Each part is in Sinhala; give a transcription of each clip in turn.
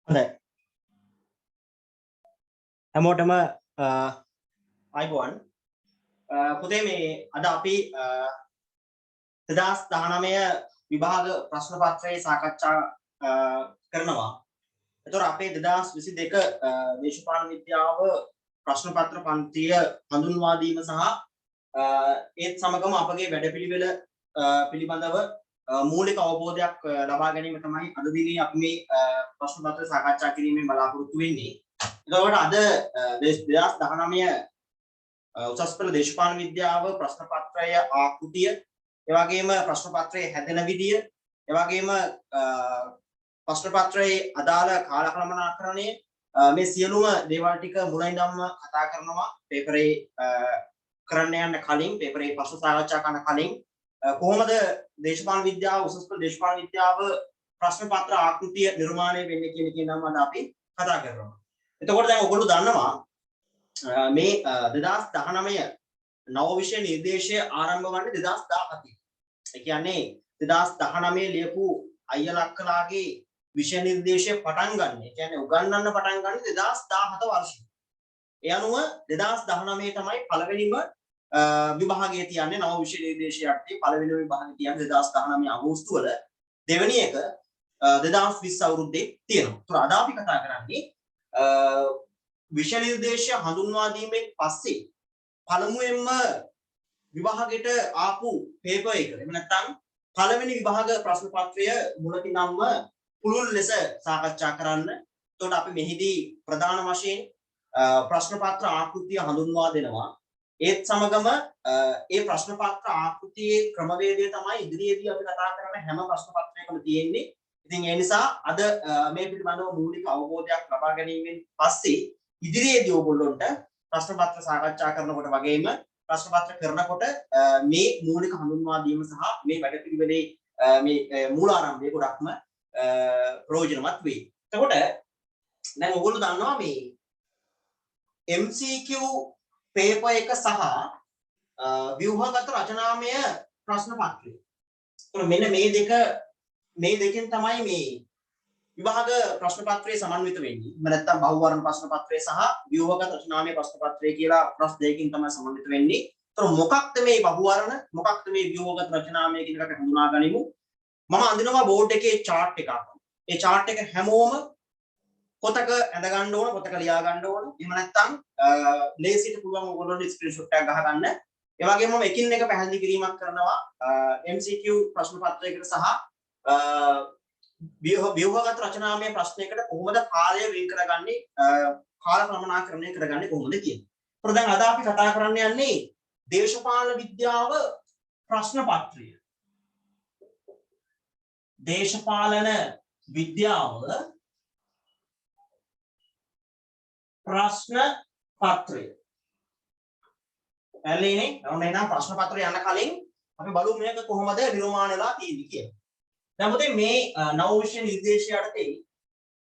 හොඳයි හැමෝටම අයිබෝන් පුතේ මේ අද අපි 2019 විභාග ප්‍රශ්න පත්‍රයේ සාකච්ඡා කරනවා. එතකොට අපේ 2022 දේශපාලන විද්‍යාව ප්‍රශ්න පත්‍ර පන්තිය හඳුන්වා දීම සහ ඒත් සමගම අපගේ වැඩපිළිවෙල පිළිබඳව මූලික අවබෝධයක් ලබා ගැනීම තමයි අද දිනේ අපි මේ ප්‍රශ්න පත්‍ර සාකච්ඡා කිරීමෙන් බලාපොරොත්තු වෙන්නේ. එතකොට අද 2019 උසස් පෙළ දේශපාලන විද්‍යාව ප්‍රශ්න පත්‍රය ආකෘතිය, ඒ වගේම ප්‍රශ්න පත්‍රයේ හැදෙන විදිය, ඒ වගේම ප්‍රශ්න පත්‍රයේ අදාළ කාලකලමනාකරණය මේ සියලුම දේවල් ටික මුලින් ඉඳන්ම කතා කරනවා. පේපරේ කරන්න යන්න කලින්, පේපරේ ප්‍රශ්න සාකච්ඡා කරන කලින් කොහොමද දේශපාලන විද්‍යාව උසස් පෙළ දේශපාලන විද්‍යාව ප්‍රශ්න පත්‍ර ආකෘතිය නිර්මාණය වෙන්නේ කියන එක නම් අපි කතා කරනවා. එතකොට දැන් ඔයගොල්ලෝ දන්නවා මේ 2019 නව විෂය නිර්දේශය ආරම්භ වන්නේ 2017. ඒ කියන්නේ 2019 ලියපු අයියලක්කලාගේ විෂය නිර්දේශය පටන් ගන්න. ඒ කියන්නේ උගන්වන්න පටන් ගන්න 2017 වර්ෂයේ. ඒ අනුව 2019 තමයි පළවෙනිම විභාගය තියන්නේ නව විෂය නිර්දේශය යටතේ පළවෙනි විභාගය තියන්නේ 2019 අගෝස්තු වල. දෙවෙනි එක 2020 අවුරුද්දේ තියෙනවා. ඒතර අද අපි කතා කරන්නේ විෂය නිර්දේශය හඳුන්වා දීමෙන් පස්සේ පළමුවෙන්ම විභාගයට ආපු පේපර් එක. එහෙම නැත්නම් පළවෙනි විභාග ප්‍රශ්න පත්‍රය මුලකින්ම පුළුල් ලෙස සාකච්ඡා කරන්න. එතකොට අපි මෙහිදී ප්‍රධාන වශයෙන් ප්‍රශ්න පත්‍ර ආකෘතිය හඳුන්වා දෙනවා. ඒත් සමගම ඒ ප්‍රශ්න පත්‍ර ආකෘතියේ ක්‍රමවේදය තමයි ඉදිරියේදී අපි කතා කරන හැම ප්‍රශ්න පත්‍රයකම තියෙන්නේ. ඉතින් ඒ නිසා අද මේ පිළිබඳව මූලික අවබෝධයක් ලබා ගැනීමෙන් පස්සේ ඉදිරියේදී ඕගොල්ලොන්ට ප්‍රශ්න පත්‍ර සාකච්ඡා කරනකොට වගේම ප්‍රශ්න පත්‍ර කරනකොට මේ මූලික හඳුන්වා දීම සහ මේ වැඩපිළිවෙලේ මේ මූලාරම්භය ගොඩක්ම ප්‍රයෝජනවත් වෙයි. එතකොට දැන් ඕගොල්ලෝ දන්නවා මේ MCQ පේපර් එක සහ ව්‍යුහගත රචනාමය ප්‍රශ්න පත්‍රය. එතකොට මෙන්න මේ දෙකෙන් තමයි මේ විභාග ප්‍රශ්න පත්‍රයේ සමන්විත වෙන්නේ. එහෙම නැත්නම් බහුවර්ණ ප්‍රශ්න පත්‍රය සහ ව්‍යුහගත රචනාමය ප්‍රශ්න පත්‍රය කියලා ප්‍රශ්න දෙකකින් තමයි සමන්විත වෙන්නේ. ඒතර මොකක්ද මේ බහුවර්ණ, මොකක්ද මේ ව්‍යුහගත රචනාමය කියන එකට හඳුනා ගනිමු. මම අඳිනවා බෝඩ් එකේ chart එකක්. ඒ chart එක හැමෝම පොතක ඇඳ ගන්න ඕන, පොතක ලියා ගන්න ඕන. එහෙම නැත්නම් ලේසියට පුළුවන් ඔයගොල්ලෝ ස්ක්‍රීන්ෂොට් එකක් ගහ ගන්න. ඒ වගේම මම එකින් එක පැහැදිලි කිරීමක් කරනවා MCQ ප්‍රශ්න පත්‍රයකට සහ ව්‍යුහගත රචනාමය ප්‍රශ්නයකට කොහොමද කාලය වෙන් කරගන්නේ, කාල ක්‍රමනාකරණය කරගන්නේ කොහොමද කියන්නේ. ඒත් දැන් අද අපි කතා කරන්න යන්නේ දේශපාලන විද්‍යාව ප්‍රශ්න පත්‍රය. දේශපාලන විද්‍යාව ප්‍රශ්න පත්‍රය. එළිනේ ඔන්න එහෙනම් ප්‍රශ්න පත්‍රය යන කලින් අපි බලමු මේක කොහොමද නිර්මාණය වෙලා තියෙන්නේ කියලා. දැන් මොකද මේ නව විෂය නිර්දේශය යටතේ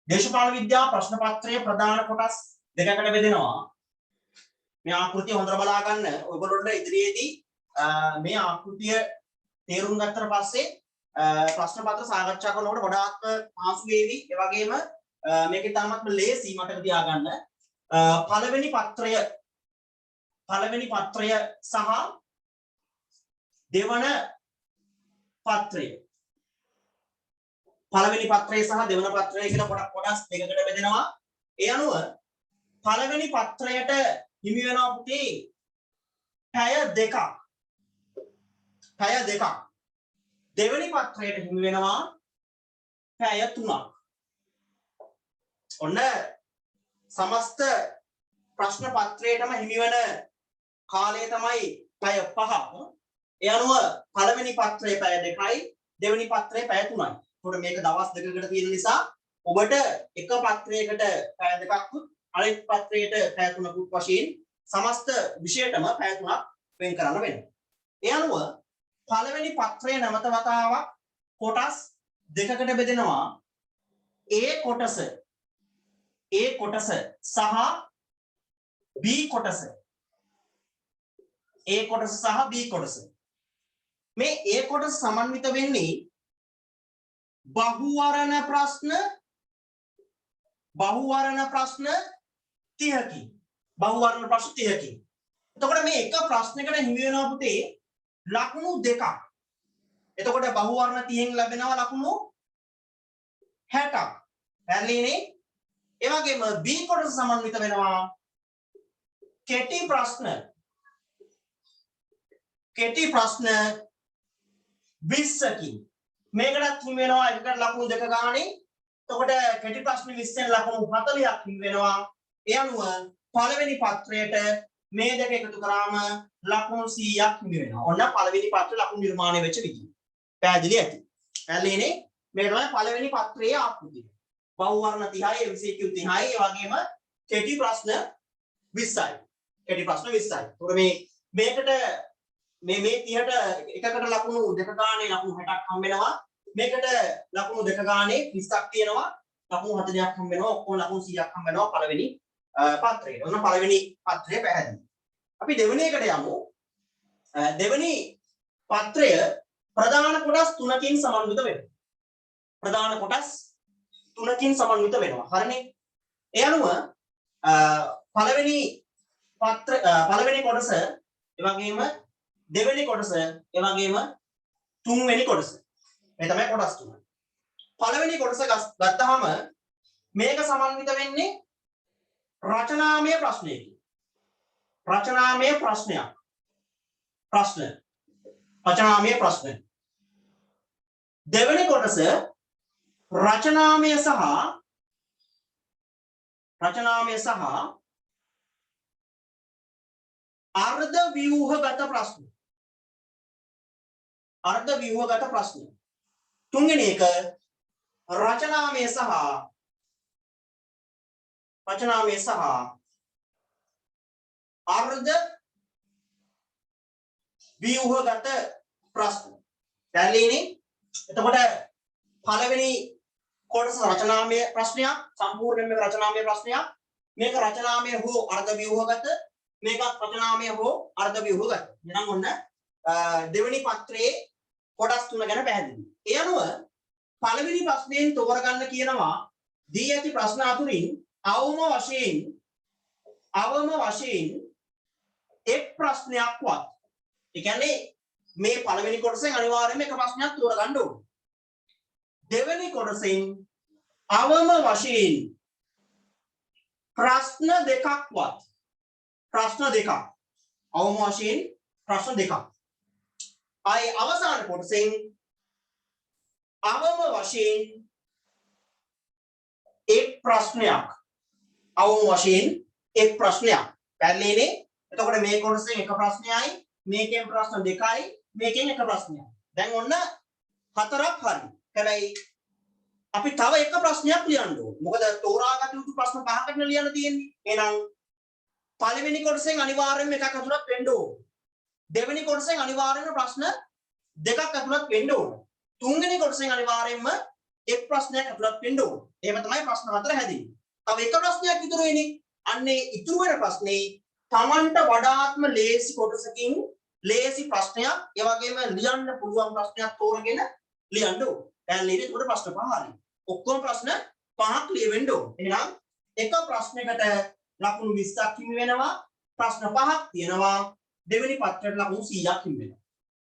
දේශපාලන විද්‍යාව ප්‍රශ්න පත්‍රයේ ප්‍රධාන කොටස් දෙකකට බෙදෙනවා. මේ ආකෘතිය හොඳට බලා ගන්න. ඔයගොල්ලොන්ට ඉදිරියේදී මේ ආකෘතිය තේරුම් ගත්තට පස්සේ ප්‍රශ්න පත්‍ර සාකච්ඡා කරනකොට ගොඩාක් පාසු වේවි. ඒ වගේම මේකේ තාමත් ලේසි මතක තියාගන්න. පළවෙනි පත්‍රය සහ දෙවන පත්‍රය. පළවෙනි පත්‍රය සහ දෙවන පත්‍රය කියලා කොටස් දෙකකට බෙදෙනවා. ඒ අනුව පළවෙනි පත්‍රයට හිමි වෙනවා පුතේ පැය දෙකක්. දෙවෙනි පත්‍රයට හිමි වෙනවා පැය 3ක්. ඔන්න සමස්ත ප්‍රශ්න පත්‍රයටම හිමි වෙන කාලය තමයි පැය 5ක්. ඒ අනුව පළවෙනි පත්‍රයේ පැය 2යි, දෙවෙනි පත්‍රයේ පැය 3යි. ඒකට මේක දවස් දෙකකට තියෙන නිසා ඔබට එක පත්‍රයකට පැය 2ක් අනිත් පත්‍රයට පැය 3ක් වශයෙන් සමස්ත විෂයටම පැය 3ක් වෙන් කරන්න වෙනවා. ඒ අනුව පළවෙනි පත්‍රයේ නැවත වතාවක් කොටස් දෙකකට බෙදෙනවා. A කොටස සහ B කොටස. A කොටස සහ B කොටස. මේ A කොටස සමන්විත වෙන්නේ බහුවර්ණ ප්‍රශ්න බහුවර්ණ ප්‍රශ්න 30කි. බහුවර්ණ ප්‍රශ්න 30කි. එතකොට මේ එක ප්‍රශ්නයකට හිමි වෙනවා පුතේ ලකුණු දෙකක්. එතකොට බහුවර්ණ 30න් ලැබෙනවා ලකුණු 60ක්. පැහැදිලිනේ? ඒ වගේම B කොටස සමන්විත වෙනවා කෙටි ප්‍රශ්න 20කින්. මේකටත් හිමි වෙනවා එකකට ලකුණු දෙක ගානේ. එතකොට කෙටි ප්‍රශ්න 20න් ලකුණු 40ක් හිමි වෙනවා. ඒ අනුව පළවෙනි පත්‍රයට මේ දෙක එකතු කරාම ලකුණු 100ක් හිමි වෙනවා. ඔන්න පළවෙනි පත්‍රය ලකුණු නිර්මාණය වෙච්ච විදිහ. පැහැදිලි ඇති. පැහැදිලිනේ? මේ තමයි පළවෙනි පත්‍රයේ ආකෘතිය. බහුවර්ණ 30යි MCQ 30යි ඒ වගේම කෙටි ප්‍රශ්න 20යි. කෙටි ප්‍රශ්න 20යි. ඒතකොට මේකට මේ 30ට එකකට ලකුණු දෙක ගානේ ලකුණු 60ක් හම් වෙනවා. මේකට ලකුණු දෙක ගානේ 20ක් තියෙනවා. ලකුණු 40ක් හම් වෙනවා. ඔක්කොම ලකුණු 100ක් හම් වෙනවා පළවෙනි පත්‍රයේ. ඔන්න පළවෙනි පත්‍රය පැහැදිලි. අපි දෙවෙනි එකට යමු. දෙවෙනි පත්‍රය ප්‍රධාන කොටස් 3කින් සමන්විත වෙනවා. ප්‍රධාන කොටස් 3කින් සමන්විත වෙනවා. හරිනේ? ඒ අනුව පළවෙනි කොටස, ඒ වගේම දෙවෙනි කොටස, ඒ වගේම තුන්වෙනි කොටස. මේ තමයි කොටස් තුන. පළවෙනි කොටස ගත්තාම මේක සමන්විත වෙන්නේ රචනාමය ප්‍රශ්නයකින්. රචනාමය ප්‍රශ්නයක්. රචනාමය ප්‍රශ්න. දෙවෙනි කොටස රචනාමය සහ අර්ධ ව්‍යුහගත ප්‍රශ්න. අර්ධ ව්‍යුහගත ප්‍රශ්න. තුන්වෙනි එක රචනාමය සහ අර්ධ ව්‍යුහගත ප්‍රශ්න. පැහැදිලිනේ? එතකොට පළවෙනි කොටස රචනාමය ප්‍රශ්නයක්, සම්පූර්ණයෙන්ම රචනාමය ප්‍රශ්නයක්. මේක රචනාමය හෝ අර්ධ ව්‍යුහගත, මේක රචනාමය හෝ අර්ධ ව්‍යුහගත. එහෙනම් ඔන්න දෙවෙනි පත්‍රයේ කොටස් තුන ගැන පැහැදිලි. ඒ අනුව පළවෙනි ප්‍රශ්නයෙන් තෝරගන්න කියනවා දී ඇති ප්‍රශ්න අතුරින් අවම වශයෙන් එක් ප්‍රශ්නයක්වත්. ඒ කියන්නේ මේ පළවෙනි කොටසෙන් අනිවාර්යයෙන්ම එක ප්‍රශ්නයක් තෝරගන්න ඕනේ. දෙවෙනි කොටසෙන් අවම වශයෙන් ප්‍රශ්න දෙකක්වත්. අවම වශයෙන් ප්‍රශ්න දෙකක්. ආයේ අවසාන කොටසෙන් අවම වශයෙන් එක් ප්‍රශ්නයක්. අවම වශයෙන් එක් ප්‍රශ්නයක්. පැහැදිලිනේ? එතකොට මේ කොටසෙන් එක ප්‍රශ්නයයි, මේකෙන් ප්‍රශ්න දෙකයි, මේකෙන් එක ප්‍රශ්නයක්. දැන් ඔන්න හතරක් හරි. හැබැයි අපි තව එක ප්‍රශ්නයක් ලියන්න ඕනේ. මොකද තෝරාගත යුතු ප්‍රශ්න පහකට ලියන්න තියෙන්නේ. එහෙනම් පළවෙනි කොටසෙන් අනිවාර්යයෙන්ම එකක් අතුලත් වෙන්න ඕනේ. දෙවෙනි කොටසෙන් අනිවාර්යයෙන්ම ප්‍රශ්න දෙකක් අතුලත් වෙන්න ඕනේ. තුන්වෙනි කොටසෙන් අනිවාර්යයෙන්ම එක් ප්‍රශ්නයක් අතුලත් වෙන්න ඕනේ. එහෙම තමයි ප්‍රශ්න හතර හැදෙන්නේ. තව එක ප්‍රශ්නයක් ඉතුරු වෙන්නේ. අන්නේ ඉතුරු වෙන ප්‍රශ්නේ Tamanට වඩාත්ම ලේසි කොටසකින් ලේසි ප්‍රශ්නයක්, ඒ වගේම ලියන්න පුළුවන් ප්‍රශ්නයක් තෝරගෙන ලියන්න ඕනේ. දැන් ලියන්නේ උඩ ප්‍රශ්න පහ හරි. ඔක්කොම ප්‍රශ්න පහක් ලියවෙන්න ඕනේ. එහෙනම් එක ප්‍රශ්නයකට ලකුණු 20ක් හිමි වෙනවා. ප්‍රශ්න පහක් තියෙනවා. දෙවෙනි පත්‍රයට ලකුණු 100ක් හිමි වෙනවා.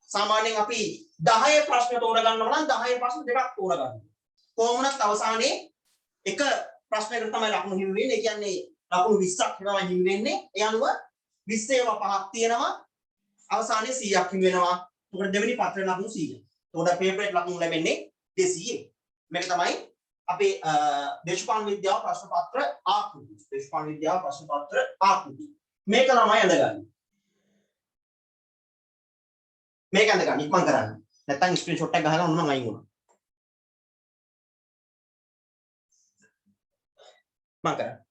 සාමාන්‍යයෙන් අපි 10 ප්‍රශ්න තෝරගන්නවා නම් 10 ප්‍රශ්න දෙකක් තෝරගන්නවා. කොහොමවත් අවසානයේ එක ප්‍රශ්නයකට තමයි ලකුණු හිමි වෙන්නේ. ඒ කියන්නේ ලකුණු 20ක් වෙනවා හිමි වෙන්නේ. ඒ අනුව 20 ඒවා පහක් තියෙනවා. අවසානයේ 100ක් හිමි වෙනවා. ඒකට දෙවෙනි පත්‍රයට ලකුණු 100. ඒකට පේපරේට ලකුණු ලැබෙන්නේ 200. මේක තමයි අපේ දේශපාලන විද්‍යාව ප්‍රශ්න පත්‍ර ආකෘති. දේශපාලන විද්‍යාව ප්‍රශ්න පත්‍ර ආකෘති. මේක තමයි අඳගන්නේ. මේක අඳගන්න ඉක්මන් කරන්න. නැත්නම් ස්ක්‍රීන්ෂොට් එක ගහලා ඔන්න මම අයින් වුණා. මම කරා.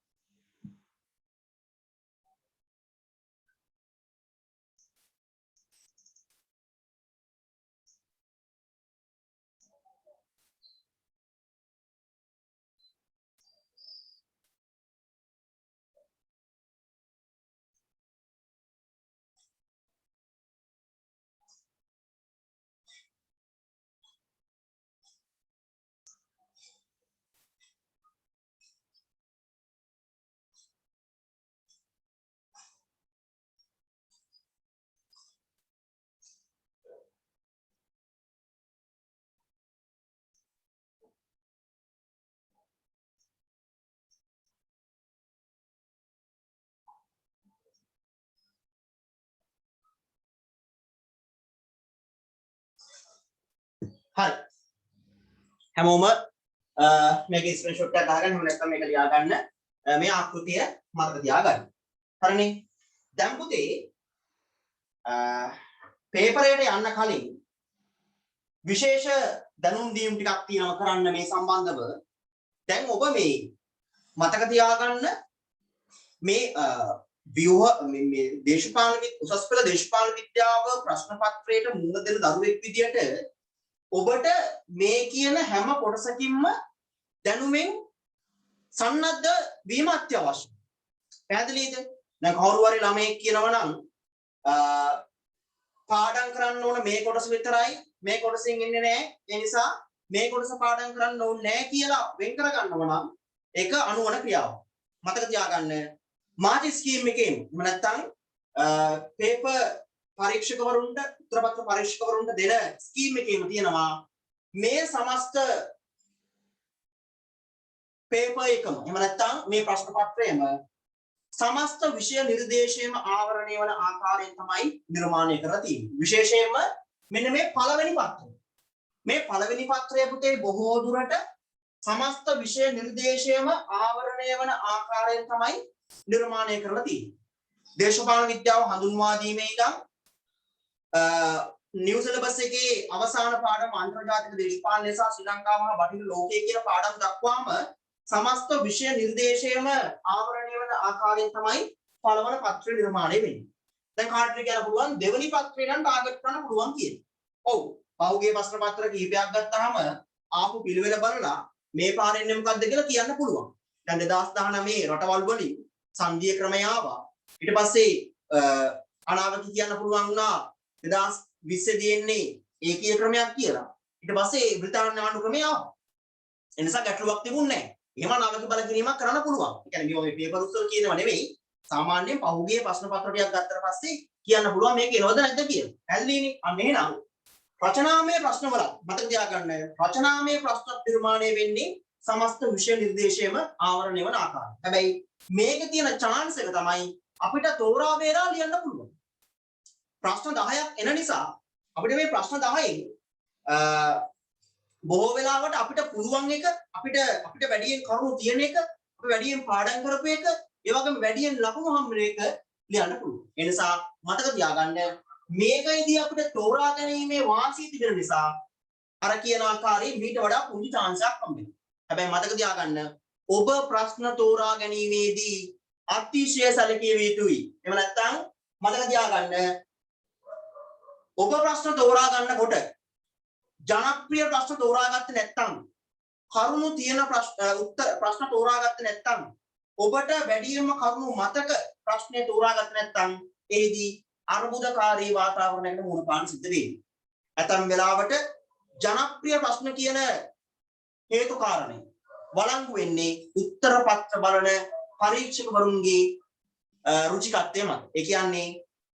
හරි. හැමෝම මේකේ ස්ක්‍රීන්ෂොට් එකක් ගහගන්න. එහෙම නැත්නම් මේක ලියා ගන්න. මේ ආකෘතිය මතක තියාගන්න. හරිනේ. දැන් පුතේ පේපරයට යන්න කලින් විශේෂ දැනුම් දීම් ටිකක් තියෙනවා කරන්න මේ සම්බන්ධව. දැන් ඔබ මේ මතක තියාගන්න මේ ව්‍යුහ මේ දේශපාලන උසස් පෙළ දේශපාලන විද්‍යාව ප්‍රශ්න පත්‍රයට මුහුණ දෙන දරුවෙක් විදියට ඔබට මේ කියන හැම කොටසකින්ම දැනුමෙන් සන්නද්ධ වීම අත්‍යවශ්‍යයි. පැහැදිලිද? දැන් කවුරු හරි ළමයෙක් කියනවා නම් පාඩම් කරන්න ඕන මේ කොටස විතරයි මේ කොටසින් ඉන්නේ නැහැ. ඒ නිසා මේ කොටස පාඩම් කරන්න ඕනේ නැහැ කියලා වෙන් කර ගන්නවා නම් ඒක අනුවන ක්‍රියාවක්. මතක තියාගන්න මාජි ස්කීම් එකෙන් නැත්නම් පේපර් පරීක්ෂකවරුන්ට උත්තරපත්‍ර පරීක්ෂකවරුන්ට දෙන ස්කීම් එකේම තියෙනවා මේ සමස්ත පේපර් එකම එහෙම නැත්නම් මේ ප්‍රශ්න පත්‍රයම සමස්ත විෂය නිර්දේශයේම ආවරණය වන ආකාරයෙන් තමයි නිර්මාණය කරලා තියෙන්නේ. විශේෂයෙන්ම මෙන්න මේ පළවෙනි පත්‍රය. මේ පළවෙනි පත්‍රය පුතේ බොහෝ දුරට සමස්ත විෂය නිර්දේශයේම ආවරණය වන ආකාරයෙන් තමයි නිර්මාණය කරලා තියෙන්නේ. දේශපාලන විද්‍යාව හඳුන්වා දීමේ ඉඳන් නිව් සිලබස් එකේ අවසාන පාඩම අන්තර්ජාතික දේශපාලනය සහ ශ්‍රී ලංකාව හා බටහිර ලෝකයේ කියන පාඩම් දක්වාම සමස්ත විෂය නිර්දේශයේම ආවරණය වන ආකාරයෙන් තමයි පළවන පත්‍රය නිර්මාණය වෙන්නේ. දැන් කාටද කියන්න පුළුවන් දෙවෙනි පත්‍රය නම් ටාගට් කරන්න පුළුවන් කියලා. ඔව්. පහුගිය ප්‍රශ්න පත්‍ර කිහිපයක් ගත්තාම ආපු පිළිවෙල බලලා මේ පාරෙන් එන්නේ මොකක්ද කියලා කියන්න පුළුවන්. දැන් 2019 රටවල් වලින් සංධීය ක්‍රමය ආවා. ඊට පස්සේ අනාවක කියන්න පුළුවන් වුණා 2020 දෙන්නේ ඒකීය ක්‍රමයක් කියලා. ඊට පස්සේ බ්‍රිතාන්‍ය ආණ්ඩු ක්‍රමය ආවා. ඒ නිසා ගැටලුවක් තිබුණේ නැහැ. එහෙම අනාවක බල කිරීමක් කරන්න පුළුවන්. ඒ කියන්නේ මේ පේපර් උත්තර කියනවා නෙවෙයි. සාමාන්‍යයෙන් පහුගිය ප්‍රශ්න පත්‍ර ටිකක් ගත්තට පස්සේ කියන්න පුළුවන් මේක එනවද නැද්ද කියලා. පැහැදිලිනේ? අන්න එහෙනම් රචනාමය ප්‍රශ්නවල මතක තියාගන්න රචනාමය ප්‍රශ්න නිර්මාණය වෙන්නේ සමස්ත විෂය නිර්දේශයේම ආවරණය වන ආකාරය. හැබැයි මේකේ තියෙන chance එක තමයි අපිට තෝරා බේරා ලියන්න පුළුවන්. ප්‍රශ්න 10ක් එන නිසා අපිට මේ ප්‍රශ්න 10න් බොහෝ වෙලාවට අපිට පුළුවන් එක අපිට වැඩියෙන් කරුණු තියෙන එක අපි වැඩියෙන් පාඩම් කරපු එක ඒ වගේම වැඩියෙන් ලකුණු හම්බ එක ලියන්න පුළුවන්. ඒ නිසා මතක තියාගන්න මේකයිදී අපිට තෝරා ගැනීමේ වාසිය තිබෙන නිසා අර කියන ආකාරයෙන් මීට වඩා පුංචි chance එකක් හම්බ වෙනවා. හැබැයි මතක තියාගන්න ඔබ ප්‍රශ්න තෝරා ගැනීමේදී අතිශය සැලකිය යුතුයි. එහෙම නැත්නම් මතක තියාගන්න ඔබ ප්‍රශ්න තෝරා ගන්නකොට ජනප්‍රිය ප්‍රශ්න තෝරාගත්තේ නැත්නම් කරුණු තියෙන ප්‍රශ්න තෝරාගත්තේ නැත්නම් ඔබට වැඩියෙන්ම කරුණු මතක ප්‍රශ්නේ තෝරාගත්තේ නැත්නම් එෙහිදී අර්බුදකාරී වාතාවරණයකට මුහුණ පාන්න සිද්ධ වෙන්නේ. ඇතම් වෙලාවට ජනප්‍රිය ප්‍රශ්න කියන හේතු කාරණේ වළංගු වෙන්නේ උත්තර පත්‍ර බලන පරීක්ෂකවරුන්ගේ රුචිකත්වය මත. ඒ කියන්නේ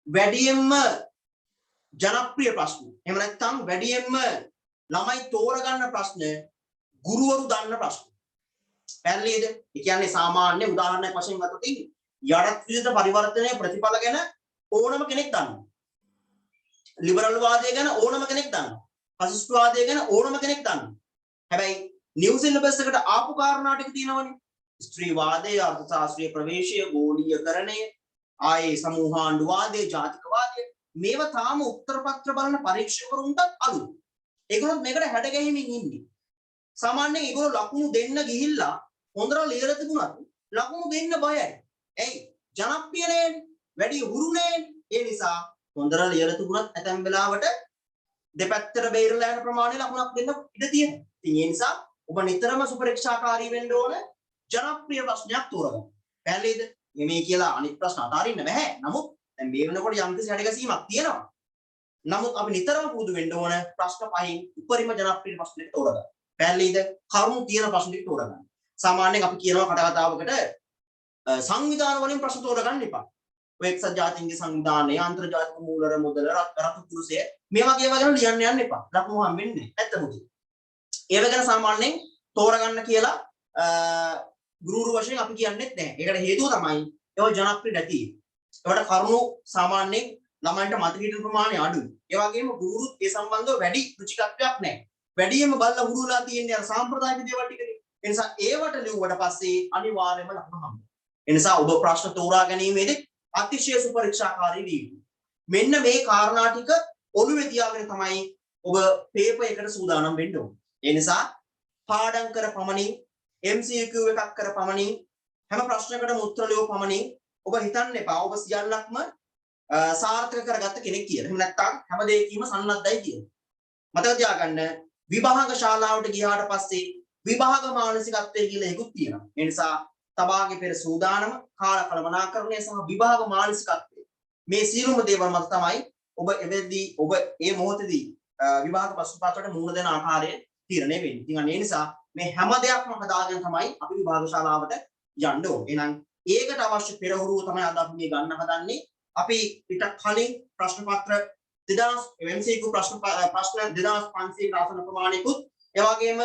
වැඩියෙන්ම ජනප්‍රිය ප්‍රශ්න. එහෙම නැත්නම් වැඩියෙන්ම ළමයි තෝරගන්න ප්‍රශ්න ගුරුවරු දන්න ප්‍රශ්න. පැහැදිලිද? ඒ කියන්නේ සාමාන්‍ය උදාහරණයක් වශයෙන් ගත්තොත් යටත් විජිත පරිවර්තනයේ ප්‍රතිඵල ගැන ඕනම කෙනෙක් දන්නවා. ලිබරල් වාදය ගැන ඕනම කෙනෙක් දන්නවා. ෆැසිස්ට් වාදය ගැන ඕනම කෙනෙක් දන්නවා. හැබැයි නිව් සිලබස් එකට ආපු කාරණා ටික තියෙනවනේ. ස්ත්‍රීවාදය, අර්ථශාස්ත්‍රීය ප්‍රවේශය, ගෝලීයකරණය, ආයේ සමූහාණ්ඩුවාදය, ජාතිකවාදය මේවා තාම උත්තර පත්‍ර බලන පරීක්ෂකවරුන්ටත් අඩුයි. ඒගොල්ලෝ මේකට හැඩ ගැහිමින් ඉන්නේ. සාමාන්‍යයෙන් ඒගොල්ලෝ ලකුණු දෙන්න ගිහිල්ලා හොඳට ලියලා තිබුණත් ලකුණු දෙන්න බයයි. ඇයි? ජනප්‍රිය නෑනේ. වැඩි හුරු නෑනේ. ඒ නිසා හොඳට ලියලා තිබුණත් ඇතැම් වෙලාවට දෙපැත්තට බේරලා යන ප්‍රමාණය ලකුණක් දෙන්න ඉඩ තියෙනවා. ඉතින් ඒ නිසා ඔබ නිතරම සුපරීක්ෂාකාරී වෙන්න ඕන ජනප්‍රිය ප්‍රශ්නයක් තෝරගන්න. පැහැදිලිද? මේ කියලා අනිත් ප්‍රශ්න අතාරින්න බෑ. නමුත් දැන් මේ වෙනකොට යම්කිසි හැඩගැසීමක් තියෙනවා. නමුත් අපි නිතරම පුරුදු වෙන්න ඕන ප්‍රශ්න පහින් උපරිම ජනප්‍රිය ප්‍රශ්න ටික තෝරගන්න. පැහැදිලිද? කරුණු තියෙන ප්‍රශ්න ටික තෝරගන්න. සාමාන්‍යයෙන් අපි කියනවා කතාවකට සංවිධාන වලින් ප්‍රශ්න තෝරගන්න එපා. ඔය එක්සත් ජාතීන්ගේ සංවිධානය, අන්තර්ජාතික මූලර මුදල, රතු කුරුසය මේ වගේ ඒවා ගැන ලියන්න යන්න එපා. ලකුණු හම්බෙන්නේ නැහැ. ඇත්ත මොකද? ඒව ගැන සාමාන්‍යයෙන් තෝරගන්න කියලා ගුරුවරු වශයෙන් අපි කියන්නේත් නැහැ. ඒකට හේතුව තමයි ඒවා ජනප්‍රිය නැති. ඒවට කරුණු සාමාන්‍යයෙන් ළමයින්ට මතක හිටින ප්‍රමාණය අඩුයි. ඒ වගේම ගුරුවරුත් ඒ සම්බන්ධව වැඩි රුචිකත්වයක් නැහැ. වැඩියෙන්ම බලලා හුරු වෙලා තියෙන්නේ අර සාම්ප්‍රදායික දේවල් ටිකනේ. ඒ නිසා ඒවට ලිව්වට පස්සේ අනිවාර්යයෙන්ම ලකුණු හම්බ. ඒ නිසා ඔබ ප්‍රශ්න තෝරා ගැනීමේදී අතිශය සුපරීක්ෂාකාරී වී යුතුයි. මෙන්න මේ කාරණා ටික ඔළුවේ තියාගෙන තමයි ඔබ පේපර් එකට සූදානම් වෙන්න ඕනේ. ඒ නිසා පාඩම් කර පමණින් MCQ එකක් කර පමණින් හැම ප්‍රශ්නයකටම උත්තර ලියව පමණින් ඔබ හිතන්න එපා ඔබ සියල්ලක්ම සාර්ථක කරගත්ත කෙනෙක් කියලා. එහෙම නැත්නම් හැම දෙයකම සන්නද්ධයි කියලා. මතක තියාගන්න විභාග ශාලාවට ගියාට පස්සේ විභාග මානසිකත්වය කියලා එකක් තියෙනවා. ඒ නිසා තබාගේ පෙර සූදානම කාල කළමනාකරණය සහ විභාග මානසිකත්වය මේ සියලුම දේවල් මත තමයි ඔබ එවෙද්දී ඔබ මේ මොහොතේදී විභාග ප්‍රශ්න පත්‍රයට මුහුණ දෙන ආකාරය තීරණය වෙන්නේ. ඉතින් අනේ නිසා මේ හැම දෙයක්ම හදාගෙන තමයි අපි විභාග ශාලාවට යන්න ඕනේ. එහෙනම් ඒකට අවශ්‍ය පෙරහුරුව තමයි අද අපි මේ ගන්න හදන්නේ. අපි ඊට කලින් ප්‍රශ්න පත්‍ර 2000 MCQ ප්‍රශ්න 2500 ආසන ප්‍රමාණිකුත් ඒ වගේම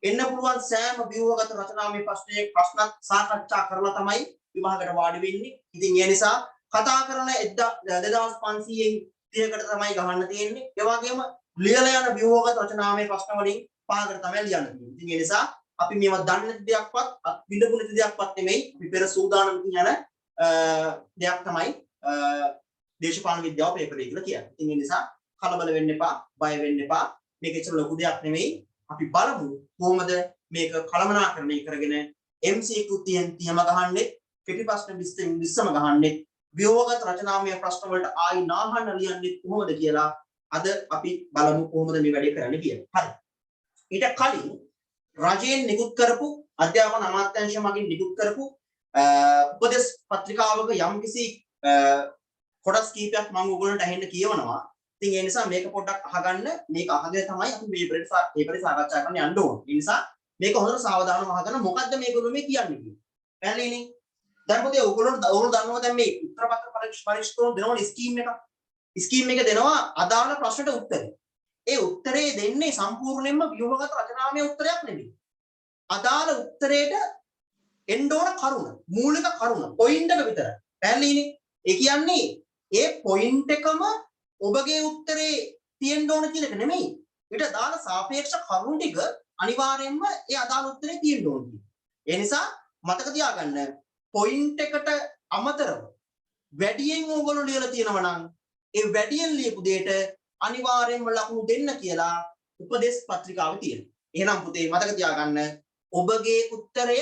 එන්න පුළුවන් සෑම ව්‍යුහගත රචනාමය ප්‍රශ්නත් සාකච්ඡා කරලා තමයි විභාගයට වාඩි වෙන්නේ. ඉතින් ඒ නිසා කතා කරන 2500න් 30කට තමයි ගහන්න තියෙන්නේ. ඒ වගේම ලියලා යන ව්‍යුහගත රචනාමය ප්‍රශ්න වලින් 5කට තමයි ලියන්න තියෙන්නේ. ඉතින් ඒ නිසා අපි මේවා දන්නේ නැති දෙයක්වත් විඳපු නැති දෙයක්වත් නෙමෙයි. අපි පෙර සූදානම් යන දෙයක් තමයි දේශපාලන විද්‍යාව පේපරේ කියලා කියන්නේ. ඉතින් ඒ නිසා කලබල වෙන්න එපා, බය වෙන්න එපා. මේක ඇත්තට ලොකු දෙයක් නෙමෙයි. අපි බලමු කොහොමද මේක කළමනාකරණය කරගෙන MCQ 30ම ගහන්නේ, කෙටි ප්‍රශ්න 20ම ගහන්නේ, ව්‍යුහගත රචනාමය ප්‍රශ්න වලට ආයි නාහන්න ලියන්නේ කොහොමද කියලා අද අපි බලමු කොහොමද මේ වැඩේ කරන්න කියලා. හරි. ඊට කලින් රජයෙන් නිකුත් කරපු අධ්‍යාපන අමාත්‍යාංශය මගින් නිකුත් කරපු උපදේශ පත්‍රිකාවක යම්කිසි කොටස් කීපයක් මම ඔයගොල්ලන්ට අහෙන්න කියවනවා. ඉතින් ඒ නිසා මේක පොඩ්ඩක් අහගන්න. මේක අහගෙන තමයි අපි පේපරේ සාකච්ඡා කරන්න යන්න ඕනේ. ඒ නිසා මේක හොඳට සාවධානව අහගන්න. මොකද්ද මේගොල්ලෝ මේ කියන්නේ කියන්නේ. පැහැදිලිනේ? දැන් පොතේ ඔයගොල්ලෝ දන්නවා දැන් මේ උත්තර පත්‍ර පරීක්ෂකවරු දෙනවා ස්කීම් එකක්. ස්කීම් එක දෙනවා අදාළ ප්‍රශ්නට උත්තරේ. ඒ උත්තරේ දෙන්නේ සම්පූර්ණයෙන්ම ව්‍යුහගත රචනාමය උත්තරයක් නෙමෙයි. අදාළ උත්තරේට එන්න ඕන කරුණ, මූලික කරුණ, පොයින්ට් එක විතරයි. පැහැදිලිනේ? ඒ කියන්නේ ඒ පොයින්ට් එකම ඔබගේ උත්තරේ තියෙන්න ඕන කියන එක නෙමෙයි. ඊට අදාළ සාපේක්ෂ කරුණු ටික අනිවාර්යයෙන්ම ඒ අදාළ උත්තරේ තියෙන්න ඕන. ඒ නිසා මතක තියාගන්න පොයින්ට් එකට අමතරව වැඩියෙන් ඕගොල්ලෝ ලියලා තියෙනවා නම් ඒ වැඩියෙන් ලියපු දෙයට අනිවාර්යයෙන්ම ලකුණු දෙන්න කියලා උපදේශ පත්‍රිකාවේ තියෙනවා. එහෙනම් පුතේ මතක තියාගන්න ඔබගේ උත්තරය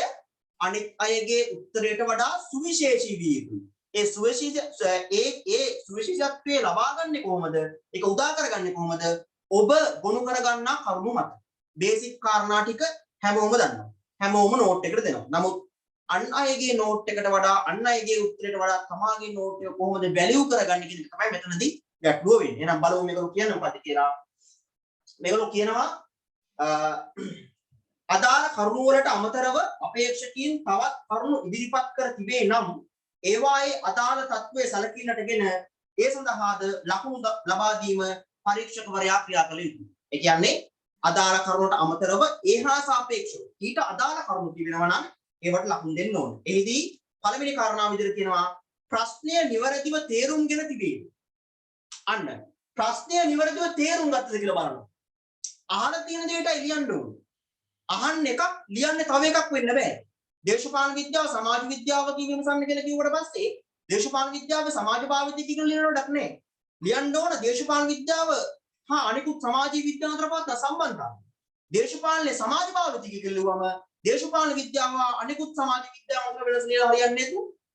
අනිත් අයගේ උත්තරයට වඩා සුවිශේෂී විය යුතුයි. ඒ සුවිශේෂීත්වය ලබා ගන්නේ කොහොමද? ඒක උදා කරගන්නේ කොහොමද? ඔබ ගොනු කරගන්නා කරුණු මත. බේසික් කාරණා ටික හැමෝම දන්නවා. හැමෝම නෝට් එකකට දෙනවා. නමුත් අන් අයගේ නෝට් එකට වඩා අන් අයගේ උත්තරයට වඩා තමාගේ නෝට් එක කොහොමද වැලියු කරගන්නේ කියන එක තමයි මෙතනදී ගැටලුව වෙන්නේ. එහෙනම් බලමු මේගොල්ලෝ කියන්නේ මොකක්ද කියලා. මේගොල්ලෝ කියනවා අදාළ කරුණු වලට අමතරව අපේක්ෂකයන් තවත් කරුණු ඉදිරිපත් කර තිබේ නම් ඒවායේ අදාළ තත්ත්වයේ සැලකිල්ලටගෙන ඒ සඳහාද ලකුණු ලබා දීම පරීක්ෂකවරයා ක්‍රියා කළ යුතුයි. ඒ කියන්නේ අදාළ කරුණට අමතරව ඒහා සාපේක්ෂව ඊට අදාළ කරුණු තිබෙනවා නම් ඒවට ලකුණු දෙන්න ඕනේ. එහිදී පළවෙනි කාරණාව විදිහට කියනවා ප්‍රශ්නය නිවැරදිව තේරුම්ගෙන තිබේ. අන්න ප්‍රශ්නය නිවැරදිව තේරුම් ගත්තද කියලා බලන්න. අහලා තියෙන දෙයට ලියන්න ඕනේ. අහන්න එකක් ලියන්න තව එකක් වෙන්න බෑ. දේශපාලන විද්‍යාව සමාජ විද්‍යාව කියවීමසන්න කියලා කිව්වට පස්සේ දේශපාලන විද්‍යාවේ සමාජ භාවිතය කියලා ලියන වැඩක් නෑ. ලියන්න ඕන දේශපාලන විද්‍යාව හා අනිකුත් සමාජීය විද්‍යාව අතර පවත්න සම්බන්ධතාවය. දේශපාලනේ සමාජ භාවිතය කියලා කිව්වම දේශපාලන විද්‍යාව අනිකුත් සමාජ විද්‍යාව අතර වෙනස ලියලා හරියන්නේ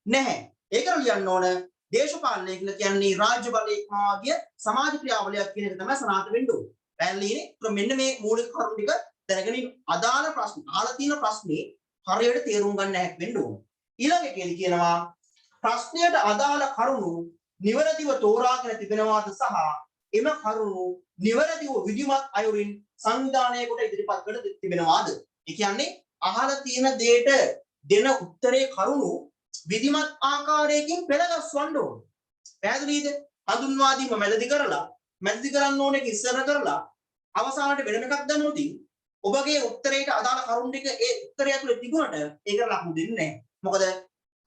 නැහැ. ඒකට ලියන්න ඕන දේශපාලනය කියලා කියන්නේ රාජ්‍ය බලයේ මාගේ සමාජ ක්‍රියාවලියක් කියන එක තමයි සනාථ වෙන්න ඕනේ. පැහැදිලිනේ? මෙන්න මේ මූලික කරුණු ටික දැනගෙන අදාළ ප්‍රශ්න අහලා තියෙන ප්‍රශ්නේ හරියට තේරුම් ගන්න හැක් වෙන්න ඕන. ඊළඟ එකේදී කියනවා ප්‍රශ්නයට අදාළ කරුණු නිවැරදිව තෝරාගෙන තිබෙනවාද සහ එම කරුණු නිවැරදිව විධිමත් අයුරින් සංවිධානය කොට ඉදිරිපත් කර තිබෙනවාද? ඒ කියන්නේ අහලා තියෙන දෙයට දෙන උත්තරේ කරුණු විධිමත් ආකාරයකින් පෙළගස්වන්න ඕන. පැහැදිලිද? හඳුන්වා දීම මැදදී කරලා මැදදී කරන්න ඕනේ ඉස්සර කරලා අවසානට වෙනම එකක් දැම්මොත් ඔබගේ උත්තරයට අදාළ කරුණු ටික ඒ උත්තරය ඇතුලේ තිබුණට ඒකට ලකුණු දෙන්නේ නැහැ. මොකද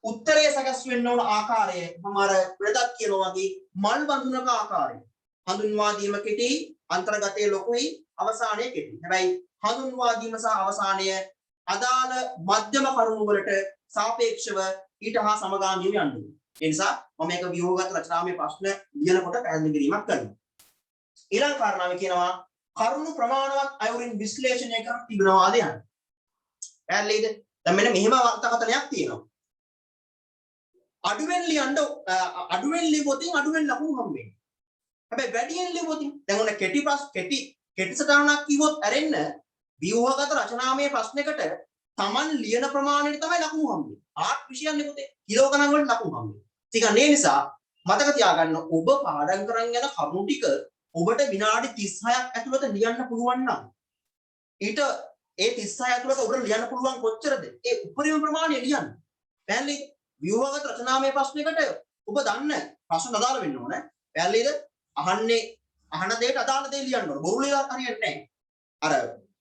උත්තරයේ සකස් වෙන්න ඕන ආකාරය මම අර වෙනදත් කියනවා වගේ මල් බඳුනක ආකාරය. හඳුන්වා දීම කෙටි අන්තර්ගතයේ ලොකුයි අවසානයේ කෙටි. හැබැයි හඳුන්වා දීම සහ අවසානය අදාළ මධ්‍යම කරුණු වලට සාපේක්ෂව ඊට හා සමගාමීව යන්න ඕනේ. ඒ නිසා මම මේක ව්‍යුහගත රචනාමය ප්‍රශ්න ලියනකොට පැහැදිලි කිරීමක් කරනවා. ඊළඟ කාරණාව කියනවා කරුණු ප්‍රමාණවත් අයුරින් විශ්ලේෂණය කර තිබෙනවාද යන්න. පැහැදිලිද? දැන් මෙන්න මෙහෙම අර්ථකථනයක් තියෙනවා. අඩුවෙන් ලියන්න අඩුවෙන් ලියුවොතින් අඩුවෙන් ලකුණු හම්බෙන්නේ. හැබැයි වැඩියෙන් ලියුවොතින් දැන් ඔන්න කෙටි සටහනක් කිව්වොත් ඇරෙන්න ව්‍යුහගත රචනාමය ප්‍රශ්නයකට Taman ලියන ප්‍රමාණයට තමයි ලකුණු හම්බෙන්නේ. ආර්ට් විෂයන්නේ පොතේ කිලෝ ගණන් වලට ලකුණු හම්බෙන්නේ. ඉතින් ඒ නිසා මතක තියාගන්න ඔබ පාඩම් කරන් යන කරුණු ටික ඔබට විනාඩි 36ක් ඇතුළත ලියන්න පුළුවන් නම් ඊට ඒ 36 ඇතුළත ඔබට ලියන්න පුළුවන් කොච්චරද? ඒ උපරිම ප්‍රමාණය ලියන්න. පැහැදිලිද? ව්‍යුහගත රචනාමය ප්‍රශ්නයකට ඔබ දන්න ප්‍රශ්න අදාළ වෙන්න ඕනේ. පැහැදිලිද? අහන දෙයට අදාළ දේ ලියන්න ඕනේ. බොරු ලියලා හරියන්නේ නැහැ. අර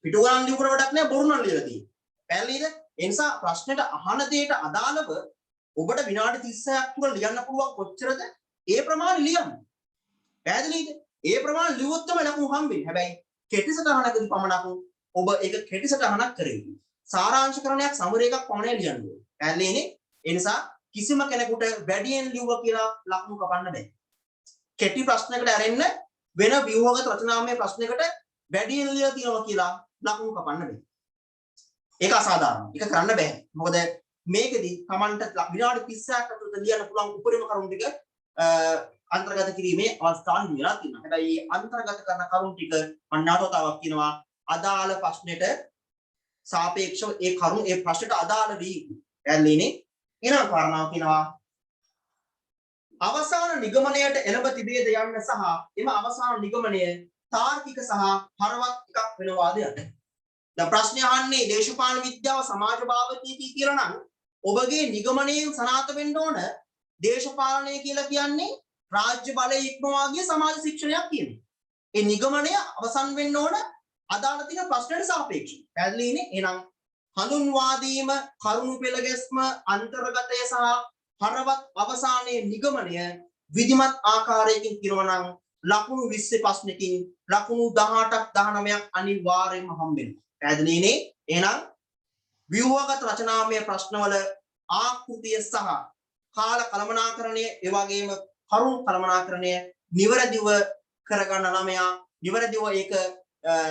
පිටු ගණන් ලියුමකට වැඩක් නැහැ බොරු නම් ලියලා තියෙන්නේ. පැහැදිලිද? ඒ නිසා ප්‍රශ්නෙට අහන දෙයට අදාළව ඔබට විනාඩි 36ක් තුර ලියන්න පුළුවන් කොච්චරද? ඒ ප්‍රමාණය ලියන්න. පැහැදිලිද? ඒ ප්‍රමාණය ලියුවොත් තමයි ලකුණු හම්බෙන්නේ. හැබැයි කෙටි සටහනකදී පමණක් ඔබ ඒක කෙටි සටහනක් කරෙන්නේ. සාරාංශකරණයක් සමර එකක් පමණයි ලියන්න ඕනේ. පැහැදිලිනේ? ඒ නිසා කිසිම කෙනෙකුට වැඩියෙන් ලියුවා කියලා ලකුණු කපන්න බෑ. කෙටි ප්‍රශ්නයකට ඇරෙන්න වෙන ව්‍යුහගත රචනාමය ප්‍රශ්නයකට වැඩියෙන් ලියලා තියෙනවා කියලා ලකුණු කපන්න බෑ. ඒක අසාධාරණයි. ඒක කරන්න බෑ. මොකද මේකෙදි Tamanට විනාඩි 30ක් අතර ලියන්න පුළුවන් උපරිම කරුණු ටික අන්තර්ගත කිරීමේ අවස්ථාවක් නිලා තියෙනවා. හැබැයි මේ අන්තර්ගත කරන කරුණු ටික මම නාටකතාවක් කියනවා අදාළ ප්‍රශ්නෙට සාපේක්ෂව ඒ කරුණු ඒ ප්‍රශ්නෙට අදාළ වී යන්නේ ඊළඟ කාරණාව කියනවා අවසාන නිගමනයට එළඹ තිබේද යන්න සහ එම අවසාන නිගමනය තාර්කික සහ හරවත් එකක් වෙනවාද යන්න. දැන් ප්‍රශ්නේ අහන්නේ දේශපාලන විද්‍යාව සමාජ භාවිතී කියලා නම් ඔබගේ නිගමනයෙන් සනාථ වෙන්න ඕන දේශපාලනය කියලා කියන්නේ රාජ්‍ය බලය ඉක්මවා ගිය සමාජ ශික්ෂණයක් කියන්නේ. ඒ නිගමනය අවසන් වෙන්න ඕන අදාළ තියෙන ප්‍රශ්නට සාපේක්ෂව. පැහැදිලිනේ? එහෙනම් හඳුන්වා දීම කරුණු පෙළ ගැස්ම අන්තර්ගතය සහ හරවත් අවසානයේ නිගමනය විධිමත් ආකාරයකින් කියනවා නම් ලකුණු 20 ප්‍රශ්නකින් ලකුණු 18ක් 19ක් අනිවාර්යයෙන්ම හම්බෙනවා. පැහැදිලිනේ? එහෙනම් ව්‍යුහගත රචනාමය ප්‍රශ්නවල ආකෘතිය සහ කාල කළමනාකරණය ඒ වගේම කරුණු කළමනාකරණය නිවැරදිව කරගන්න ළමයා නිවැරදිව ඒක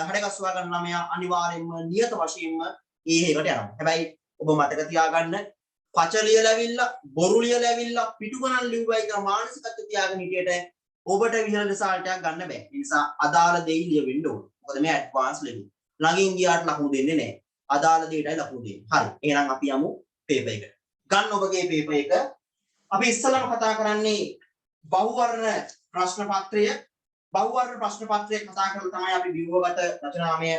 හඩගස්වා ගන්න ළමයා අනිවාර්යයෙන්ම නියත වශයෙන්ම ඒකට යනවා. හැබැයි ඔබ මතක තියාගන්න පච ලියලාවිල්ලා බොරු ලියලාවිල්ලා පිටු ගණන් ලිව්වයි කියලා මානසිකත්වය තියාගෙන හිටියට ඔබට විහිළු රිසල්ට් එකක් ගන්න බෑ. ඒ නිසා අදාළ දෙයි ලියවෙන්න ඕන. මොකද මේ ඇඩ්වාන්ස් ලෙවල්. ළඟින් ගියාට ලකුණු දෙන්නේ නැහැ. අදාළ දෙයටයි ලකුණු දෙන්නේ. හරි. එහෙනම් අපි යමු පේපර් එකට. ගන්න ඔබගේ පේපර් එක. අපි ඉස්සෙල්ලාම කතා කරන්නේ බහුවර්ණ ප්‍රශ්න පත්‍රය. බහුවර්ණ ප්‍රශ්න පත්‍රය කතා කරලා තමයි අපි ව්‍යුහගත රචනාමය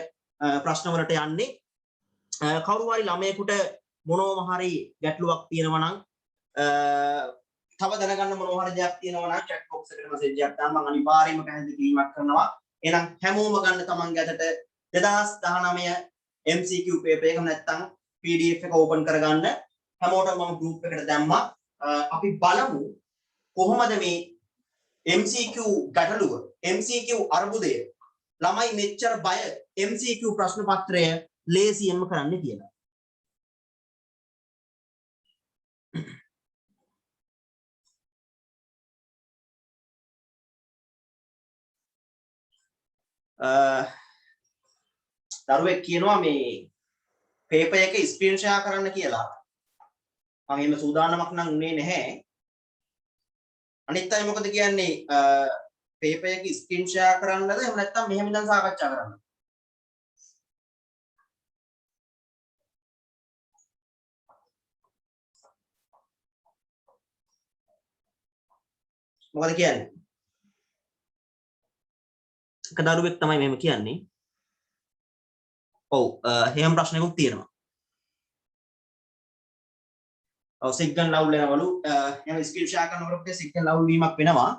ප්‍රශ්න වලට යන්නේ. කවුරු හරි ළමයෙකුට මොනෝම හරි ගැටලුවක් තියෙනවා නම් තව දැනගන්න මොනවා හරි දෙයක් තියෙනවා නම් chat box එකට message එකක් දාන්න මම අනිවාර්යයෙන්ම පැහැදිලි කිරීමක් කරනවා. එහෙනම් හැමෝම ගන්න තමන්ගේ අතට 2019 MCQ paper එක නැත්නම් PDF එක open කරගන්න. හැමෝටම මම group එකට දැම්මා. අපි බලමු කොහොමද මේ MCQ ගැටලුව MCQ අර්බුදය ළමයි මෙච්චර බය MCQ ප්‍රශ්න පත්‍රය ලේසියෙන්ම කරන්න කියලා. දරුවෙක් කියනවා මේ පේපර් එක ස්ක්‍රීන් ෂෙයා කරන්න කියලා. මම එහෙම සූදානමක් නම් උනේ නැහැ. අනිත් අය මොකද කියන්නේ පේපර් එක ස්ක්‍රීන් ෂෙයා කරන්නද එහෙම නැත්නම් මෙහෙම ඉඳන් සාකච්ඡා කරන්නද? මොකද කියන්නේ? එක දරුවෙක් තමයි මෙහෙම කියන්නේ. ඔව් එහෙම ප්‍රශ්නයක්ත් තියෙනවා. ඔව් සිග්නල් ලවුල් වෙනවලු. එහෙම ස්ක්‍රීන් ෂෙයා කරනකොට සිග්නල් ලවුල් වීමක් වෙනවා.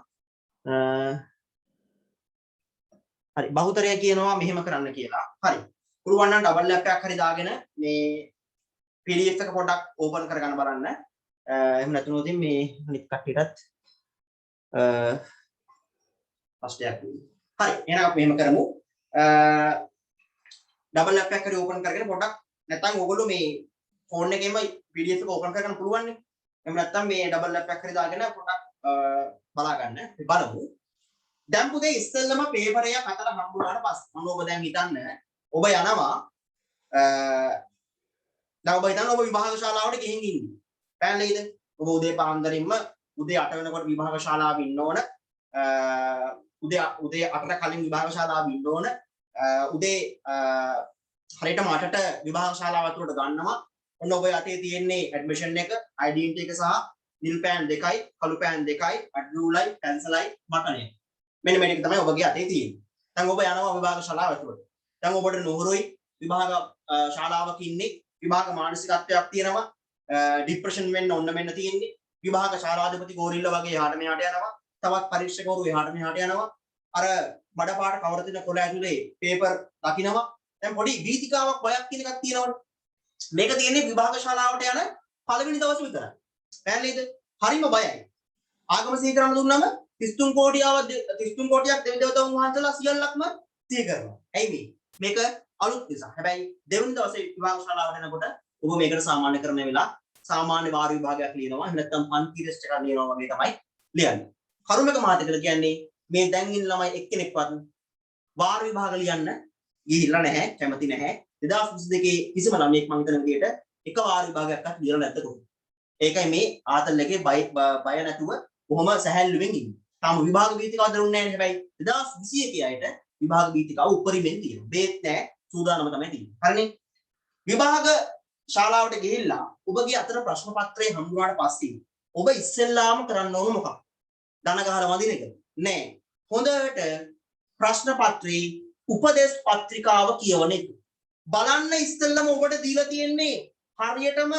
හරි බහුතරය කියනවා මෙහෙම කරන්න කියලා. හරි. පුළුවන් නම් ඩබල් එකක් හරි දාගෙන මේ PDF එක පොඩ්ඩක් ඕපන් කරගන්න බලන්න. එහෙම නැතුනොත් මේ අනිත් කට්ටියටත් ප්‍රශ්නයක් වෙයි. හරි එහෙනම් අපි එහෙම කරමු ඩබල් ඇප් එක හරි ඕපන් කරගෙන පොඩ්ඩක් නැත්නම් ඕගොල්ලෝ මේ ෆෝන් එකේම PDF එක ඕපන් කරගන්න පුළුවන් නේ එහෙම නැත්නම් මේ ඩබල් ඇප් එක හරි දාගෙන පොඩ්ඩක් බලා ගන්න අපි බලමු දැන් පුතේ ඉස්සෙල්ලම පේපර් එකක් අතට හම්බුනාට පස්සේ මොන ඔබ දැන් හිතන්න ඔබ යනවා දැන් ඔබ හිතන්න ඔබ විභාග ශාලාවට ගිහින් ඉන්නේ පැහැදිලිද ඔබ උදේ පාන්දරින්ම උදේ 8 වෙනකොට විභාග ශාලාවේ ඉන්න ඕන උදේ 8ට කලින් විභාග ශාලාවේ ඉන්න ඕන උදේ හරියටම 8ට විභාග ශාලාව ඇතුළට ගන්නවා ඔන්න ඔබ යටේ තියෙන්නේ ඇඩ්මිෂන් එක ඩෙන්ටි එක සහ නිල් පෑන් දෙකයි කළු පෑන් දෙකයි අඩ්රූලයි පැන්සලයි බටනය මෙන්න මේක තමයි ඔබගේ අතේ තියෙන්නේ දැන් ඔබ යනවා විභාග ශාලාව ඇතුළට දැන් ඔබට නුහුරුයි විභාග ශාලාවක ඉන්නේ විභාග මානසිකත්වයක් තියෙනවා ડિප්‍රෙෂන් වෙන්න ඔන්න මෙන්න තියෙන්නේ විභාග ශාලාධිපති ගෝරිල්ලා වගේ එහාට මෙහාට යනවා තවත් පරීක්ෂකවරු එහාට මෙහාට යනවා අර බඩ පාට කවර තියෙන කොළ ඇතුලේ පේපර් දකින්නවා දැන් පොඩි වීතිකාවක් බයක් කියන එකක් තියෙනවනේ මේක තියෙන්නේ විභාග ශාලාවට යන පළවෙනි දවසේ විතරයි පැහැදිලිද හරිම බයයි ආගම සිහි කරන්න දුන්නම 33 කෝටියක් දෙවි දෙවතුන් වහන්සේලා සියල්ලක්ම සිහි කරනවා ඇයි මේක අලුත් නිසා හැබැයි දෙවෙනි දවසේ විභාග ශාලාවට යනකොට ඔබ මේකට සාමාන්‍ය කරන වෙලාව සාමාන්‍ය වාර විභාගයක් ලියනවා එහෙම නැත්නම් පන්ති ටෙස්ට් එකක් ලියනවා වගේ තමයි ලියන්නේ කරුමක මහත කියලා කියන්නේ මේ දැන් ඉන්න ළමයි එක්කෙනෙක්වත් වාර විභාග ලියන්න ගිහිල්ලා නැහැ කැමති නැහැ 2022 කිසිම ළමයෙක් මම හිතන විදිහට එක වාර විභාගයක්වත් ලියලා නැද්ද කොහොමද ඒකයි මේ ආතල් එකේ බය නැතුව කොහොම සැහැල්ලුවෙන් ඉන්නේ තාම විභාග වීතිකාව දරුන්නේ නැහැ හැබැයි 2021 අයට විභාග වීතිකාව උඩරින්ෙන් තියෙනවා බේත් නැහැ සූදානම තමයි තියෙන්නේ හරිනේ විභාග ශාලාවට ගිහිල්ලා ඔබගේ අතට ප්‍රශ්න පත්‍රය හම්බුනාට පස්සේ ඔබ ඉස්සෙල්ලාම කරන්න ඕන මොකක්ද දන ගහලා වදින එක නෑ හොඳට ප්‍රශ්න පත්‍රයේ උපදේශ පත්‍රිකාව කියවන එක බලන්න ඉස්සෙල්ලම ඔබට දීලා තියෙන්නේ හරියටම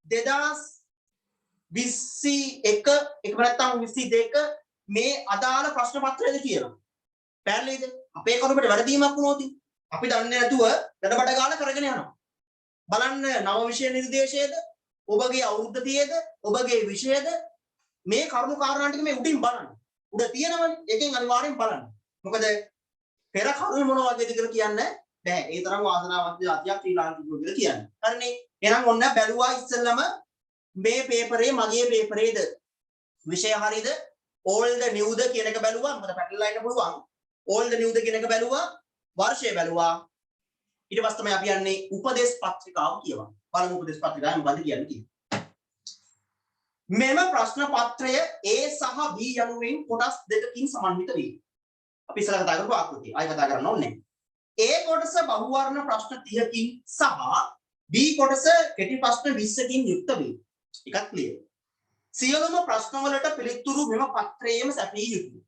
2021 එක නැත්නම් 22 මේ අදාළ ප්‍රශ්න පත්‍රයද කියලා පැහැදිලිද අපේ කරුමට වැරදීමක් වුණොත් අපි දන්නේ නැතුව දඩබඩ ගාලා කරගෙන යනවා බලන්න නව විෂය නිර්දේශයේද ඔබගේ අවුරුද්ද තියේද ඔබගේ විෂයද මේ කරුණු කාරණා ටික මේ උඩින් බලන්න උඩ තියෙනවනේ එකෙන් අනිවාර්යෙන් බලන්න මොකද පෙර කරුණු මොන වගේද කියලා කියන්න බෑ ඒ තරම් වාසනාවන්ත જાතියක් ශ්‍රී ලාංකිකයෝ කියලා කියන්නේ හරිනේ එහෙනම් ඔන්න බැලුවා ඉස්සෙල්ලම මේ පේපරේ මගේ පේපරේද විෂය හරියද ඕල්ඩ් නිව්ද කියන එක බැලුවා මොකද පැටලලා ඉන්න පුළුවන් ඕල්ඩ් නිව්ද කියන එක බැලුවා වර්ෂය බැලුවා ඊට පස්සේ තමයි අපි යන්නේ උපදේශ පත්‍රිකාව කියවන්න. බලමු උපදේශ පත්‍රිකාව මොකද්ද කියන්නේ කියලා. මෙම ප්‍රශ්න පත්‍රය A සහ B යනුවෙන් කොටස් දෙකකින් සමන්විත වේ. අපි ඉස්සර කතා කරපු ආකෘතිය. ආයෙ කතා කරන්න ඕනේ නැහැ. A කොටස බහුවර්ණ ප්‍රශ්න 30කින් සහ B කොටස කෙටි ප්‍රශ්න 20කින් යුක්ත වේ. එකක් ක්ලියර්. සියලුම ප්‍රශ්න වලට පිළිතුරු මෙම පත්‍රයේම සැපී යුතුය.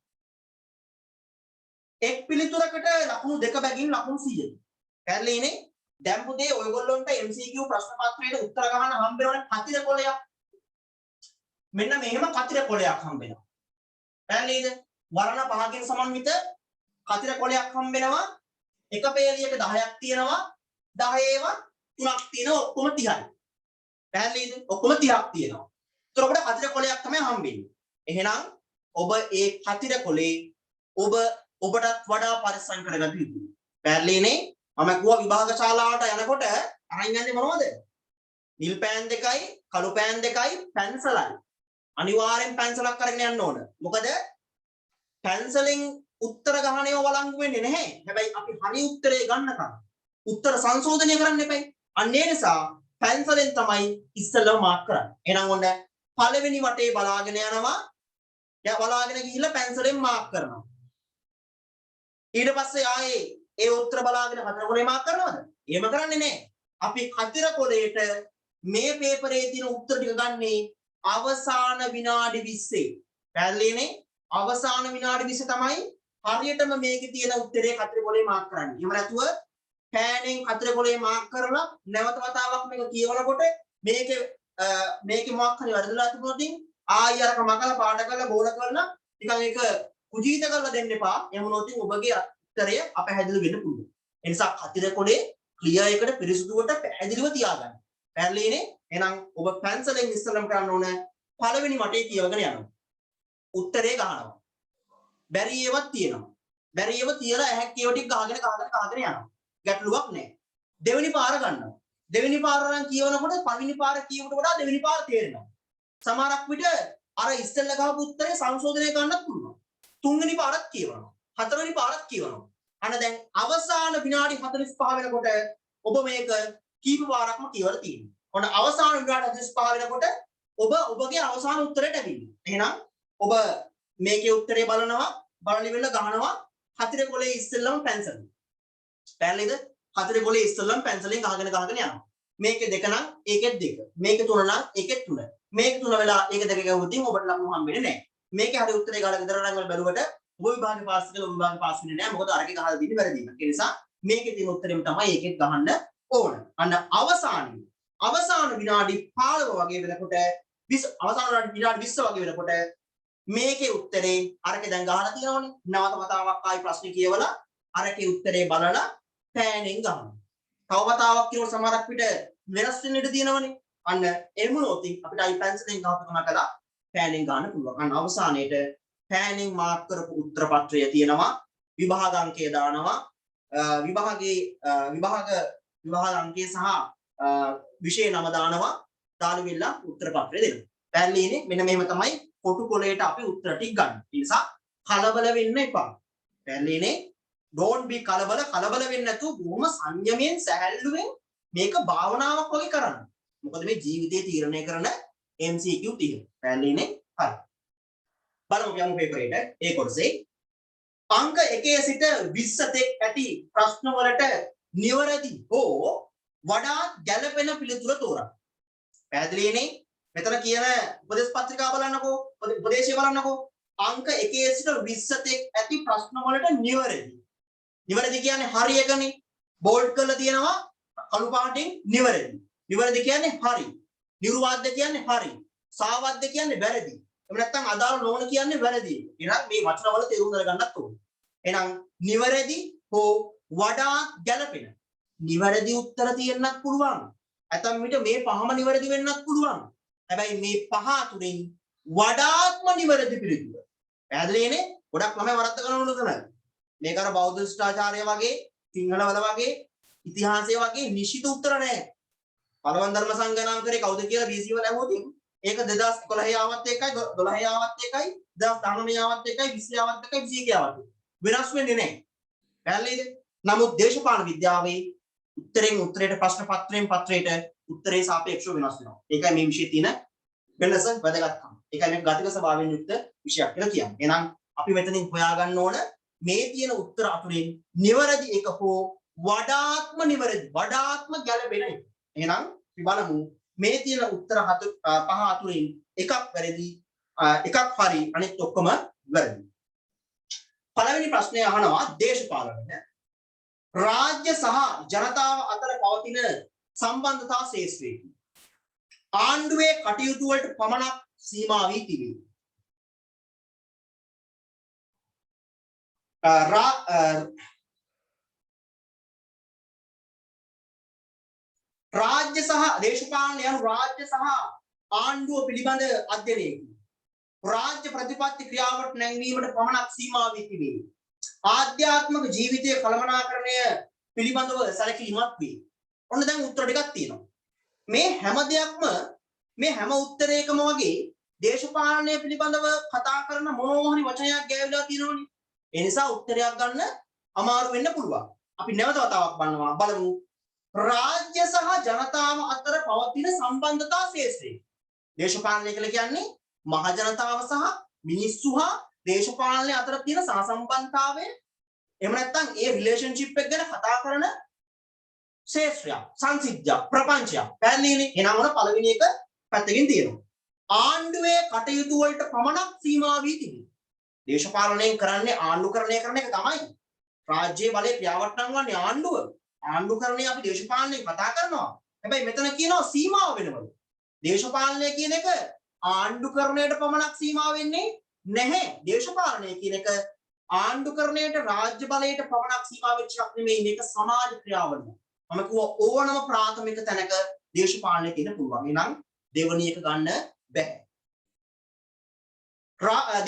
එක් පිළිතුරකට ලකුණු දෙක බැගින් ලකුණු 100යි. පැහැදිලිනේ දැන් පුතේ ඔයගොල්ලන්ට MCQ ප්‍රශ්න පත්‍රයේ උත්තර ගන්න හම්බ වෙනවනේ කතිර කොලයක් මෙන්න මෙහෙම කතිර කොලයක් හම්බ වෙනවා පැහැදිලිද වර්ණ පහකින් සමන්විත කතිර කොලයක් හම්බ වෙනවා එක පේලියක 10ක් තියෙනවා 10 ඒවා 3ක් තියෙනවා ඔක්කොම 30යි පැහැදිලිද ඔක්කොම 30ක් තියෙනවා ඒතර ඔබට කතිර කොලයක් තමයි හම්බෙන්නේ එහෙනම් ඔබ ඒ කතිර කොලේ ඔබටත් වඩා පරිස්සම් කරගන්න යුතුයි පැහැදිලිනේ මම කිව්වා විභාග ශාලාවට යනකොට අරන් යන්නේ මොනවද? නිල් පෑන් දෙකයි, කළු පෑන් දෙකයි, පැන්සලයි. අනිවාර්යෙන් පැන්සලක් අරගෙන යන්න ඕන. මොකද පැන්සලෙන් උත්තර ගහණේව වළංගු වෙන්නේ නැහැ. හැබැයි අපි හරි උත්තරේ ගන්නකම් උත්තර සංශෝධනය කරන්න එපයි. අන්න ඒ නිසා පැන්සලෙන් තමයි ඉස්සෙල්ලා මාක් කරන්නේ. එහෙනම් ඔන්න පළවෙනි වටේ බලාගෙන යනවා. එයා බලාගෙන ගිහිල්ලා පැන්සලෙන් මාක් කරනවා. ඊට පස්සේ ආයේ ඒ උත්තර බලාගෙන කතර කොලේ මාක් කරනවද? එහෙම කරන්නේ නැහැ. අපි කතර කොලේට මේ පේපරේ තියෙන උත්තර ටික ගන්නේ අවසාන විනාඩි 20. පැහැදිලිනේ? අවසාන විනාඩි 20 තමයි හරියටම මේකේ තියෙන උත්තරේ කතර කොලේ මාක් කරන්නේ. එහෙම නැතුව පෑනෙන් කතර කොලේ මාක් කරලා නැවත වතාවක් මේක කියවනකොට මේකේ මොකක් හරි වැරදිලා තිබුණොත් ආයෙ අරක මකලා පාඩ කරලා බෝල කරලා නිකන් ඒක කුජීත කරලා දෙන්න එපා. එහෙම වුණොත් ඔබගේ උත්තරය අපහැදිලි වෙන්න පුළුවන්. ඒ නිසා කතර කොලේ ක්ලියර් එකට පිරිසුදුවට පැහැදිලිව තියාගන්න. පැහැදිලිනේ? එහෙනම් ඔබ පැන්සලෙන් ඉස්සලම කරන්න ඕන පළවෙනි වටේ කියවගෙන යනවා. උත්තරේ ගහනවා. බැරි ඒවත් තියෙනවා. බැරියව තියලා ඇහැක් කියව ටික ගහගෙන යනවා. ගැටලුවක් නැහැ. දෙවෙනි පාර ගන්නවා. දෙවෙනි පාර නම් කියවනකොට පළවෙනි පාර කියවට වඩා දෙවෙනි පාර තේරෙනවා. සමහරක් විට අර ඉස්සෙල්ලා ගහපු උත්තරේ සංශෝධනය කරන්නත් පුළුවන්. තුන්වෙනි පාරත් කියවනවා. හතරවෙනි පාරත් කියවනවා. අන්න දැන් අවසාන විනාඩි 45 වෙනකොට ඔබ මේක කීප වාරක්ම කියවලා තියෙනවා. ඔන්න අවසාන විනාඩි 45 වෙනකොට ඔබ ඔබගේ අවසාන උත්තරයට ඇවිල්ලා. එහෙනම් ඔබ මේකේ උත්තරේ බලනවා, බලන ඉවරලා ගහනවා හතරේ කොලේ ඉස්සෙල්ලම පැන්සල්. පැහැදිලිද? හතරේ කොලේ ඉස්සෙල්ලම පැන්සලෙන් ගහගෙන යනවා. මේකේ දෙක නම් ඒකෙත් දෙක. මේකේ තුන නම් ඒකෙත් තුන. මේක තුන වෙලා ඒක දෙක ගහුවොත් ඔබට ලකුණු හම්බෙන්නේ නැහැ. මේකේ හරි උත්තරේ ගාලා විතර නම් වල බැලුවට ඔබ විභාගේ පාස් කරලා ඔබ විභාගේ පාස් වෙන්නේ නැහැ. මොකද අරගේ ගහලා දෙන්නේ වැරදිම. ඒ නිසා මේකේ තියෙන උත්තරෙම තමයි ඒකෙත් ගහන්න ඕන. අන්න අවසාන විනාඩි 15 වගේ වෙනකොට අවසාන විනාඩි 20 වගේ වෙනකොට මේකේ උත්තරේ අරකේ දැන් ගහලා තියෙනවනේ. නැවත වතාවක් ආයි ප්‍රශ්නේ කියවලා අරකේ උත්තරේ බලලා පෑනෙන් ගහනවා. තව වතාවක් කියනකොට සමහරක් විට වෙනස් වෙන්න ඉඩ තියෙනවනේ. අන්න එහෙම වුණොත් අපිට අයි පැන්සලෙන් ගහපුවම කළා පෑනෙන් ගන්න පුළුවන්. අන්න අවසානයේට පෑනෙන් මාක් කරපු උත්තර පත්‍රය තියෙනවා. විභාග අංකය දානවා. විභාග අංකය සහ විෂය නම දානවා. දාලා වෙලා උත්තර පත්‍රය දෙනවා. පැහැදිලිනේ? මෙන්න මෙහෙම තමයි කොටු කොලේට අපි උත්තර ටික ගන්න. ඒ නිසා කලබල වෙන්න එපා. පැහැදිලිනේ? don't be කලබල වෙන්නේ නැතුව බොහොම සංයමයෙන් සැහැල්ලුවෙන් මේක භාවනාවක් වගේ කරන්න. මොකද මේ ජීවිතේ තීරණය කරන MCQ තියෙනවා. පැහැදිලිනේ? හරි. බලමු යමු පේපර් එකට. ඒ කොටසේ අංක 1 සිට 20 තෙක් ඇති ප්‍රශ්න වලට නිවැරදි හෝ වඩාත් ගැළපෙන පිළිතුර තෝරන්න. පැහැදිලිනේ? මෙතන කියන උපදේශ පත්‍රිකාව බලන්නකෝ. උපදේශය බලන්නකෝ. අංක 1 සිට 20 තෙක් ඇති ප්‍රශ්න වලට නිවැරදි. නිවැරදි කියන්නේ හරි එකනේ. බෝල්ඩ් කරලා තියෙනවා කළු පාටින් නිවැරදි. නිවැරදි කියන්නේ හරි. නිර්වාද්‍ය කියන්නේ හරි. සාවද්‍ය කියන්නේ වැරදි. එහෙම නැත්නම් අදාළ නොවන කියන්නේ වැරදි. එහෙනම් මේ වචන වල තේරුම් ගන්නත් ඕනේ. එහෙනම් නිවැරදි හෝ වඩාත් ගැළපෙන. නිවැරදි උත්තර තියෙන්නත් පුළුවන්. ඇතම් විට මේ පහම නිවැරදි වෙන්නත් පුළුවන්. හැබැයි මේ පහ අතුරින් වඩාත්ම නිවැරදි පිළිතුර. පැහැදිලිනේ? ගොඩක් ළමයි වරද්ද ගන්න උනන. මේක අර බෞද්ධ ශිෂ්ටාචාරය වගේ, සිංහල වල වගේ, ඉතිහාසය වගේ නිශ්චිත උත්තර නැහැ. පළවන් ධර්ම සංගණනාංකරේ කවුද කියලා BC වල ඇහුවොත් ඒක 2011 ආවත් එකයි, 12 ආවත් එකයි, 2019 ආවත් එකයි, 20 ආවත් එකයි, 21 ආවත් එකයි. වෙනස් වෙන්නේ නැහැ. පැහැදිලිද? නමුත් දේශපාලන විද්‍යාවේ උත්තරයට ප්‍රශ්න පත්‍රයට උත්තරේ සාපේක්ෂව වෙනස් වෙනවා. ඒකයි මේ විෂයේ තියෙන වෙනස වැදගත්කම. ඒකයි මේ ගතික ස්වභාවයෙන් යුක්ත විෂයක් කියලා කියන්නේ. එහෙනම් අපි මෙතනින් හොයාගන්න ඕන මේ තියෙන උත්තර අතුරින් නිවැරදි එක හෝ වඩාත්ම නිවැරදි, වඩාත්ම ගැළපෙන එක. එහෙනම් අපි බලමු මේ තියෙන උත්තර පහ අතුරින් එකක් වැරදි, එකක් හරි, අනිත් ඔක්කොම වැරදි. පළවෙනි ප්‍රශ්නය අහනවා දේශපාලනය. රාජ්‍ය සහ ජනතාව අතර පවතින සම්බන්ධතා ශේෂ්ත්‍රයේදී ආණ්ඩුවේ කටයුතු වලට පමණක් සීමා වී තිබේ. රාජ්‍ය සහ දේශපාලන යන රාජ්‍ය සහ ආණ්ඩුව පිළිබඳ අධ්‍යයනයේදී රාජ්‍ය ප්‍රතිපත්ති ක්‍රියාවට නැංවීමට පමණක් සීමා වී තිබේ. ආධ්‍යාත්මික ජීවිතයේ කළමනාකරණය පිළිබඳව සැලකිලිමත් වේ. ඔන්න දැන් උත්තර ටිකක් තියෙනවා. මේ හැම දෙයක්ම මේ හැම උත්තරයකම වගේ දේශපාලනය පිළිබඳව කතා කරන මොනවා හරි වචනයක් ගෑවිලා තියෙනවනේ. ඒ නිසා උත්තරයක් ගන්න අමාරු වෙන්න පුළුවන්. අපි නැවත වතාවක් බලමු. රාජ්‍ය සහ ජනතාව අතර පවතින සම්බන්ධතා ශේෂ්ත්‍රය. දේශපාලනය කියලා කියන්නේ මහ ජනතාව සහ මිනිස්සු හා දේශපාලනය අතර තියෙන සහසම්බන්ධතාවය. එහෙම නැත්නම් ඒ රිලේෂන්ෂිප් එක ගැන කතා කරන ශේෂ්ත්‍රය, සංසිද්ධිය, ප්‍රපංචය. පැහැදිලිනේ? එහෙනම් ඔන්න පළවෙනි එක පැත්තකින් තියෙනවා. ආණ්ඩුවේ කටයුතු වලට පමණක් සීමා වී තිබේ. දේශපාලනයෙන් කරන්නේ ආණ්ඩුකරණය කරන එක තමයි. රාජ්‍යයේ බලය ක්‍රියාවට නංවන්නේ ආණ්ඩුව. ආණ්ඩුකරණය අපි දේශපාලනයෙන් කතා කරනවා. හැබැයි මෙතන කියනවා සීමාව වෙනවලු. දේශපාලනය කියන එක ආණ්ඩුකරණයට පමණක් සීමා වෙන්නේ නැහැ. දේශපාලනය කියන එක ආණ්ඩුකරණයට රාජ්‍ය බලයට පමණක් සීමා වෙච්ච එකක් නෙමෙයි. මේක සමාජ ක්‍රියාවලිය. මම කිව්වා ඕනම ප්‍රාථමික තැනක දේශපාලනය තියෙන්න පුළුවන්. එහෙනම් දෙවණි එක ගන්න බෑ.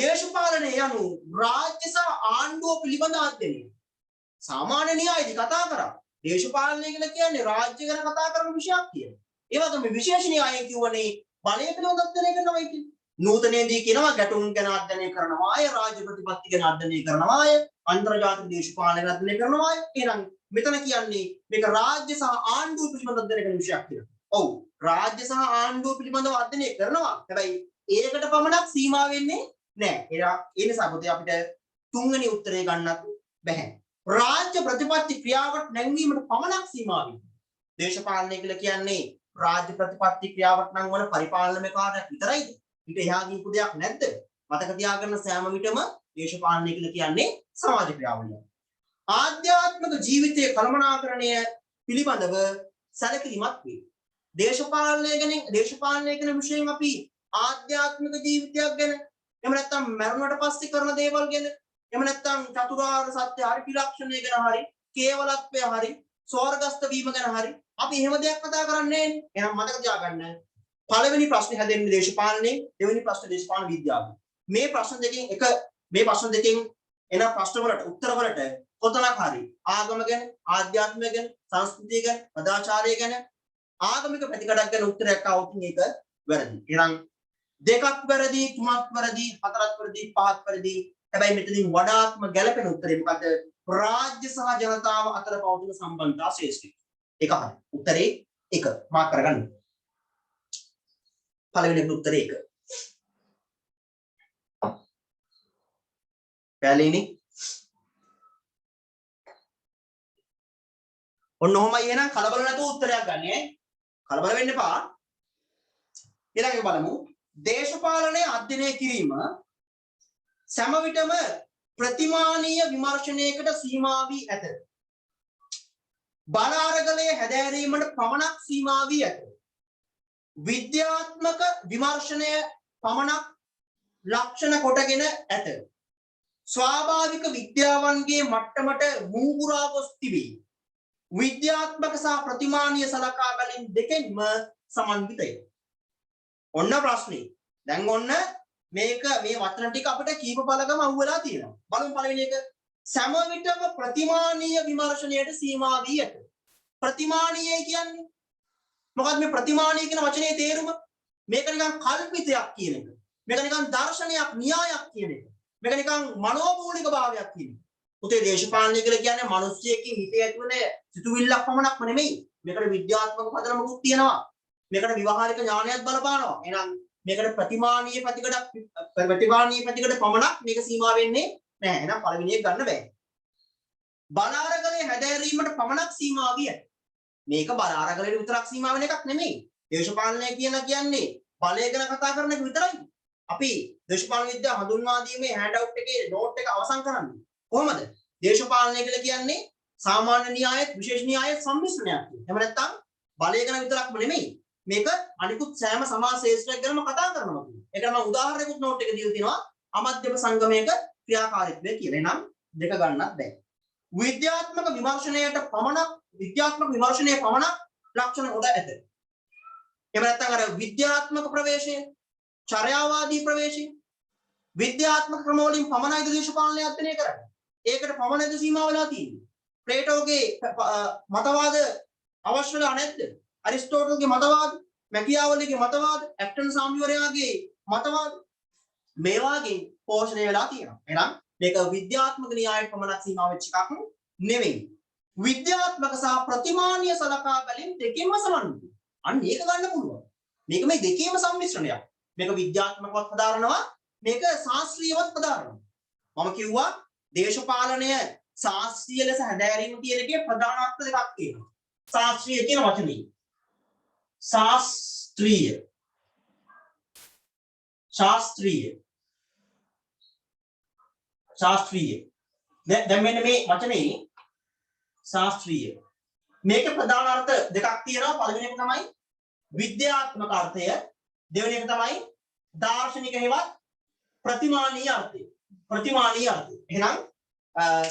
දේශපාලනය යනු රාජ්‍ය සහ ආණ්ඩුව පිළිබඳ අධ්‍යයනය. සාමාන්‍ය න්‍යායදී කතා කරා. දේශපාලනය කියලා කියන්නේ රාජ්‍ය ගැන කතා කරන විෂයක් කියලා. ඒ වගේම විශේෂ න්‍යායය කියවනේ බලය පිළිබඳ අධ්‍යයනය කරනවා කියන්නේ. නූතනයේදී කියනවා ගැටුම් ගැන අධ්‍යයනය කරනවා අය, රාජ්‍ය ප්‍රතිපත්ති ගැන අධ්‍යයනය කරනවා අය, අන්තර්ජාතික දේශපාලන ගැන අධ්‍යයනය කරනවා අය. එහෙනම් මෙතන කියන්නේ මේක රාජ්‍ය සහ ආණ්ඩුව පිළිබඳ අධ්‍යයනය කරන විෂයක් කියලා. ඔව් රාජ්‍ය සහ ආණ්ඩුව පිළිබඳව අධ්‍යයනය කරනවා. හැබැයි ඒකට පමණක් සීමා වෙන්නේ නැහැ. ඒ නිසා පොතේ අපිට තුන්වෙනි උත්තරේ ගන්නත් බැහැ. රාජ්‍ය ප්‍රතිපත්ති ක්‍රියාවට නැංවීමට පමණක් සීමා වෙන්නේ. දේශපාලනය කියලා කියන්නේ රාජ්‍ය ප්‍රතිපත්ති ක්‍රියාවට නම් වන පරිපාලන කාර්යයක් විතරයිද? ඊට එහා ගියපු දෙයක් නැද්ද? මතක තියාගන්න සෑම විටම දේශපාලනය කියලා කියන්නේ සමාජ ක්‍රියාවලියක්. ආධ්‍යාත්මික ජීවිතයේ කළමනාකරණය පිළිබඳව සැලකිලිමත් වේ. දේශපාලනය ගැන විශේෂයෙන් අපි ආධ්‍යාත්මික ජීවිතයක් ගැන, එහෙම නැත්නම් මරණයට පස්සේ කරන දේවල් ගැන, එහෙම නැත්නම් චතුරාර්ය සත්‍ය හරි ත්‍රිලක්ෂණය ගැන හරි, කේවලත්වය හරි, ස්වර්ගස්ත වීම ගැන හරි අපි එහෙම දෙයක් කතා කරන්නේ නැහැ. එහෙනම් මතක තියාගන්න. පළවෙනි ප්‍රශ්නේ හැදෙන්නේ දේශපාලනේ, දෙවෙනි ප්‍රශ්නේ දේශපාලන විද්‍යාව. මේ ප්‍රශ්න දෙකෙන් එන ප්‍රශ්න වලට උත්තර වලට කොතනක් හරි ආගම ගැන, ආධ්‍යාත්මය ගැන, සංස්කෘතිය ගැන, සදාචාරය ගැන, ආගමික පැතිකඩක් ගැන උත්තරයක් આવුත් මේක වැරදි. එහෙනම් දෙකක් වැරදි, තුනක් වැරදි, හතරක් වැරදි, පහක් වැරදි. හැබැයි මෙතනින් වඩාත්ම ගැළපෙන උත්තරේ මොකද? රාජ්‍ය සහ ජනතාව අතර පවතින සම්බන්ධතා ශ්‍රේෂ්ඨයි. ඒක හරි. උත්තරේ 1 මාක් කරගන්න. පළවෙනි උත්තරේ 1. පැහැදිලිනේ? ඔන්න ඔහොමයි. එහෙනම් කලබල නැතුව උත්තරයක් ගන්න ඈ. කලබල වෙන්න එපා. ඊළඟට බලමු. දේශපාලනය අධ්‍යයනය කිරීම සෑම විටම ප්‍රතිමානීය විමර්ශනයකට සීමා වී ඇත. බල අරගලයේ හැදෑරීමට පමණක් සීමා වී ඇත. විද්‍යාත්මක විමර්ශනය පමණක් ලක්ෂණ කොටගෙන ඇත. ස්වාභාවික විද්‍යාවන්ගේ මට්ටමට මුහුකුරා ගොස් තිබේ. විද්‍යාත්මක සහ ප්‍රතිමානීය සලකා බැලීම් දෙකෙන්ම සමන්විතය. ඔන්න ප්‍රශ්නේ. දැන් ඔන්න මේක මේ වචන ටික අපිට කීප පළකම අහුවෙලා තියෙනවා. බලමු පළවෙනි එක. සෑම විටම ප්‍රතිමානීය විමර්ශනයට සීමා වී ඇත. ප්‍රතිමානීය කියන්නේ මොකක්ද? මේ ප්‍රතිමානීය කියන වචනේ තේරුම? මේක නිකන් කල්පිතයක් කියන එක. මේක නිකන් දර්ශනයක්, න්‍යායක් කියන එක. මේක නිකන් මනෝමූලික භාවයක් කියන එක. පුතේ දේශපාලනය කියලා කියන්නේ මිනිස්සෙකගේ හිතේ ඇතිවන සිතුවිල්ලක් පමණක්ම නෙමෙයි. මේකට විද්‍යාත්මක පදනමකුත් තියෙනවා. මේකට විවහාරික ඥානයක් බලපානවා. එහෙනම් මේකට ප්‍රතිමානීය පැතිකඩ පමණක් මේක සීමා වෙන්නේ නැහැ. එහෙනම් පළවෙනි එක ගන්න බෑ. බල අරගලයේ හැදෑරීමට පමණක් සීමා විය. මේක බල අරගලයට විතරක් සීමා වෙන එකක් නෙමෙයි. දේශපාලනය කියන්නේ බලය ගැන කතා කරන එක විතරයි. අපි දේශපාලන විද්‍යාව හඳුන්වා දීමේ හෑන්ඩ් අවුට් එකේ නෝට් එක අවසන් කරන්නේ. කොහොමද? දේශපාලනය කියලා කියන්නේ සාමාන්‍ය න්‍යායත් විශේෂ න්‍යායත් සම්මිශ්‍රණයක්. එහෙම නැත්නම් බලය ගැන විතරක්ම නෙමෙයි. මේක අනිකුත් සෑම සමාජ ශාස්ත්‍රයක් ගැනම කතා කරනවා කියන්නේ. ඒකට මම උදාහරණයකුත් නෝට් එකේ දීලා තිනවා. අමධ්‍යම සංගමයක ක්‍රියාකාරීත්වය කියලා. එනම් දෙක ගන්නත් බෑ. විද්‍යාත්මක විමර්ශනයේ පමණක් ලක්ෂණ කොට ඇත. එහෙම නැත්නම් අර විද්‍යාත්මක ප්‍රවේශය, චර්යාවාදී ප්‍රවේශය, විද්‍යාත්මක ක්‍රම වලින් පමණයි දේශපාලනය අධ්‍යයනය කරන්නේ. ඒකට පමණද සීමා වෙලා තියෙන්නේ. ප්ලේටෝගේ මතවාද අවශ්‍ය වෙලා නැද්ද? අරිස්ටෝටල්ගේ මතවාද, මැකියාවලිගේ මතවාද, ඇක්ටන් සාම්‍යවරයාගේ මතවාද මේ වාගේ පෝෂණය වෙලා තියෙනවා. එහෙනම් මේක විද්‍යාත්මක න්‍යායයට පමණක් සීමා වෙච්ච එකක් නෙවෙයි. විද්‍යාත්මක සහ ප්‍රතිමානීය සලකා බැලීම් දෙකෙන්ම සමන්විතයි. අන්න ඒක ගන්න පුළුවන්. මේක මේ දෙකේම සම්මිශ්‍රණයක්. මේක විද්‍යාත්මකවත් හදාරනවා, මේක ශාස්ත්‍රීයවත් හදාරනවා. මම කිව්වා දේශපාලනය ශාස්ත්‍රීය ලෙස හැදෑරීම කියන එකේ ප්‍රධාන අර්ථ දෙකක් තියෙනවා. ශාස්ත්‍රීය කියන වචනේ. ශාස්ත්‍රීය. දැන් මෙන්න මේ වචනේ ශාස්ත්‍රීය. මේකේ ප්‍රධාන අර්ථ දෙකක් තියෙනවා. පළවෙනි එක තමයි විද්‍යාත්මක අර්ථය. දෙවෙනි එක තමයි දාර්ශනික හේවත් ප්‍රතිමානීය අර්ථය. එහෙනම්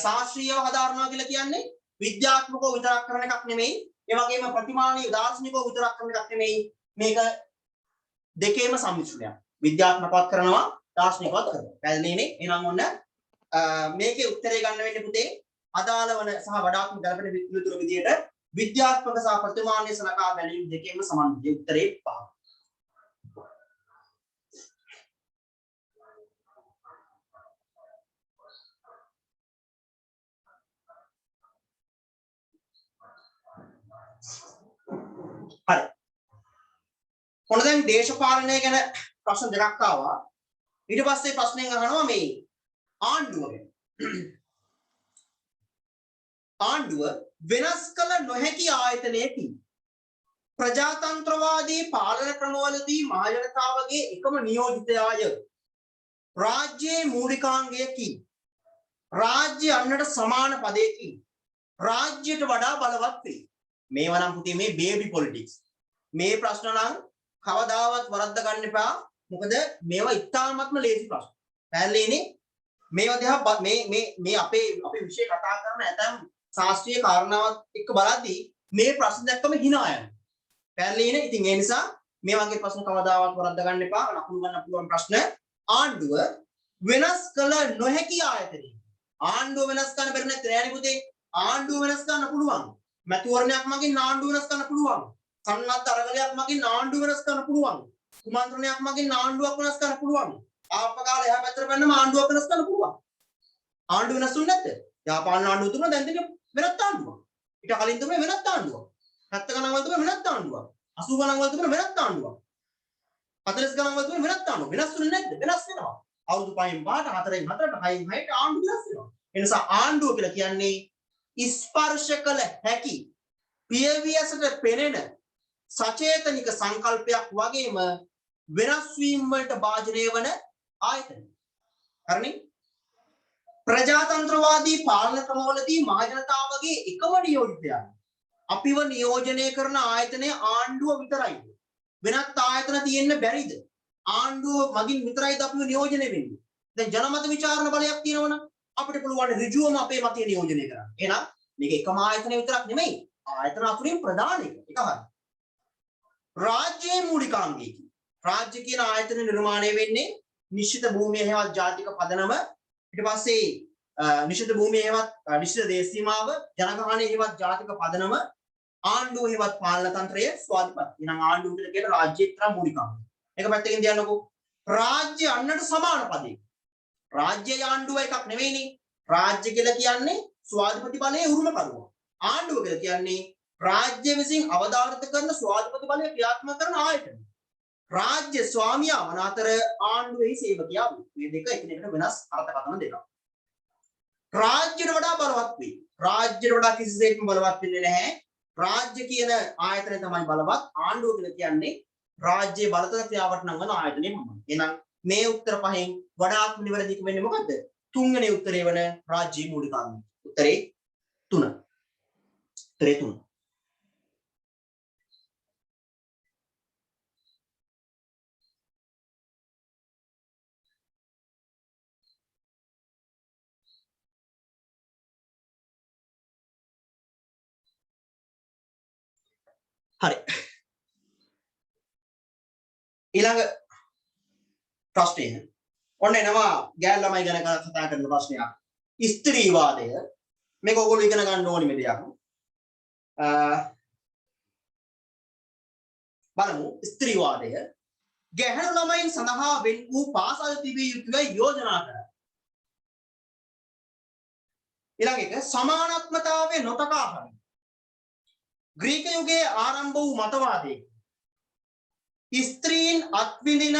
ශාස්ත්‍රීයව හදාරනවා කියලා කියන්නේ විද්‍යාත්මකව විතරක් කරන එකක් නෙමෙයි. ඒ වගේම ප්‍රතිමානීය දාර්ශනිකව විතරක් කරන එකක් නෙමෙයි. මේක දෙකේම සම්මිශ්‍රණයක්. විද්‍යාත්මකවත් කරනවා, දාර්ශනිකවත් කරනවා. පැහැදිලිනේ? එහෙනම් ඔන්න මේකේ උත්තරේ ගන්න වෙන්නේ පුතේ අදාළ වන සහ වඩාත්ම ගැළපෙන විතර විදියට විද්‍යාත්මක සහ ප්‍රතිමානීය සලකා බැලීම් දෙකේම සමාන විදිය උත්තරේ 5. හරි. මොන දැන් දේශපාලනය ගැන ප්‍රශ්න දෙකක් ආවා. ඊට පස්සේ ප්‍රශ්නෙන් අහනවා මේ ආණ්ඩුව ගැන. ආණ්ඩුව වෙනස් කළ නොහැකි ආයතනයකින් ප්‍රජාතන්ත්‍රවාදී පාලන ක්‍රමවලදී මහජනතාවගේ එකම නියෝජිතයාය. රාජ්‍යයේ මූලිකාංගයකින් රාජ්‍ය අන්නට සමාන පදයකින් රාජ්‍යයට වඩා බලවත් වේ. මේවා නම් පුතේ මේ බේබි පොලිටික්ස්. මේ ප්‍රශ්න නම් කවදාවත් වරද්ද ගන්න එපා. මොකද මේවා ඉතාමත්ම ලේසි ප්‍රශ්න. පැහැදිලිනේ? මේවා දිහා මේ අපේ විෂය කතා කරන ඇතම් ශාස්ත්‍රීය කාරණාවත් එක්ක බලද්දී මේ ප්‍රශ්න දැක්කම hina යනවා. පැහැදිලිනේ? ඉතින් ඒ නිසා මේ වගේ ප්‍රශ්න කවදාවත් වරද්ද ගන්න එපා. ලකුණු ගන්න පුළුවන් ප්‍රශ්න. ආණ්ඩුව වෙනස් කළ නොහැකි ආයතනය. ආණ්ඩුව වෙනස් කරන්න බැරි නැත්නම් නෑනේ පුතේ. ආණ්ඩුව වෙනස් කරන්න පුළුවන්. මැතිවරණයක් මගින් ආණ්ඩුව වෙනස් කරන්න පුළුවන්. සන්නත් අරගලයක් මගින් ආණ්ඩුව වෙනස් කරන්න පුළුවන්. කුමන්ත්‍රණයක් මගින් ආණ්ඩුවක් වෙනස් කරන්න පුළුවන්. ආප්පකාලේ එහා පැත්තට බැන්නම ආණ්ඩුවක් වෙනස් කරන්න පුළුවන්. ආණ්ඩුව වෙනස් වුනේ නැද්ද? යාපාන ආණ්ඩුව තුන දැන් තියෙන වෙනත් ආණ්ඩුවක්. ඊට කලින් තිබුණේ වෙනත් ආණ්ඩුවක්. 70 ගණන් වල තිබුණේ වෙනත් ආණ්ඩුවක්. 80 ගණන් වල තිබුණේ වෙනත් ආණ්ඩුවක්. 40 ගණන් වල තිබුණේ වෙනත් ආණ්ඩුවක්. වෙනස් වුනේ නැද්ද? වෙනස් වෙනවා. අවුරුදු 5න් 5ට 4න් 4ට 6න් 6ට ආණ්ඩුව වෙනස් වෙනවා. ඒ නිසා ආණ්ඩුව කියලා කියන්නේ ස්පර්ශ කළ හැකි පියවියසට පෙනෙන සචේතනික සංකල්පයක් වගේම වෙනස් වීම වලට භාජනය වන ආයතන. හරිනේ? ප්‍රජාතන්ත්‍රවාදී පාලන ක්‍රමවලදී මහජනතාවගේ එකම නියෝජිතයා. අපිව නියෝජනය කරන ආයතනය ආණ්ඩුව විතරයි. වෙනත් ආයතන තියෙන්න බැරිද? ආණ්ඩුව මගින් විතරයිද අපිව නියෝජනය වෙන්නේ? දැන් ජනමත විචාරණ බලයක් තියෙනවනම් අපිට පුළුවන් ඍජුවම අපේ මතය නියෝජනය කරන්න. එහෙනම් මේක එකම ආයතනය විතරක් නෙමෙයි. ආයතන අතුරින් ප්‍රධාන එක. ඒක හරියි. රාජ්‍යයේ මූලිකාංගයකින් රාජ්‍ය කියන ආයතන නිර්මාණය වෙන්නේ නිශ්චිත භූමිය හේවත් ජාතික පදනම ඊට පස්සේ නිශ්චිත භූමිය හේවත් නිශ්චිත දේශ සීමාව ජනගහනය හේවත් ජාතික පදනම ආණ්ඩුව හේවත් පාලන තන්ත්‍රය ස්වාධීනපත්. එහෙනම් ආණ්ඩුව කියලා කියන රාජ්‍යයේ තරම් මූලිකාංගය. මේක පැත්තකින් තියන්නකෝ. රාජ්‍ය අන්නට සමාන පදේ. රාජ්‍ය ආණ්ඩුව එකක් නෙවෙයිනේ. රාජ්‍ය කියලා කියන්නේ ස්වාධීනපති බලයේ උරුමකරුවා. ආණ්ඩුව කියලා කියන්නේ රාජ්‍ය විසින් අවධාරිත කරන ස්වාධීනපති බලය ක්‍රියාත්මක කරන ආයතන. රාජ්‍ය ස්වාමියා වන අතර ආණ්ඩුවේ සේවකයා මේ දෙක එකිනෙකට වෙනස් අර්ථකථන දෙකක්. රාජ්‍යයට වඩා බලවත් වේ. රාජ්‍යයට වඩා කිසිසේත්ම බලවත් වෙන්නේ නැහැ. රාජ්‍ය කියන ආයතනය තමයි බලවත්. ආණ්ඩුව කියලා කියන්නේ රාජ්‍යයේ බලතල ක්‍රියාවට නම් වන ආයතනය පමණයි. එහෙනම් මේ උත්තර පහෙන් වඩාත්ම නිවැරදි වෙන්නේ මොකද්ද? තුන්වෙනි උත්තරේ වන රාජ්‍යයේ මූලිකාංගය. උත්තරේ 3. උත්තරේ 3. හරි. ඊළඟ ප්‍රශ්නය ඔන්න එනවා ගෑල් ළමයි ගැන කතා කරන ප්‍රශ්නයක්. ස්ත්‍රීවාදය. මේක ඔයගොල්ලෝ ඉගෙන ගන්න ඕනි මේ දෙයක්. බලමු ස්ත්‍රීවාදය. ගැහැණු ළමයින් සඳහා වෙන් වූ පාසල් තිබිය යුතුයි යෝජනා කරයි. ඊළඟ එක සමානාත්මතාවයේ නොතකා හරින. ග්‍රීක යුගයේ ආරම්භ වූ මතවාදයේ ස්ත්‍රීන් අත්විඳින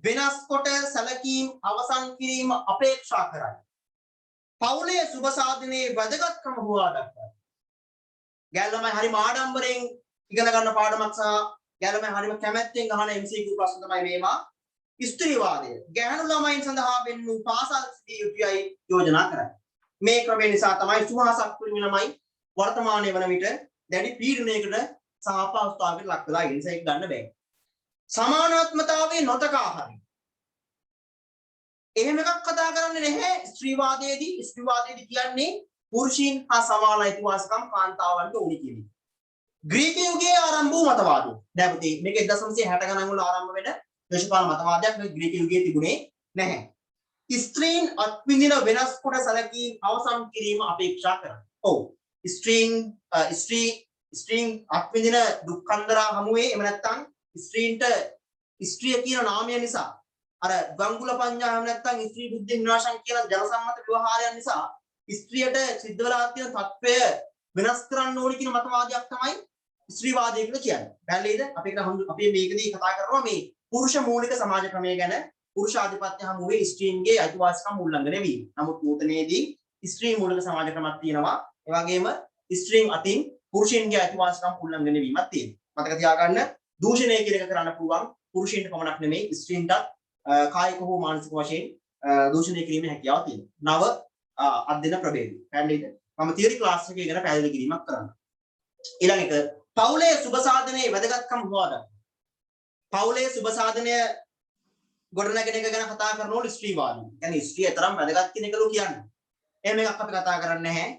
වෙනස් කොට සැලකීම් අවසන් කිරීම අපේක්ෂා කරයි. පවුලේ සුබ සාධනයේ වැදගත්කම හොවා දක්වයි. ගැහැණු ළමයි හරිම ආඩම්බරයෙන් ඉගෙන ගන්න පාඩමක් සහ ගැහැණු ළමයි හරිම කැමැත්තෙන් අහන MCQ ප්‍රශ්න තමයි මේවා. ස්ත්‍රීවාදය. ගැහැණු ළමයින් සඳහා වෙන් වූ පාසල් තිබිය යුතුයි යෝජනා කරයි. මේ ක්‍රමය නිසා තමයි සුභාසක් පිරිමි ළමයි වර්තමානයේ වන විට දැඩි පීඩනයකට සහ අපහසුතාවයකට ලක් වෙලා ඉන්න එක ගන්න බෑ. සමානාත්මතාවයේ නොතකා හරින. එහෙම එකක් කතා කරන්නේ නැහැ ස්ත්‍රීවාදයේදී. ස්ත්‍රීවාදයේදී කියන්නේ පුරුෂයන් හා සමාන අයිතිවාසිකම් කාන්තාවන්ට උනි කියන එක. ග්‍රීක යුගයේ ආරම්භ වූ මතවාදය. දැන් පුතේ මේක 1960 ගණන් වල ආරම්භ වෙන දේශපාලන මතවාදයක් මේ ග්‍රීක යුගයේ තිබුණේ. නැහැ. ස්ත්‍රීන් අත්විඳින වෙනස් කොට සැලකීම් අවසන් කිරීම අපේක්ෂා කරනවා. ඔව්. ස්ත්‍රීන් අත්විඳින දුක් කන්දරා හමුවේ එහෙම නැත්නම් ස්ත්‍රීන්ට ස්ත්‍රිය කියන නාමය නිසා අර ගංගුල පඤ්ඤා එහෙම නැත්නම් ස්ත්‍රී බුද්ධි විනාශන් කියන ජනසම්මත ව්‍යවහාරයන් නිසා ස්ත්‍රියට සිද්ධ වෙලා තියෙන තත්ත්වය වෙනස් කරන්න ඕනි කියන මතවාදයක් තමයි ස්ත්‍රීවාදය කියලා කියන්නේ. පැහැදිලිද? අපි මේකදී කතා කරනවා මේ පුරුෂ මූලික සමාජ ක්‍රමය ගැන. පුරුෂ ආධිපත්‍ය හමුවේ ස්ත්‍රීන්ගේ අයිතිවාසිකම් උල්ලංඝනය වීම. නමුත් නූතනයේදී ස්ත්‍රී මූලික සමාජ ක්‍රමයක් තියෙනවා. ඒ වගේම ස්ත්‍රීන් අතින් පුරුෂයන්ගේ අයිතිවාසිකම් උල්ලංඝනය වීමක් තියෙනවා. මතක තියාගන්න දූෂණය කියන එක කරන්න පුළුවන් පුරුෂයන්ට පමණක් නෙමෙයි ස්ත්‍රීන්ටත් කායික හෝ මානසික වශයෙන් දූෂණය කිරීමේ හැකියාව තියෙනවා. නව අධ්‍යයන ප්‍රභේදය. පැහැදිලිද? මම තියරි ක්ලාස් එකේ ගැන පැහැදිලි කිරීමක් කරනවා. ඊළඟ එක පවුලේ සුබ සාධනයේ වැදගත්කම හොවා පවුලේ සුබ සාධනය ගොඩනැගෙන එක ගැන කතා කරනකොට ස්ත්‍රීවාදී. يعني ස්ත්‍රිය තරම් වැදගත් කියන එකලු කියන්නේ. එහෙම එකක් අපි කතා කරන්නේ නැහැ.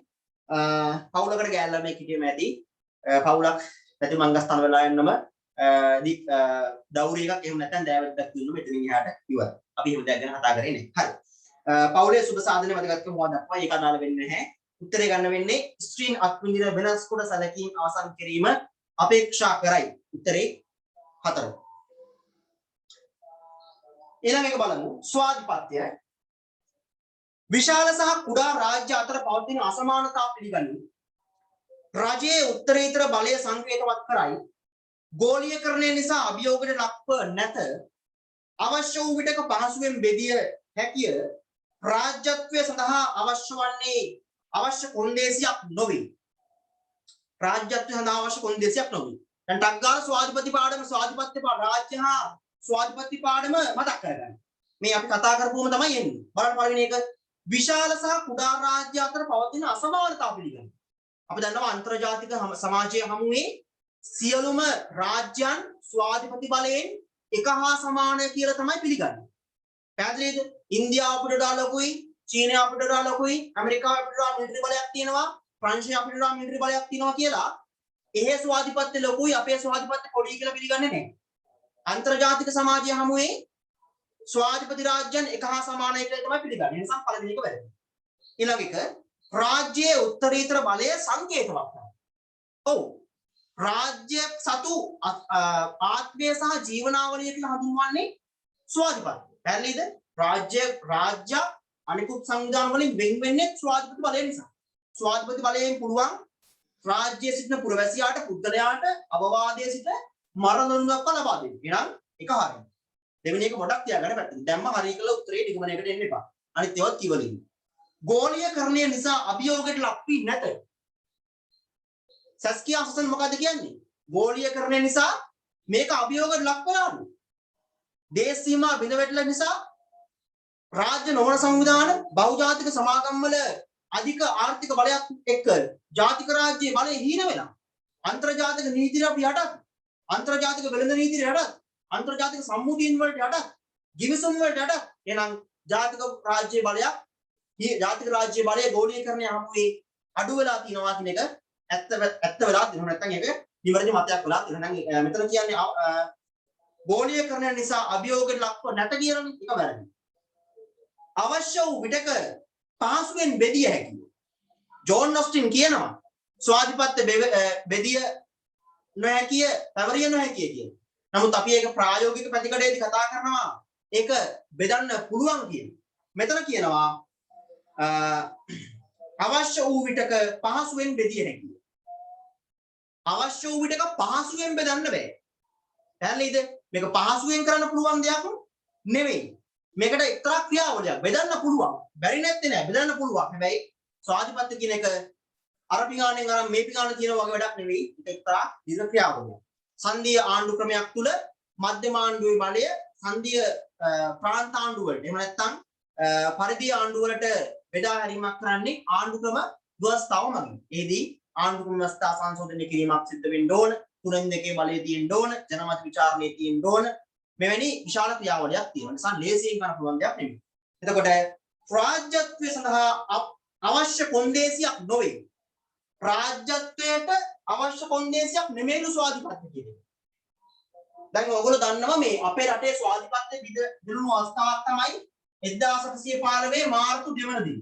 පවුලකට ගෑල්ලා මේක හිටියම ඇති. පවුලක් පැති මංගස්තන වෙලා යන්නම දවුරිය එකක් එහෙම නැත්නම් දෑවැද්දක් දුන්නු මෙතනින් එහාට ඉවරයි. අපි එහෙම දෙයක් ගැන කතා කරේ නැහැ. හරි. පවුලේ සුබ සාධනයේ වැදගත්කම හොවා දක්වා ඒක අදාළ වෙන්නේ නැහැ. උත්තරේ ගන්න වෙන්නේ ස්ත්‍රීන් අත්විඳින වෙනස් කොට සැලකීම් අවසන් කිරීම අපේක්ෂා කරයි. උත්තරේ 4. ඊළඟ එක බලමු ස්වාධිපත්‍ය. විශාල සහ කුඩා රාජ්‍ය අතර පවතින අසමානතා පිළිගනි. රජයේ උත්තරීතර බලය සංකේතවත් කරයි. ගෝලීයකරණය නිසා අභියෝගයට ලක්ව නැත. අවශ්‍ය වූ විටක පහසුවෙන් බෙදිය හැකිය. රාජ්‍යත්වය සඳහා අවශ්‍ය වන්නේ අවශ්‍ය කොන්දේසියක් නොවේ. රාජ්‍යත්වය සඳහා අවශ්‍ය කොන්දේසියක් නොවේ. දැන් ටග්ගාල ස්වාධිපති පාඩම ස්වාධිපත්‍ය රාජ්‍ය හා ස්වාධිපති පාඩම මතක් කරගන්න. මේ අපි කතා කරපුවම තමයි එන්නේ. බලන්න පළවෙනි එක විශාල සහ කුඩා රාජ්‍ය අතර පවතින අසමානතා පිළිගන්න. අපි දන්නවා අන්තර්ජාතික සමාජයේ හමුවේ සියලුම රාජ්‍යයන් ස්වාධිපති බලයෙන් එක හා සමානයි කියලා තමයි පිළිගන්නේ. පැහැදිලිද? ඉන්දියාව අපිට වඩා ලොකුයි, චීනය අපිට වඩා ලොකුයි, ඇමරිකාව අපිට වඩා මිලිටරි බලයක් තියෙනවා, ප්‍රංශය අපිට වඩා මිලිටරි බලයක් තියෙනවා කියලා එහෙ ස්වාධිපත්‍ය ලොකුයි අපේ ස්වාධිපත්‍ය පොඩි කියලා පිළිගන්නේ නැහැ. අන්තර්ජාතික සමාජය හමුවේ ස්වාධිපති රාජ්‍යයන් එක හා සමානයි කියලා තමයි පිළිගන්නේ. ඒ නිසා පළවෙනි එක වැරදි. ඊළඟ එක රාජ්‍යයේ උත්තරීතර බලය සංකේතවත් කරනවා. ඔව්. රාජ්‍ය සතු ආත්මය සහ ජීවනාවලිය කියලා හඳුන්වන්නේ ස්වාධිපත්‍ය. පැහැදිලිද? රාජ්‍ය අනිකුත් සංවිධාන වලින් වෙන් වෙන්නේ ස්වාධිපති බලය නිසා. ස්වාධිපති බලයෙන් පුළුවන් රාජ්‍යයේ සිටින පුරවැසියාට පුද්ගලයාට අවවාදයේ සිට මරණ දඬුවම් ලබා දෙන්න. එහෙනම් එක හරියි. දෙවෙනි එක පොඩක් තියාගන්න පැත්තකින්. දැම්ම හරිය කියලා උත්තරේ නිගමනයකට එන්න එපා. අනිත් ඒවාත් කිවලින්. ගෝලීයකරණය නිසා අභියෝගයට ලක් වී නැත. සස්කියා හසන් මොකද්ද කියන්නේ? ගෝලීයකරණය නිසා මේක අභියෝගයට ලක් වෙලාලු. දේශ සීමා බිඳ වැටෙන නිසා රාජ්‍ය නොවන සංවිධාන බහුජාතික සමාගම් වල අධික ආර්ථික බලයක් එක්ක ජාතික රාජ්‍යයේ බලය හීන වෙනවා. අන්තර්ජාතික නීතිය අපි යටත්, අන්තර්ජාතික වෙළඳ නීතිය යටත්, අන්තර්ජාතික සම්මුතියන් වලට යටත්, ගිවිසුම් වලට යටත්. එහෙනම් ජාතික රාජ්‍ය බලයක්, ජාතික රාජ්‍ය බලය ගෝලීකරණය හමුවේ අඩු වෙලා තියෙනවා කියන එක ඇත්ත වෙලා තියෙනවා. නැත්නම් ඒක නිවැරදි මතයක් වෙලා තියෙනවා. නම් මෙතන කියන්නේ ගෝලීකරණය නිසා අභියෝගයට ලක්ව නැත කියලානේ. ඒක වැරදි. අවශ්‍ය වූ විටක පහසුවෙන් බෙදිය හැකියි. ජෝන් ඔස්ටින් කියනවා ස්වාධිපත්‍ය බෙදිය නොහැකිය, පැවරිය නොහැකිය කියලා. නමුත් අපි ඒක ප්‍රායෝගික ප්‍රතිකඩේදී කතා කරනවා ඒක බෙදන්න පුළුවන් කියන. මෙතන කියනවා අවශ්‍ය වූ විටක පහසුවෙන් බෙදිය හැකියි. අවශ්‍ය වූ විටක පහසුවෙන් බෙදන්න බෑ. පැහැදිලිද? මේක පහසුවෙන් කරන්න පුළුවන් දෙයක් නෙවෙයි. මේකට එක්තරා ක්‍රියාවලියක් බෙදන්න පුළුවන්. බැරි නැත්තේ නෑ, බෙදන්න පුළුවන්. හැබැයි ස්වාධිපත්‍ය කියන එක අර පිඟානෙන් අර මේ පිඟාන තියෙන වගේ වැඩක් නෙවෙයි. ඒක එක්තරා දීර්ඝ ක්‍රියාවලියක්. සංධීය ආණ්ඩු ක්‍රමයක් තුල මධ්‍යම ආණ්ඩුවේ බලය සංධීය ප්‍රාන්ත ආණ්ඩු වලට එහෙම නැත්නම් පරිධිය ආණ්ඩු වලට බෙදා හැරීමක් කරන්නේ ආණ්ඩු ක්‍රම ව්‍යවස්ථාව මගින්. එෙහිදී ආණ්ඩු ක්‍රම ව්‍යවස්ථා සංශෝධනය කිරීමක් සිද්ධ වෙන්න ඕන. 3/2 බලය තියෙන්න ඕන. ජනමත විචාරණය තියෙන්න ඕන. මෙවැනි විශාල ක්‍රියාවලියක් තියෙනවා. නිසා ලේසියෙන් කරන්න පුළුවන් දෙයක් නෙමෙයි. එතකොට රාජ්‍යත්වය සඳහා අවශ්‍ය කොන්දේසියක් නොවේ. රාජ්‍යත්වයට අවශ්‍ය කොන්දේසියක් නෙමෙයිලු ස්වාධිපත්‍ය කියන්නේ. දැන් ඔයගොල්ලෝ දන්නවා මේ අපේ රටේ ස්වාධිපත්‍ය විදුණු අවස්ථාවක් තමයි 1815 මාර්තු 2 වෙනි දින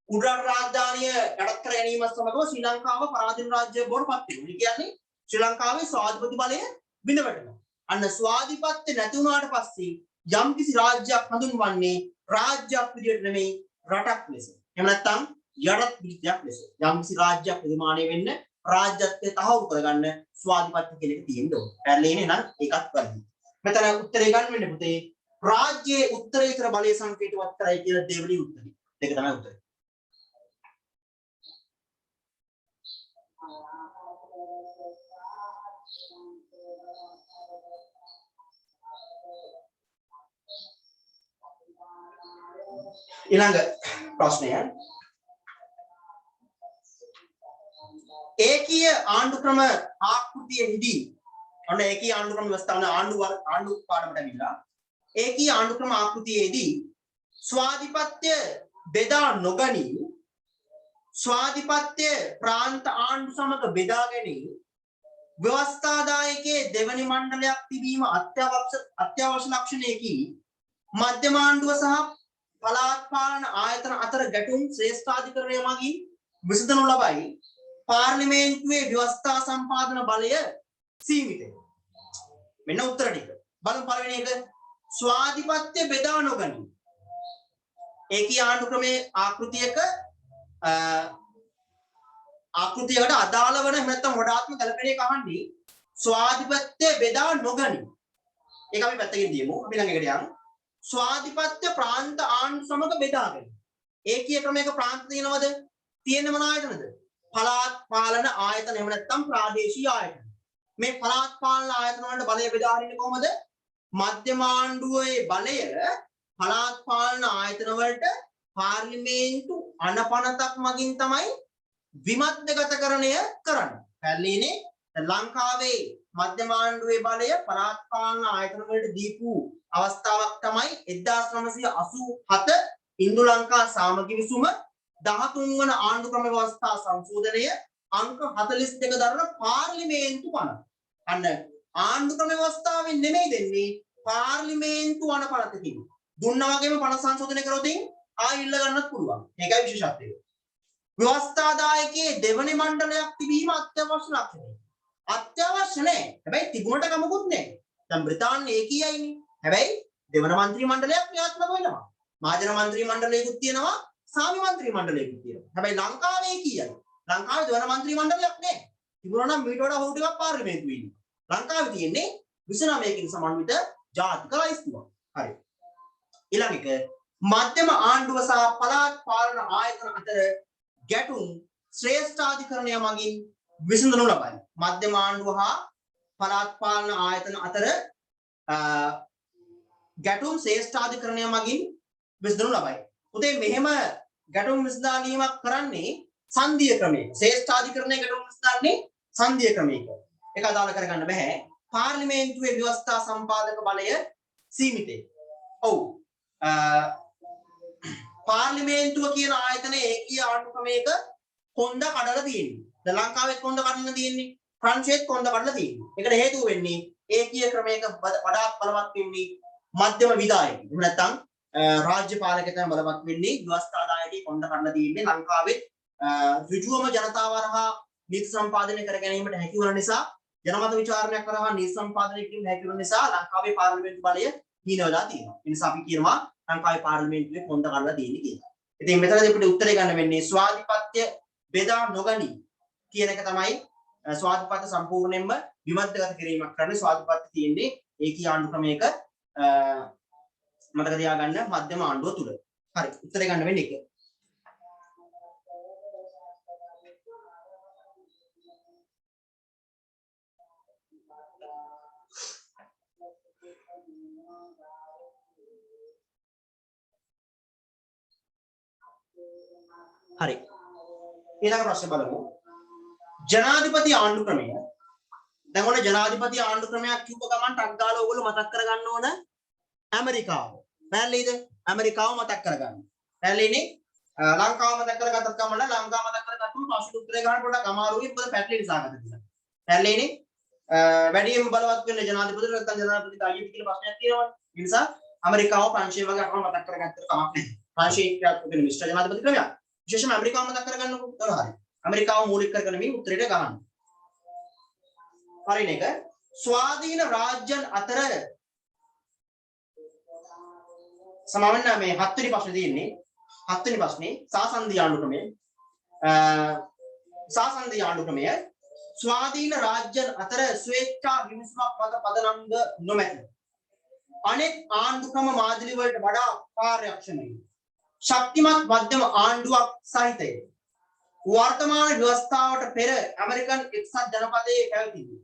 උඩරට රාජධානිය යටත් කර ගැනීම සමගම ශ්‍රී ලංකාව පරාධීන රාජ්‍යයක් බවට පත් වෙනවා. ඒ කියන්නේ ශ්‍රී ලංකාවේ ස්වාධිපති බලය බිඳ වැටෙනවා. අන්න ස්වාධිපත්‍ය නැති වුණාට පස්සේ යම්කිසි රාජ්‍යයක් හඳුන්වන්නේ රාජ්‍යයක් විදියට නෙමෙයි රටක් ලෙස. එහෙම නැත්නම් යටත් විදියක් ලෙස. යම්කිසි රාජ්‍යයක් නිර්මාණය වෙන්න රාජ්‍යත්වය තහවුරු කරගන්න ස්වාධිපත්‍ය කියන එක තියෙන්න ඕනේ. පැරලේනේ නම් ඒකත් වැරදි. මෙතන උත්තරේ ගන්න වෙන්නේ පුතේ රාජ්‍යයේ උත්තරීතර බලය සංකේතවත් කරයි කියලා දෙවෙනි උත්තරේ. දෙක තමයි උත්තරේ. ඊළඟ ප්‍රශ්නය ඒකීය ආණ්ඩු ක්‍රම ආකෘතියෙහිදී ඔන්න ඒකීය ආණ්ඩු ක්‍රම ව්‍යවස්ථාවන ආණ්ඩු පාඩමට ඇවිල්ලා ඒකීය ආණ්ඩු ක්‍රම ආකෘතියේදී ස්වාධිපත්‍ය බෙදා නොගනී ස්වාධිපත්‍ය ප්‍රාන්ත ආණ්ඩු සමග බෙදා ගැනීම ව්‍යවස්ථාදායකයේ දෙවනි මණ්ඩලයක් තිබීම අත්‍යවශ්‍ය ලක්ෂණයකි මධ්‍යම ආණ්ඩුව සහ පළාත් පාලන ආයතන අතර ගැටුම් ශ්‍රේෂ්ඨාධිකරණය මගින් විසඳනු ලබයි පාර්ලිමේන්තුවේ ව්‍යවස්ථා සම්පාදන බලය සීමිතයි. මෙන්න උත්තර ටික. බලමු පළවෙනි එක ස්වාධිපත්‍ය බෙදා නොගනී. ඒකී ආණ්ඩු ක්‍රමයේ ආකෘතියකට අදාළ වන නැත්නම් වඩාත්ම කල්පනය කහන්නේ ස්වාධිපත්‍ය බෙදා නොගනී. ඒක අපි පැත්තකින් දියමු. අපි ළඟ එකට යමු. ස්වාධිපත්‍ය ප්‍රාන්ත ආණ්ඩු සමග බෙදාගෙන ඒකීය ක්‍රමයක ප්‍රාන්ත තියෙනවද? තියෙන්නේ මොන ආයතනද? පළාත් පාලන ආයතන එහෙම නැත්නම් ප්‍රාදේශීය ආයතන. මේ පළාත් පාලන ආයතන වලට බලය බෙදා හරින්නේ කොහොමද? මධ්‍යම ආණ්ඩුවේ බලය පළාත් පාලන ආයතන වලට පාර්ලිමේන්තු අනපනතක් මගින් තමයි විමධ්‍යගතකරණය කරන්නේ. පැහැදිලිනේ? ලංකාවේ මධ්‍යම ආණ්ඩුවේ බලය පළාත් පාලන ආයතන වලට දීපු අවස්ථාවක් තමයි 1987 ඉන්දු ලංකා සාමගි විසුම 13 වන ආණ්ඩු ක්‍රම ව්‍යවස්ථා සංශෝධනය අංක 42 දරන පාර්ලිමේන්තු පනත. අන්න ආණ්ඩු ක්‍රම ව්‍යවස්ථාවෙන් නෙමෙයි දෙන්නේ පාර්ලිමේන්තු අනපනතකින්. දුන්නා වගේම පනත සංශෝධනය කරොත් ආයෙ ඉල්ල ගන්නත් පුළුවන්. ඒකයි විශේෂත්වය. ව්‍යවස්ථාදායකයේ දෙවනි මණ්ඩලයක් තිබීම අත්‍යවශ්‍ය ලක්ෂණය. අත්‍යවශ්‍ය නැහැ. හැබැයි තිබුණට කමකුත් නැහැ. දැන් බ්‍රිතාන්‍ය ඒකීයයිනේ. හැබැයි දෙවන മന്ത്രി මණ්ඩලයක් ක්‍රියාත්මක වෙනවා. මහජන മന്ത്രി මණ්ඩලයකුත් තියෙනවා, සාමි മന്ത്രി මණ්ඩලයකුත් තියෙනවා. හැබැයි ලංකාවේ කීයද? ලංකාවේ දෙවන മന്ത്രി මණ්ඩලයක් නැහැ. තිබුණා නම් මීට වඩා හොරු ටිකක් පාර්ලිමේන්තුවේ ඉන්නවා. ලංකාවේ තියෙන්නේ 29කින් සමන්විත ජාතික ලයිස්තුවක්. හරි. ඊළඟ එක මධ්‍යම ආණ්ඩුව සහ පළාත් පාලන ආයතන අතර ගැටුම් ශ්‍රේෂ්ඨාධිකරණය මගින් විසඳනු ලබයි. මධ්‍යම ආණ්ඩුව හා පළාත් පාලන ආයතන අතර ගැටුම් ශ්‍රේෂ්ඨාධිකරණය මගින් විසඳනු ලබයි. උදේ මෙහෙම ගැටුම් විසඳා ගැනීමක් කරන්නේ සංධීය ක්‍රමයක. ශ්‍රේෂ්ඨාධිකරණය ගැටුම් විසඳන්නේ සංධීය ක්‍රමයක. ඒක අදාළ කරගන්න බෑ. පාර්ලිමේන්තුවේ ව්‍යවස්ථා සම්පාදක බලය සීමිතයි. ඔව්. පාර්ලිමේන්තුව කියන ආයතනයේ ඒකීය ආණ්ඩු ක්‍රමයක කොන්ද කඩලා තියෙනවා. ද ලංකාවෙත් කොන්ද කඩලා තියෙන්නේ. ප්‍රංශයේත් කොන්ද කඩලා තියෙන්නේ. ඒකට හේතුව වෙන්නේ ඒකීය ක්‍රමයක වඩාත් බලවත් වෙන්නේ මධ්‍යම විධායක. එහෙම නැත්නම් රාජ්‍ය පාලකයන් බලවත් වෙන්නේ ව්‍යවස්ථාදායකයේ කොන්ද කඩලා තියෙන්නේ. ලංකාවෙත් ඍජුවම ජනතාව හරහා නීති සම්පාදනය කර ගැනීමට හැකි වන නිසා ජනමත විචාරණයක් කරහා නීති සම්පාදනය කිරීමට හැකි වන නිසා ලංකාවේ පාර්ලිමේන්තු බලය හීන වෙලා තියෙනවා. ඒ නිසා අපි කියනවා ලංකාවේ පාර්ලිමේන්තුවේ කොන්ද කඩලා තියෙන්නේ කියලා. ඉතින් මෙතනදී අපිට උත්තරේ ගන්න වෙන්නේ ස්වාධිපත්‍ය බෙදා නොගනි කියන එක තමයි ස්වාධිපත්‍ය සම්පූර්ණයෙන්ම විමධ්‍යගත කිරීමක් කරන්නේ. ස්වාධිපත්‍ය තියෙන්නේ ඒකී ආණ්ඩු ක්‍රමයක මතක තියාගන්න මධ්‍යම ආණ්ඩුව තුල. හරි. උත්තරේ ගන්න වෙන්නේ ඒක. හරි. ඊළඟ ප්‍රශ්නේ බලමු. ජනාධිපති ආණ්ඩු ක්‍රමය. දැන් ඔන්න ජනාධිපති ආණ්ඩු ක්‍රමයක් කිව්ව ගමන් ටක් ගාලා ඕගොල්ලෝ මතක් කරගන්න ඕන ඇමරිකාව. පැහැදිලිද? ඇමරිකාව මතක් කරගන්න. පැහැදිලිනේ? ලංකාව මතක් කරගත්තත් කමන්න ලංකාව මතක් කරගත්තම ප්‍රශ්න උත්තරේ ගන්න පොඩ්ඩක් අමාරුයි. මොකද පැටලී නිසා ගත නිසා. පැහැදිලිනේ? වැඩිම බලවත් වෙන ජනාධිපතිට නැත්නම් ජනාධිපතිට අයිති කියලා ප්‍රශ්නයක් තියෙනවා. ඒ නිසා ඇමරිකාව ප්‍රංශය වගේ අපම මතක් කරගත්තට කමක් නැහැ. ප්‍රංශයේ ක්‍රියාත්මක වෙන මිශ්‍ර ජනාධිපති ක්‍රමයක්. විශේෂයෙන්ම ඇමරිකාව මතක් කරගන්නකො උත්තර හරි. ඇමරිකාව මූලික කරගෙන මේ උත්තරයට ගන්න. හරින එක ස්වාධීන රාජ්‍යයන් අතර සමාවෙන්න මේ 7 වෙනි ප්‍රශ්නේ තියෙන්නේ 7 වෙනි ප්‍රශ්නේ සාසන්ධි ආණ්ඩු ක්‍රමය සාසන්ධි ආණ්ඩු ක්‍රමය ස්වාධීන රාජ්‍යයන් අතර ස්වේච්ඡා විමසුමක් මත පදනම්ද නොමැත. අනෙක් ආණ්ඩු ක්‍රම මාදිලි වලට වඩා කාර්යක්ෂමයි. ශක්තිමත් මධ්‍යම ආණ්ඩුවක් සහිතය. වර්තමාන ව්‍යවස්ථාවට පෙර ඇමරිකන් එක්සත් ජනපදයේ පැවතියි.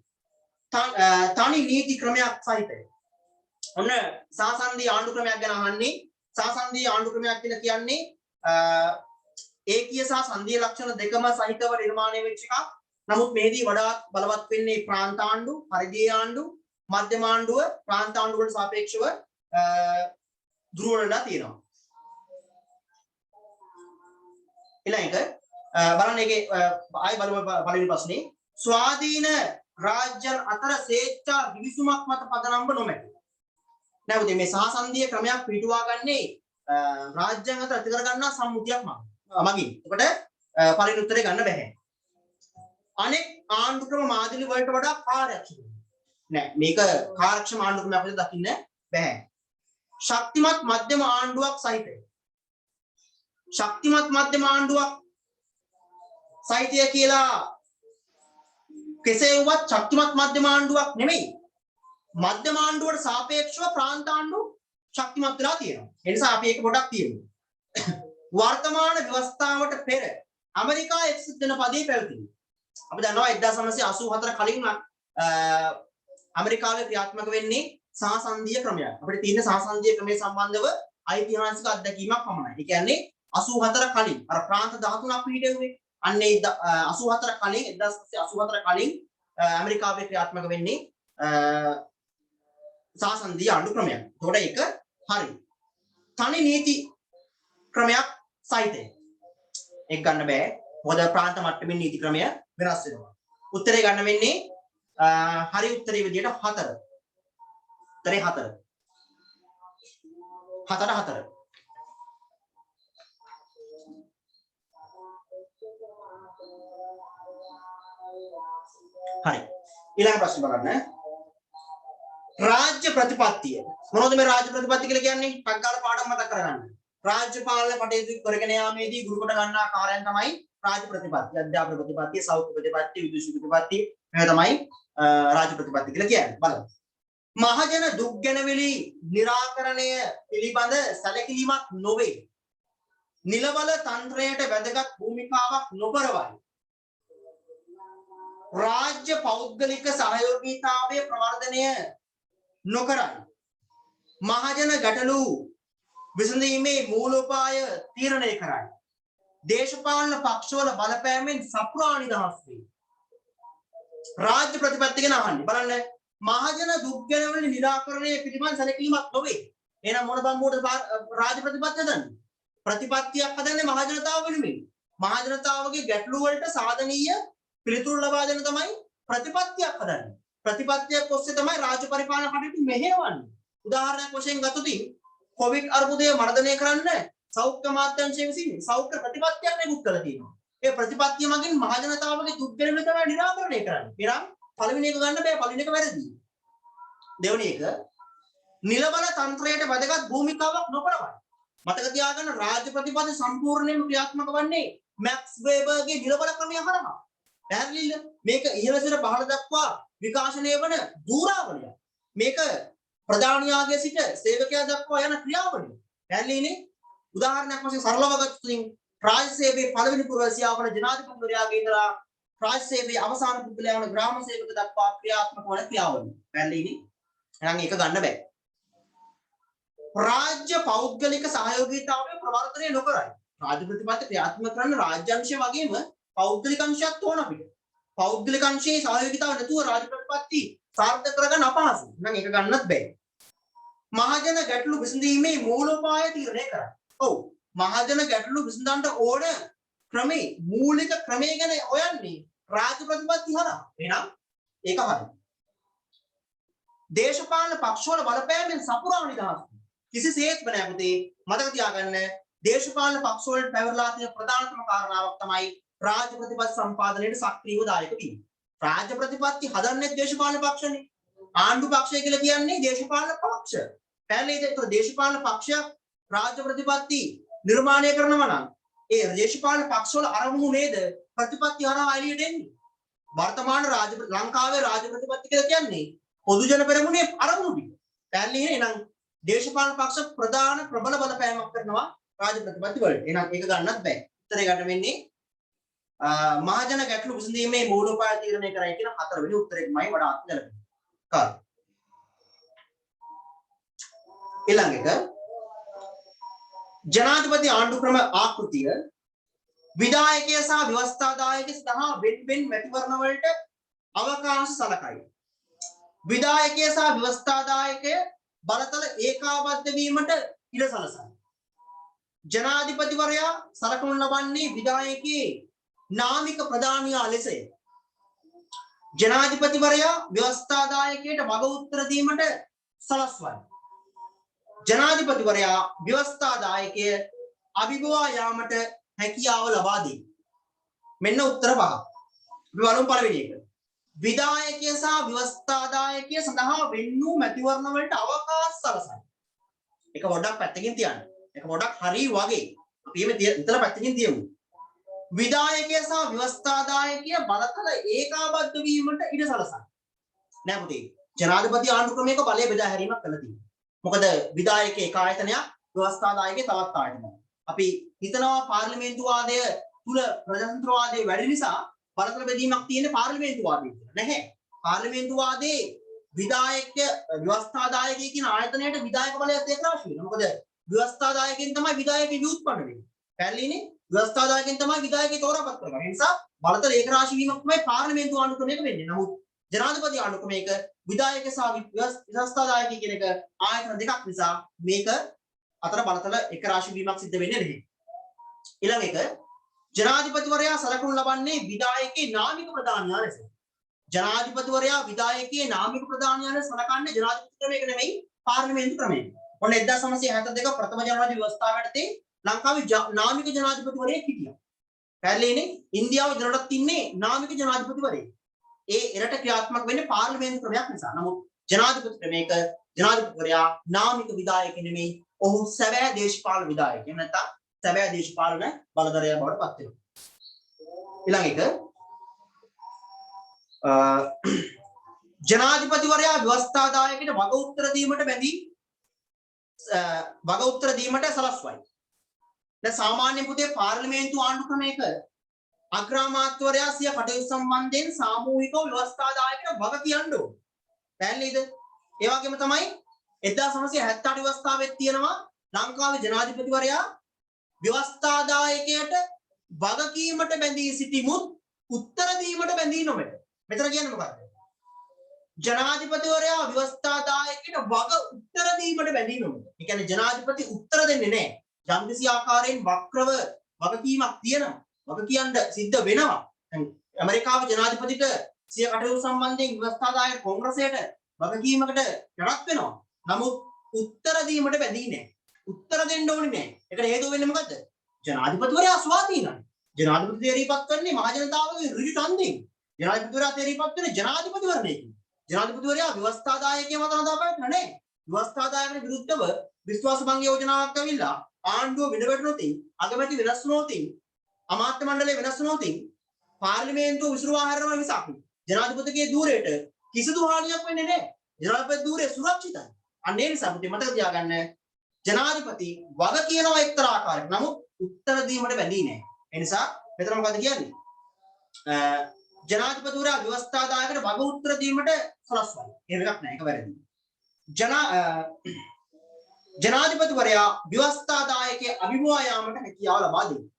තනි නීති ක්‍රමයක් සහිතයි. ඔන්න සාසන්ධි ආණ්ඩු ක්‍රමයක් ගැන අහන්නේ. සාසන්ධි ආණ්ඩු ක්‍රමයක් කියලා කියන්නේ ඒකීය සහ සංධීය ලක්ෂණ දෙකම සහිතව නිර්මාණය වෙච්ච එකක්. නමුත් මේදී වඩාත් බලවත් වෙන්නේ ප්‍රාන්ත ආණ්ඩු, පරිධිය ආණ්ඩු, මධ්‍යම ආණ්ඩුව ප්‍රාන්ත ආණ්ඩු වලට සාපේක්ෂව දුර්වල වෙලා තියෙනවා. ඊළඟ බලන්න ඒකේ ආයි බලමු පළවෙනි ප්‍රශ්නේ. ස්වාධීන රාජ්‍යයන් අතර ස්වේච්ඡා විවිසුමක් මත පදනම්ව නොමැත. නැවත මේ සහසන්ධීය ක්‍රමයක් පිටුවා ගන්නේ රාජ්‍යයන් අතර ඇති කර ගන්නා සම්මුතියක් මගින්. එතකොට පළවෙනි උත්තරේ ගන්න බෑ. අනෙක් ආණ්ඩු ක්‍රම මාදිලි වලට වඩා කාර්යක්ෂම නෑ. මේක කාර්යක්ෂම ආණ්ඩු ක්‍රමයක් විදිහට දකින්න බෑ. ශක්තිමත් මධ්‍යම ආණ්ඩුවක් සහිතයි. ශක්තිමත් මධ්‍යම ආණ්ඩුවක් සහිතය කියලා කෙසේ වුවත් ශක්තිමත් මධ්‍යම ආණ්ඩුවක් නෙමෙයි. මධ්‍යම ආණ්ඩුවට සාපේක්ෂව ප්‍රාන්ත ආණ්ඩු ශක්තිමත් වෙලා තියෙනවා. ඒ නිසා අපි ඒක පොඩක් තියෙනවා. වර්තමාන ව්‍යවස්ථාවට පෙර ඇමරිකා එක්සත් ජනපදයේ පැවතියි. අපි දන්නවා 1984 කලින් ඇමරිකාවේ ක්‍රියාත්මක වෙන්නේ සහසන්ධීය ක්‍රමයක්. අපිට තියෙන සහසන්ධීය ක්‍රමයේ සම්බන්ධව ඓතිහාසික අත්දැකීමක් පමණයි. ඒ කියන්නේ 84 කලින් අර ප්‍රාන්ත 13ක් පිහිටුවේ. අන්නේ 84 කලින් 1984 කලින් ඇමරිකාවේ ක්‍රියාත්මක වෙන්නේ සහසන්ධීය ආණ්ඩු ක්‍රමයක්. ඒතකොට ඒක හරි. තනි නීති ක්‍රමයක් සහිතයි. ඒක ගන්න බෑ. මොකද ප්‍රාන්ත මට්ටමින් නීති ක්‍රමය වෙනස් වෙනවා. උත්තරේ ගන්න වෙන්නේ හරි උත්තරේ විදියට 4. උත්තරේ 4. 4. හරි. ඊළඟ ප්‍රශ්න බලන්න. රාජ්‍ය ප්‍රතිපත්තිය. මොනවද මේ රාජ්‍ය ප්‍රතිපත්තිය කියලා කියන්නේ? පග්ගාල පාඩම් මතක් කරගන්න. රාජ්‍ය පාලන කටයුතු කරගෙන යාමේදී ගුරු කොට ගන්නා කාර්යයන් තමයි රාජ්‍ය ප්‍රතිපත්තිය. අධ්‍යාපන ප්‍රතිපත්තිය, සෞඛ්‍ය ප්‍රතිපත්තිය, විදුෂි ප්‍රතිපත්තිය මේවා තමයි රාජ්‍ය ප්‍රතිපත්තිය කියලා කියන්නේ. බලන්න. මහජන දුක් ගැනවිලි निराකරණය පිළිබඳ සැලකිලිමත් නොවේ. නිලවල තන්ත්‍රයට වැදගත් භූමිකාවක් නොකරවයි. රාජ්‍ය පෞද්ගලික සහයෝගීතාවයේ ප්‍රවර්ධනය නොකරයි. මහජන ගැටලු විසඳීමේ මූලෝපාය තීරණය කරයි. දේශපාලන පක්ෂවල බලපෑමෙන් සපුරා නිදහස් වේ. රාජ්‍ය ප්‍රතිපත්ති ගැන අහන්නේ. බලන්න මහජන දුක් ගැනවල निराකරණය පිළිබඳ සැලකීමක් නොවේ. එහෙනම් මොන බම්බුවට රාජ්‍ය ප්‍රතිපත්තිය දන්නේ? ප්‍රතිපත්තියක් හදන්නේ මහජනතාව වෙනුවෙන්. මහජනතාවගේ ගැටලු වලට සාධනීය පිළිතුරු ලබා දෙන තමයි ප්‍රතිපත්තියක් හදන්නේ. ප්‍රතිපත්තියක් ඔස්සේ තමයි රාජ්‍ය පරිපාලන කටයුතු මෙහෙයවන්නේ. උදාහරණයක් වශයෙන් ගත්තොත් කොවිඩ් අර්බුදය මර්ධනය කරන්න සෞඛ්‍ය අමාත්‍යාංශය විසින් සෞඛ්‍ය ප්‍රතිපත්තියක් නිකුත් කරලා තියෙනවා. ඒ ප්‍රතිපත්තිය මගින් මහජනතාවගේ දුක් ගැනවල තමයි නිරාකරණය කරන්නේ. එනම් පළවෙනි එක ගන්න බෑ, පළවෙනි එක වැරදි. දෙවෙනි එක නිලබල තන්ත්‍රයට වැදගත් භූමිකාවක් නොකරවයි. මතක තියාගන්න රාජ්‍ය ප්‍රතිපත්ති සම්පූර්ණයෙන්ම ක්‍රියාත්මක වන්නේ මැක්ස් වේබර්ගේ නිලබල ක්‍රමය හරහා. පැහැදිලිද? මේක ඉහළ සිට පහළ දක්වා විකාශනය වන දූරාවලිය. මේක ප්‍රධානියාගේ සිට සේවකයා දක්වා යන ක්‍රියාවලිය. පැහැදිලිනේ? උදාහරණයක් වශයෙන් සරලව ගත්තොත් රාජ්‍ය සේවයේ පළවෙනි පුරවැසියා වන ජනාධිපතිවරයාගේ ඉඳලා රාජ්‍ය සේවයේ අවසාන පුද්ගලයා වන ග්‍රාම සේවක දක්වා ක්‍රියාත්මක වන ක්‍රියාවලිය. පැහැදිලිනේ? එහෙනම් ඒක ගන්න බෑ. රාජ්‍ය පෞද්ගලික සහයෝගීතාවය ප්‍රවර්ධනය නොකරයි. රාජ්‍ය ප්‍රතිපත්ති ක්‍රියාත්මක කරන රාජ්‍ය අංශය වගේම පෞද්ගලික අංශයක් ඕන අපිට. පෞද්ගලික අංශයේ සහයෝගීතාව නැතුව රාජ්‍ය ප්‍රතිපත්ති සාර්ථක කරගන්න අපහසුයි. එහෙනම් ඒක ගන්නත් බෑ. මහජන ගැටලු විසඳීමේ මූලෝපාය තීරණය කරයි. ඔව්. මහජන ගැටලු විසඳන්න ඕන ක්‍රමේ මූලික ක්‍රමය ගැන හොයන්නේ රාජ්‍ය ප්‍රතිපත්ති හරහා. එහෙනම් ඒක හරියි. දේශපාලන පක්ෂවල බලපෑමෙන් සපුරා නිදහස්. කිසිසේත්ම නෑ පුතේ. මතක තියාගන්න දේශපාලන පක්ෂ වලට පැවරලා තියෙන ප්‍රධානතම කාරණාවක් තමයි රාජ්‍ය ප්‍රතිපත්ති සම්පාදනයේ සක්‍රීයව දායක වීම. රාජ්‍ය ප්‍රතිපත්ති හදන්නේ දේශපාලන පක්ෂනේ. ආණ්ඩු පක්ෂය කියලා කියන්නේ දේශපාලන පක්ෂ. පැහැදිලිද? ඒක දේශපාලන පක්ෂයක් රාජ්‍ය ප්‍රතිපත්ති නිර්මාණය කරනවා නම් ඒ දේශපාලන පක්ෂ වල අරමුණු නේද ප්‍රතිපත්ති හරහා එළියට එන්නේ. වර්තමාන ලංකාවේ රාජ්‍ය ප්‍රතිපත්ති කියලා කියන්නේ පොදු ජන පෙරමුණේ අරමුණු ටික. පැහැදිලි එහෙනම් දේශපාලන පක්ෂ ප්‍රධාන ප්‍රබල බලපෑමක් කරනවා රාජ්‍ය ප්‍රතිපත්ති වලට. එහෙනම් ඒක ගන්නත් බෑ. උත්තරේ ගන්න වෙන්නේ මහජන ගැටලු විසඳීමේ මූලෝපාය තීරණය කරයි කියන හතරවෙනි උත්තරේමයි වඩාත් ගැලපෙන්නේ. කාර්ය. ඊළඟ එක ජනාධිපති ආණ්ඩු ක්‍රම ආකෘතිය විධායකය සහ ව්‍යවස්ථාදායක සඳහා වෙන් මැතිවරණ වලට අවකාශ සලකයි. විධායකය සහ ව්‍යවස්ථාදායකය බලතල ඒකාබද්ධ වීමට ඉඩ සලසයි. ජනාධිපතිවරයා සලකනු ලබන්නේ විධායකයේ නාමික ප්‍රධානියා ලෙසය. ජනාධිපතිවරයා ව්‍යවස්ථාදායකයට වග උත්තර දීමට සලස්වයි. ජනාධිපතිවරයා ව්‍යවස්ථාදායකය අභිබවා යාමට හැකියාව ලබා දෙයි. මෙන්න උත්තර පහ. අපි බලමු පළවෙනි එක. විධායකය සහ ව්‍යවස්ථාදායකය සඳහා වෙන් වූ මැතිවරණ වලට අවකාශ සලසයි. ඒක පොඩ්ඩක් පැත්තකින් තියන්න. ඒක පොඩ්ඩක් හරි වගේ. අපි මේ ඉතල පැත්තකින් තියමු. විධායකය සහ ව්‍යවස්ථාදායකය බලතල ඒකාබද්ධ වීමට ඉඩ සලසයි. නෑ පුතේ. ජනාධිපති ආණ්ඩු ක්‍රමයක බලය බෙදා හැරීමක් කළා තියෙනවා. මොකද විධායකයේ එක ආයතනයක් ව්‍යවස්ථාදායකයේ තවත් ආයතනයක්. අපි හිතනවා පාර්ලිමේන්තු වාදය තුල ප්‍රජාතන්ත්‍රවාදයේ වැඩි නිසා බලතල බෙදීමක් තියෙන පාර්ලිමේන්තු වාදයේ නැහැ. පාර්ලිමේන්තු වාදයේ විධායක ව්‍යවස්ථාදායකයේ කියන ආයතනයට විධායක බලයක් දෙක රාශිය වෙනවා. මොකද ව්‍යවස්ථාදායකෙන් තමයි විධායකෙ ව්‍යුත්පන්න වෙන්නේ. පැහැදිලිනේ? ව්‍යවස්ථාදායකෙන් තමයි විධායකේ තෝරාපත් කරගන්නේ. ඒ නිසා බලතල ඒක රාශි වීමක් තමයි පාර්ලිමේන්තු ආණ්ඩු ක්‍රමයක වෙන්නේ. නමුත් ජනාධිපති ආණ්ඩු ක්‍රමයක විධායක සහ ව්‍යවස්ථාදායක කියන එක ආයතන දෙකක් නිසා මේක අතර බලතල එක රාශි වීමක් සිද්ධ වෙන්නේ නැහැ. ඊළඟ එක ජනාධිපතිවරයා සලකනු ලබන්නේ විධායකයේ නාමික ප්‍රධානියා ලෙස. ජනාධිපතිවරයා විධායකයේ නාමික ප්‍රධානියා ලෙස සලකන්නේ ජනාධිපති ක්‍රමයක නෙමෙයි පාර්ලිමේන්තු ක්‍රමයක. ඔන්න 1972 ප්‍රථම ජනවාරි ව්‍යවස්ථාවට ලංකාවේ නාමික ජනාධිපතිවරයෙක් හිටියා. පැහැදිලිනේ? ඉන්දියාවේ දැනටත් ඉන්නේ නාමික ජනාධිපතිවරයෙක්. ඒ එරට ක්‍රියාත්මක වෙන්නේ පාර්ලිමේන්තු ක්‍රමයක් නිසා. නමුත් ජනාධිපති ක්‍රමයක ජනාධිපතිවරයා නාමික විධායක නෙමෙයි. ඔහු සැබෑ දේශපාලන විධායක. එහෙම නැත්නම් සැබෑ දේශපාලන බලධරයා බවට පත් වෙනවා. ඊළඟ එක ජනාධිපතිවරයා ව්‍යවස්ථාදායකයට වග උත්තර දීමට සලස්වයි. දැන් සාමාන්‍ය පුතේ පාර්ලිමේන්තු ආණ්ඩු ක්‍රමයක අග්‍රාමාත්‍යවරයා සිය කටයුතු සම්බන්ධයෙන් සාමූහිකව ව්‍යවස්ථාදායකයට වග කියන්න ඕන. පැහැදිලිද? ඒ වගේම තමයි 1978 ව්‍යවස්ථාවෙත් තියෙනවා ලංකාවේ ජනාධිපතිවරයා ව්‍යවස්ථාදායකයට වගකීමට බැඳී සිටිමුත් උත්තර දීමට බැඳී නොමැත. මෙතන කියන්නේ මොකක්ද? ජනාධිපතිවරයා ව්‍යවස්ථාදායකයට වග උත්තර දීමට බැඳී නොමැත. ඒ කියන්නේ ජනාධිපති උත්තර දෙන්නේ නැහැ. යම්කිසි ආකාරයෙන් වක්‍රව වගකීමක් තියෙනවා. වග කියන්න සිද්ධ වෙනවා. දැන් ඇමරිකාවේ ජනාධිපතිට සිය කටයුතු සම්බන්ධයෙන් ව්‍යවස්ථාදායක කොංග්‍රසයට වගකීමකට යටත් වෙනවා. නමුත් උත්තර දීමට බැඳී නැහැ. උත්තර දෙන්න ඕනේ නැහැ. ඒකට හේතුව වෙන්නේ මොකද්ද? ජනාධිපතිවරයා ස්වාධීනයි. ජනාධිපති තේරීපත් කරන්නේ මහ ජනතාවගේ ඍජු ඡන්දයෙන්. ජනාධිපතිවරයා තේරීපත් කරන්නේ ජනාධිපතිවරණයකින්. ජනාධිපතිවරයා ව්‍යවස්ථාදායකයව මත හදාපැත්තන නැහැ. ව්‍යවස්ථාදායකට විරුද්ධව විශ්වාස භංග යෝජනාවක් ඇවිල්ලා ආණ්ඩුව විඳවැටුනොතින් අගමැති වෙනස් වුනොතින් අමාත්‍ය මණ්ඩලය වෙනස් වුනොතින් පාර්ලිමේන්තුව විසිරුවා හැරෙනවා මිසක් ජනාධිපතිගේ ධූරයට කිසිදු හානියක් වෙන්නේ නැහැ. ජනාධිපති ධූරය සුරක්ෂිතයි. අන්න ඒ නිසා පුතේ මතක තියාගන්න ජනාධිපති වග කියනවා එක්තරා ආකාරයකට. නමුත් උත්තර දීමට බැඳී නැහැ. ඒ නිසා මෙතන මොකද කියන්නේ? ජනාධිපතිවරයා ව්‍යවස්ථාදායකයට වග උත්තර දීමට සලස්වයි. එහෙම එකක් නැහැ. ඒක වැරදි. ජනාධිපතිවරයා ව්‍යවස්ථාදායකයේ අභිමුවා යාමට හැකියාව ලබා දෙනවා.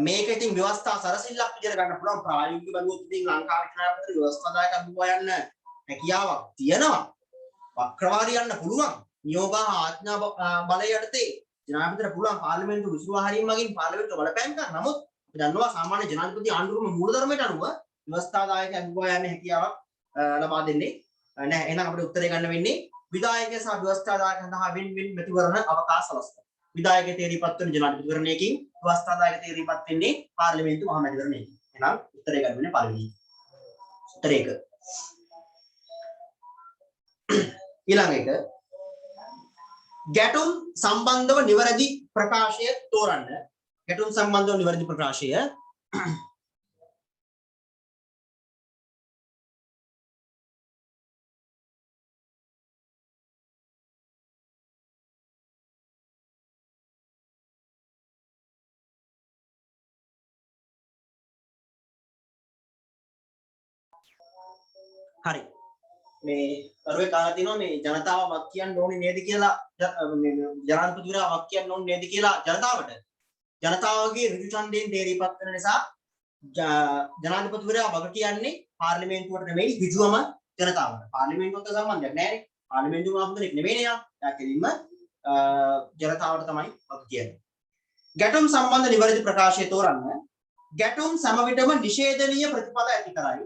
මේක ඉතින් ව්‍යවස්ථා සරසිල්ලක් විදිහට ගන්න පුළුවන් ප්‍රායෝගික බලුවොත් ඉතින් ලංකාවේ ජනාධිපති ව්‍යවස්ථාදායක අභිමුවා යන්න හැකියාවක් තියෙනවා. වක්‍රවාදී යන්න පුළුවන්. නියෝග ආඥා බලය යටතේ ජනාධිපතිට පුළුවන් පාර්ලිමේන්තු විසිරුවා හැරීම මගින් පාර්ලිමේන්තුව බලපෑම් කරන්න. නමුත් අපි දන්නවා සාමාන්‍ය ජනාධිපති ආණ්ඩුවේම මූලධර්මයට අනුව ව්‍යවස්ථාදායක අභිමුවා යන්න හැකියාවක් ලබා දෙන්නේ නැහැ. එහෙනම් අපිට උත්තරේ ගන්න වෙන්නේ විධායකය සහ ව්‍යවස්ථාදායක සඳහා වෙන මැතිවරණ අවකාශ සලස්වනවා. විධායක තේරීපත් වෙන ජනාධිපතිවරණයකින් ව්‍යවස්ථාදායක තේරීපත් වෙන්නේ පාර්ලිමේන්තු මහ මැතිවරණයකින්. එහෙනම් උත්තරය ගන්න වෙන්නේ පළවෙනි. උත්තරය 1. ඊළඟ එක ගැටුම් සම්බන්ධව නිවැරදි ප්‍රකාශය තෝරන්න. ගැටුම් සම්බන්ධව නිවැරදි ප්‍රකාශය හරි. මේ කරුවේ කාලා තිනවා මේ ජනතාව වක් කියන්න ඕනේ නේද කියලා ජනාධිපතිවරයා වක් කියන්න ඕනේ නේද කියලා ජනතාවගේ ඍජු ඡන්දයෙන් තේරීපත් වෙන නිසා ජනාධිපතිවරයා වග කියන්නේ පාර්ලිමේන්තුවට නෙමෙයි ඍජුවම ජනතාවට. පාර්ලිමේන්තුවට සම්බන්ධයක් නැහැ නේ. පාර්ලිමේන්තුව ආපුදෙක් නෙමෙයිනේ යා. යා කෙලින්ම ජනතාවට තමයි වග කියන්නේ. ගැටුම් සම්බන්ධ නිවැරදි ප්‍රකාශය තෝරන්න. ගැටුම් සම විටම නිෂේධනීය ප්‍රතිඵල ඇති කරයි.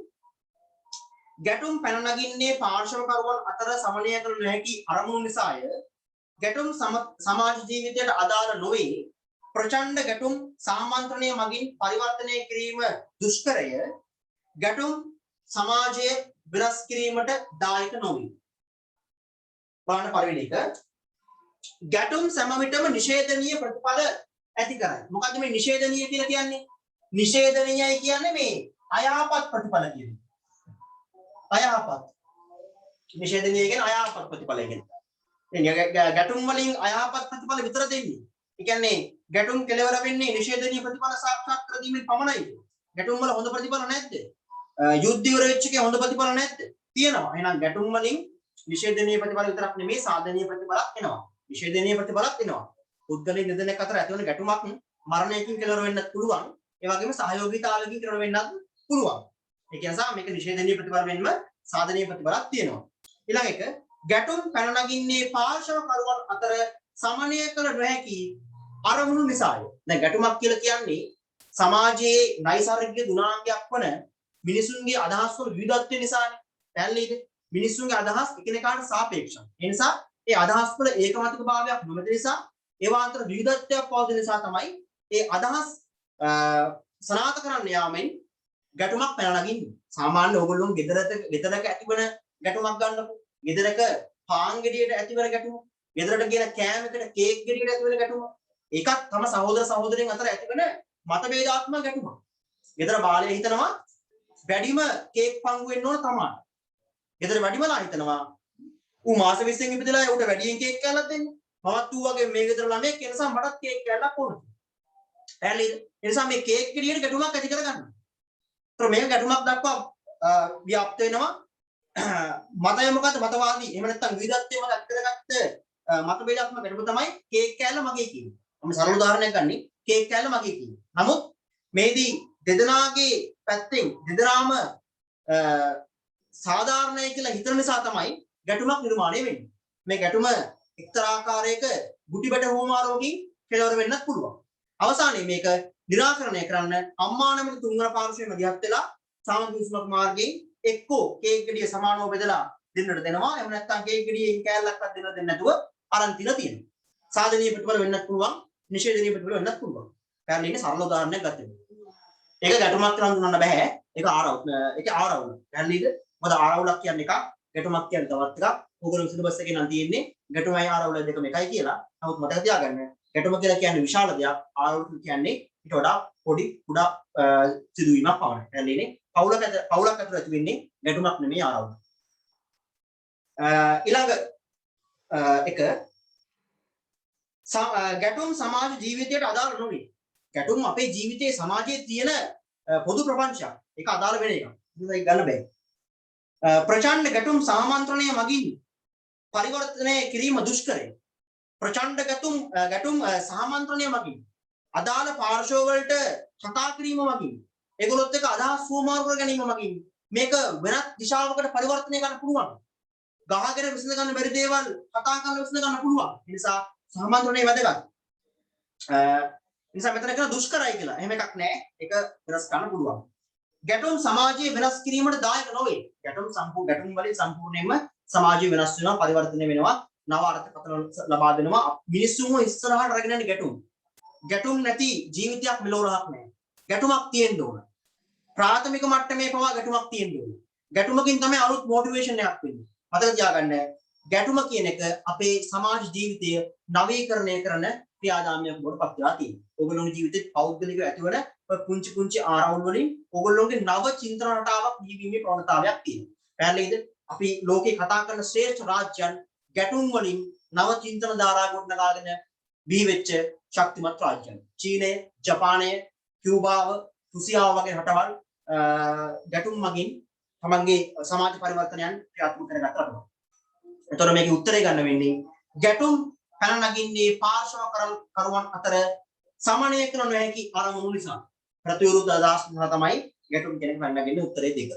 ගැටුම් පැන නගින්නේ පාර්ශවකරුවන් අතර සමනය කළ නොහැකි අරමුණු නිසාය. ගැටුම් සමාජ ජීවිතයට අදාළ නොවේ. ප්‍රචණ්ඩ ගැටුම් සාමන්ත්‍රණය මගින් පරිවර්තනය කිරීම දුෂ්කරය. ගැටුම් සමාජය වෙනස් කිරීමට දායක නොවේ. බලන්න පළවෙනි එක. ගැටුම් සෑම විටම නිෂේධනීය ප්‍රතිඵල ඇති කරයි. මොකද්ද මේ නිෂේධනීය කියලා කියන්නේ? නිෂේධනීයයි කියන්නේ මේ අයහපත් ප්‍රතිඵල කියන්නේ. අයහපත්. නිෂේධනීය කියන්නේ අයහපත් ප්‍රතිඵල කියන්නේ. ගැටුම් වලින් අයහපත් ප්‍රතිඵල විතර දෙන්නේ. ඒ කියන්නේ ගැටුම් කෙලවර වෙන්නේ නිෂේධනීය ප්‍රතිඵල සාක්ෂාත් කර දීමෙන් පමණයි. ගැටුම් වල හොඳ ප්‍රතිඵල නැද්ද? යුද්ධ ඉවර වෙච්ච එකේ හොඳ ප්‍රතිඵල නැද්ද? තියෙනවා. එහෙනම් ගැටුම් වලින් නිෂේධනීය ප්‍රතිඵල විතරක් නෙමෙයි සාධනීය ප්‍රතිඵලක් එනවා. නිෂේධනීය ප්‍රතිඵලක් එනවා. පුද්ගලයන් දෙදෙනෙක් අතර ඇතිවන ගැටුමක් මරණයකින් කෙලවර වෙන්නත් පුළුවන්. ඒ වගේම සහයෝගීතාවයකින් කෙලවර වෙන්නත් පුළුවන්. ඒ කියන්නේ මේක නිෂේධනීය ප්‍රතිඵල වෙන්නම සාධනීය ප්‍රතිඵලක් තියෙනවා. ඊළඟ එක ගැටුම් පැන නගින්නේ පාර්ශවකරුවන් අතර සමනය කළ නොහැකි අරමුණු නිසාය. දැන් ගැටුමක් කියලා කියන්නේ සමාජයේ නයිසර්ගික ගුණාංගයක් වන මිනිසුන්ගේ අදහස් වල විවිධත්වය නිසානේ. පැහැදිලිද? මිනිසුන්ගේ අදහස් එකිනෙකාට සාපේක්ෂයි. ඒ නිසා ඒ අදහස් වල ඒකමතිකභාවයක් නොමැති නිසා ඒවා අතර විවිධත්වයක් පවතින නිසා තමයි ඒ අදහස් සනාථ කරන්න යාමෙන් ගැටුමක් පැන නගින්නේ. සාමාන්‍ය ඕගොල්ලෝ ගෙදරක ඇතිවන ගැටුමක් ගන්නකො. ගෙදරක පාන් ගෙඩියට ඇතිවන ගැටුම. ගෙදරට කියන කෑමකට කේක් ගෙඩියට ඇතිවන ගැටුම. ඒකත් තම සහෝදර සහෝදරයන් අතර ඇතිවන මතභේදාත්මක ගැටුමක්. ගෙදර බාලයා හිතනවා වැඩිම කේක් පංගු වෙන්න ඕන තමයි. ගෙදර වැඩිමලා හිතනවා ඌ මාස 20න් ඉපදලා ඌට වැඩියෙන් කේක් කෑල්ලක් දෙන්න. මමත් ඌ වගේ මේ ගෙදර ළමයෙක් ඒ නිසා මටත් කේක් කෑල්ලක් ඕන. පැහැදිලිද? ඒ නිසා මේ කේක් ගෙඩියට ගැටුමක් ඇති කරගන්නවා. ඒතර මේ ගැටුමක් දක්වා ව්‍යාප්ත වෙනවා. මතය මොකද්ද? මතවාදී. එහෙම නැත්නම් විවිධත්වයේ මත ඇති කරගත්ත මතභේදාත්මක ගැටුම තමයි කේක් කෑල්ල මගේ කියන්නේ. මම සරල උදාහරණයක් ගන්නෙ කේක් කෑල්ල මගේ කියන්නේ. නමුත් මේදී දෙදෙනාගේ පැත්තෙන් දෙදෙනාම සාධාරණයි කියලා හිතන නිසා තමයි ගැටුමක් නිර්මාණය වෙන්නේ. මේ ගැටුම එක්තරා ආකාරයක ගුටිබඩ හෝමාරෝගින් කෙලවර වෙන්නත් පුළුවන්. අවසානයේ මේක निराකරණය කරන්න අම්මා නැමැති තුන්වන පාර්ශ්වයේ මැදිහත් වෙලා සාමගිවිසුමක් මාර්ගයෙන් එක්කෝ කේක් ගෙඩිය සමානව බෙදලා දෙන්නට දෙනවා. එහෙම නැත්නම් කේක් ගෙඩියෙන් කෑල්ලක්වත් දෙන්න නැතුව අරන් තියලා තියෙනවා. සාධනීය ප්‍රතිඵල වෙන්නත් පුළුවන්, නිෂේධනීය ප්‍රතිඵල වෙන්නත් පුළුවන්. පැහැදිලි ඉන්නේ සරල උදාහරණයක් ගත්තොත්. ඒක ගැටුමක් කියලා හඳුනන්න බෑ. ඒක ආරවුල. පැහැදිලිද? මොකද ආරවුලක් කියන්නේ එකක්, ගැටුමක් කියන්නේ තවත් එකක්. ඕගොල්ලෝ සිලබස් එකේ නම් තියෙන්නේ ගැටුමයි ආරවුල දෙකම එකයි කියලා. නමුත් මතක තියාගන්න ගැටුම කියලා කියන්නේ විශාල දෙයක්. ආරවුල කියන්නේ ඊට වඩා පොඩි කුඩා සිදුවීමක් පමණයි. පැහැදිලිනේ? පවුලක් ඇතුළත ඇති වෙන්නේ ගැටුමක් නෙමෙයි ආරවුල. ඊළඟ එක ගැටුම් සමාජ ජීවිතයට අදාළ නොවේ. ගැටුම් අපේ ජීවිතයේ සමාජයේ තියෙන පොදු ප්‍රපංචයක්. ඒක අදාළ වෙන එකක්. ඒක ගන්න බෑ. ප්‍රචණ්ඩ ගැටුම් සාමන්ත්‍රණය මගින් පරිවර්තනය කිරීම දුෂ්කරයි. ප්‍රචණ්ඩ ගැටුම් සාමන්ත්‍රණය මගින් අදාළ පාර්ශව වලට කතා කිරීම මගින් ඒගොල්ලොත් එක්ක අදහස් සුවමාරු කර ගැනීම මගින් මේක වෙනත් දිශාවකට පරිවර්තනය කරන්න පුළුවන්. ගහගෙන විසඳ ගන්න බැරි දේවල් කතා කරලා විසඳ ගන්න පුළුවන්. ඒ නිසා සාමන්ත්‍රණය වැදගත්. නිසා මෙතන කියන දුෂ්කරයි කියලා. එහෙම එකක් නැහැ. ඒක වෙනස් කරන්න පුළුවන්. ගැටුම් සමාජයේ වෙනස් කිරීමට දායක නොවේ. ගැටුම් වලින් සම්පූර්ණයෙන්ම සමාජය වෙනස් වෙනවා, පරිවර්තනය වෙනවා, නව අර්ථකථන ලබා දෙනවා. මිනිස්සුන්ව ඉස්සරහට රැගෙන යන ගැටුම් නැති ජීවිතයක් මෙලොවරහක් නැහැ. ගැටුමක් තියෙන්න ඕන. ප්‍රාථමික මට්ටමේ පවා ගැටුමක් තියෙන්න ඕන. ගැටුමකින් තමයි අලුත් මොටිවේෂන් එකක් වෙන්නේ. මතක තියාගන්න ගැටුම කියන එක අපේ සමාජ ජීවිතය නවීකරණය කරන ක්‍රියාදාමයක් බවට පත් වෙලා තියෙනවා. ඕගොල්ලෝගේ ජීවිතේ පෞද්ගලිකව ඇතිවන පුංචි ආරවුල් වලින් ඕගොල්ලෝගේ නව චින්තන රටාවක් ජීවීමේ ප්‍රවණතාවයක් තියෙනවා. පැහැදිලිද? අපි ලෝකේ කතා කරන ශ්‍රේෂ්ඨ රාජ්‍යයන් ගැටුම් වලින් නව චින්තන ධාරා ගොඩනගාගෙන බිහි වෙච්ච ශක්තිමත් රාජ්‍යයන්. චීනය, ජපානය, කියුබාව, රුසියාව වගේ රටවල් ගැටුම් මගින් තමන්ගේ සමාජ පරිවර්තනයන් ක්‍රියාත්මක කරගත්තා තමයි. එතකොට මේකේ උත්තරය ගන්න වෙන්නේ ගැටුම් පැන නගින්නේ පාර්ශව කරුවන් අතර සමනය කර නොහැකි අරමුණු නිසා. ප්‍රතිවිරුද්ධ අදහස් නිසා තමයි ගැටුම් කෙනෙක් පැන නගින්නේ. උත්තරේ දෙක.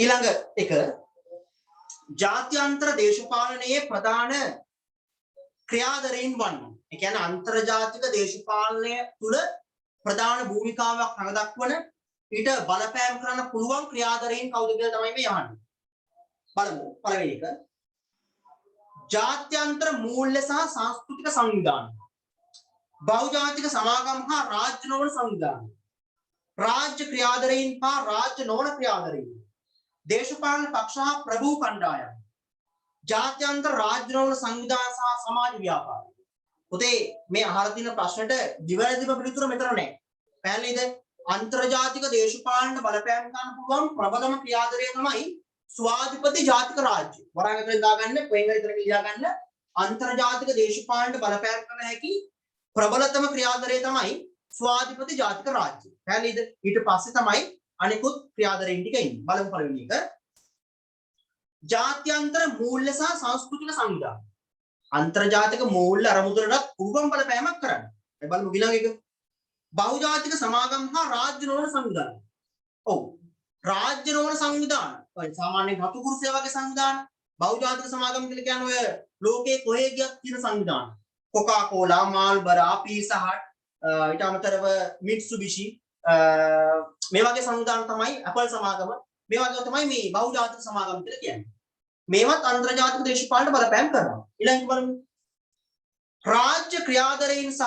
ඊළඟ එක ජාත්‍යන්තර දේශපාලනයේ ප්‍රධාන ක්‍රියාදරයන් වන්නේ. ඒ කියන්නේ අන්තර්ජාතික දේශපාලනය තුල ප්‍රධාන භූමිකාවක් රඟ දක්වන ඊට බලපෑම් කරන්න පුළුවන් ක්‍රියාදරයන් කවුද කියලා තමයි මේ අහන්නේ. බලමු. පළවෙනි එක ජාත්‍යන්තර මූල්‍ය සහ සංස්කෘතික සංවිධාන. බහුජාතික සමාගම් හා රාජ්‍ය නොවන සංවිධාන. රාජ්‍ය ක්‍රියාදරයන් හා රාජ්‍ය නොවන ක්‍රියාදරයන්. දේශපාලන පක්ෂ හා ප්‍රභූ කණ්ඩායම්. ජාත්‍යන්තර රාජ්‍ය නොවන සංවිධාන සහ සමාජ ව්‍යාපාර. පුතේ මේ අහලා තියෙන ප්‍රශ්නෙට දිවැරදිව පිළිතුර මෙතන නැහැ. පැහැදිලිද? අන්තර්ජාතික දේශපාලනට බලපෑම් ගන්න පුළුවන් ප්‍රබලම ක්‍රියාදරය තමයි ස්වාධිපති ජාතික රාජ්‍ය. වරාගතෙන් දාගන්න කොහෙන් හරි ඉතන ලියා ගන්න. අන්තර්ජාතික දේශපාලනට බලපෑම් කරන හැකි ප්‍රබලතම ක්‍රියාදරය තමයි ස්වාධිපති ජාතික රාජ්‍ය. පැහැදිලිද? ඊට පස්සේ තමයි අනිකුත් ක්‍රියාදරයන් ටික ඉන්නේ. බලමු පළවෙනි එක. ජාත්‍යන්තර මූල්‍ය සහ සංස්කෘතික සංවිධාන. අන්තර්ජාතික මූල්‍ය අරමුදලට පුළුවන් බලපෑමක් කරන්න. ඒ බලමු ඊළඟ එක. බහුජාතික සමාගම් හා රාජ්‍ය නොවන සංවිධාන. ඔව්. රාජ්‍ය නොවන සංවිධාන. ඔය සාමාන්‍ය රතුකුරු සේවාවේ සංවිධාන. බහුජාතික සමාගම් කියලා කියන්නේ ඔය ලෝකේ කොහේ ගියත් තියෙන සංවිධාන. කොකාකෝලා, මාල්බරා, පීසා හට්, ඊට අමතරව මිට්සුබිෂි මේ වගේ සංවිධාන තමයි ඇපල් සමාගම. මේ වගේ තමයි මේ බහුජාතික සමාගම් කියලා කියන්නේ. මේවත් අන්තර්ජාතික දේශපාලනට බලපෑම් කරනවා. ඊළඟට බලමු. රාජ්‍ය ක්‍රියාදරයන් සහ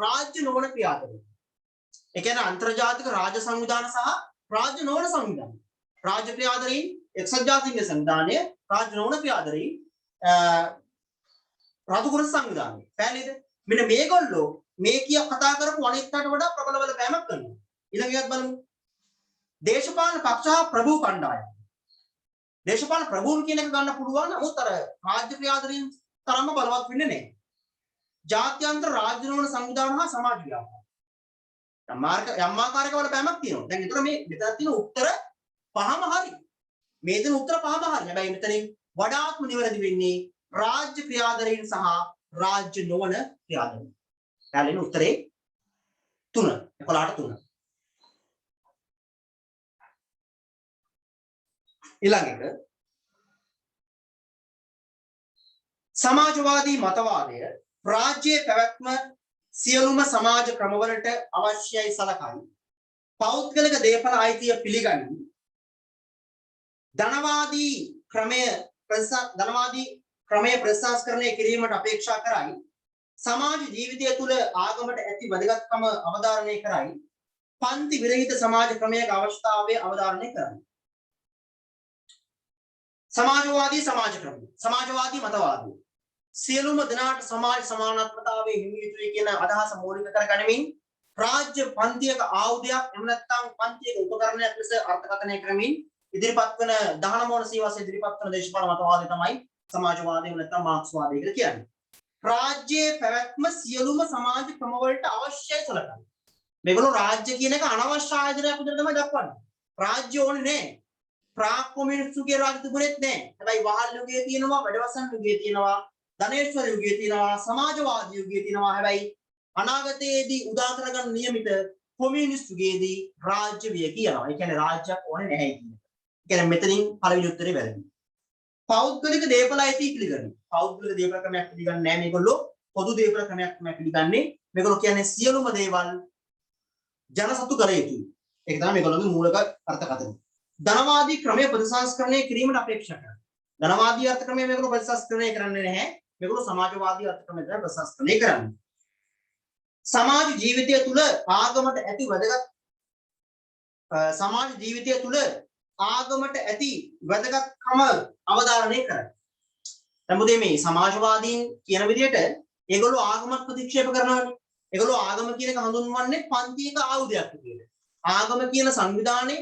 රාජ්‍ය නොවන ක්‍රියාදරයන්. ඒ කියන්නේ අන්තර්ජාතික රාජ්‍ය සංවිධාන සහ රාජ්‍ය නොවන සංවිධාන. රාජ්‍ය ක්‍රියාදරයන් එක්සත් ජාතීන්ගේ සංවිධානය, රාජ්‍ය නොවන ක්‍රියාදරයන් රතුකුරු සංවිධානය. පැහැදිලිද? මෙන්න මේගොල්ලෝ මේ කිය කතා කරපු අනිත් අයට වඩා ප්‍රබල බලපෑමක් කරනවා. ඊළඟ එකත් බලමු. දේශපාලන පක්ෂ හා ප්‍රභූ කණ්ඩායම්. දේශපාලන ප්‍රභූන් කියන එක ගන්න පුළුවන්. නමුත් අර රාජ්‍ය ක්‍රියාදරයන් තරම්ම බලවත් වෙන්නේ නැහැ. ජාත්‍යන්තර රාජ්‍ය නොවන සංවිධාන හා සමාජ ව්‍යාපාර. යම් ආකාරයක බලපෑමක් තියෙනවා. දැන් ඒතර මේ මෙතන තියෙන උත්තර පහම හරි. මේ දෙන උත්තර පහම හරි. හැබැයි මෙතනින් වඩාත්ම නිවැරදි වෙන්නේ රාජ්‍ය ක්‍රියාදරයන් සහ රාජ්‍ය නොවන ක්‍රියාදරයන්. යාළුවනේ උත්තරේ 3. 11ට 3. ඊළඟ එක සමාජවාදී මතවාදය රාජ්‍යයේ පැවැත්ම සියලුම සමාජ ක්‍රමවලට අවශ්‍යයි සලකයි. පෞද්ගලික දේපල අයිතිය පිළිගනි. ධනවාදී ක්‍රමය ප්‍රසංස්කරණය කිරීමට අපේක්ෂා කරයි. සමාජ ජීවිතය තුළ ආගමට ඇති වැදගත්කම අවධාරණය කරයි. පන්ති විරහිත සමාජ ක්‍රමයක අවශ්‍යතාවය අවධාරණය කරයි. සමාජවාදී සමාජ ක්‍රමය. සමාජවාදී මතවාදය සියලුම දෙනාට සමාජ සමානත්වතාවයේ හිමි යුතුයි කියන අදහස මූලික කරගනිමින් රාජ්‍ය පන්තියක ආයුධයක් එහෙම නැත්නම් පන්තියක උපකරණයක් ලෙස අර්ථකථනය කරමින් ඉදිරිපත් වන 19 වන සියවසේ ඉදිරිපත් වන දේශපාලන මතවාදය තමයි සමාජවාදය එහෙම නැත්නම් මාක්ස්වාදය කියලා කියන්නේ. රාජ්‍යයේ පැවැත්ම සියලුම සමාජ ක්‍රමවලට අවශ්‍යයි සලකනවා. මේගොල්ලෝ රාජ්‍ය කියන එක අනවශ්‍ය ආයතනයක් විදිහට තමයි දක්වන්නේ. රාජ්‍ය ඕනේ නැහැ. ප්‍රාග් කොමියුනිස්ට්ගේ රාජ්‍ය තිබුණෙත් නැහැ. හැබැයි වහල් යුගයේ තියෙනවා, වැඩවසන් යුගයේ තියෙනවා, ධනේශ්වර යුගයේ තියෙනවා, සමාජවාදී යුගයේ තියෙනවා. හැබැයි අනාගතයේදී උදා කරගන්න නියමිත කොමියුනිස්ට් යුගයේදී රාජ්‍ය විය කියනවා. ඒ කියන්නේ රාජ්‍යයක් ඕනේ නැහැ කියන එක. ඒ කියන්නේ මෙතනින් පළවෙනි උත්තරේ වැරදි. පෞද්ගලික දේපල අයිතිය පිළිගන්නේ. පෞද්ගලික දේපල ක්‍රමයක් පිළිගන්නේ නැහැ මේගොල්ලෝ. පොදු දේපල ක්‍රමයක් තමයි පිළිගන්නේ. මේගොල්ලෝ කියන්නේ සියලුම දේවල් ජනසතු කර යුතුයි. ඒක තමයි මේගොල්ලෝගේ මූලික අර්ථකථනය. ධනවාදී ක්‍රමයේ ප්‍රතිසංස්කරණය කිරීමට අපේක්ෂා කරනවා. ධනවාදී අර්ථ ක්‍රමයේ මේගොල්ලෝ ප්‍රතිසංස්කරණය කරන්නේ නැහැ. මේගොල්ලෝ සමාජවාදී අර්ථ ක්‍රමයට ප්‍රතිසංස්කරණය කරන්නේ. සමාජ ජීවිතය තුළ ආගමට ඇති වැදගත් සමාජ ජීවිතය තුළ ආගමට ඇති වැදගත්කම අවධාරණය කරයි. දැන් මොකද මේ සමාජවාදීන් කියන විදිහට ඒගොල්ලෝ ආගමත් ප්‍රතික්ෂේප කරනවානේ. ඒගොල්ලෝ ආගම කියන එක හඳුන්වන්නේ පන්තියක ආයුධයක් විදිහට. ආගම කියන සංවිධානයේ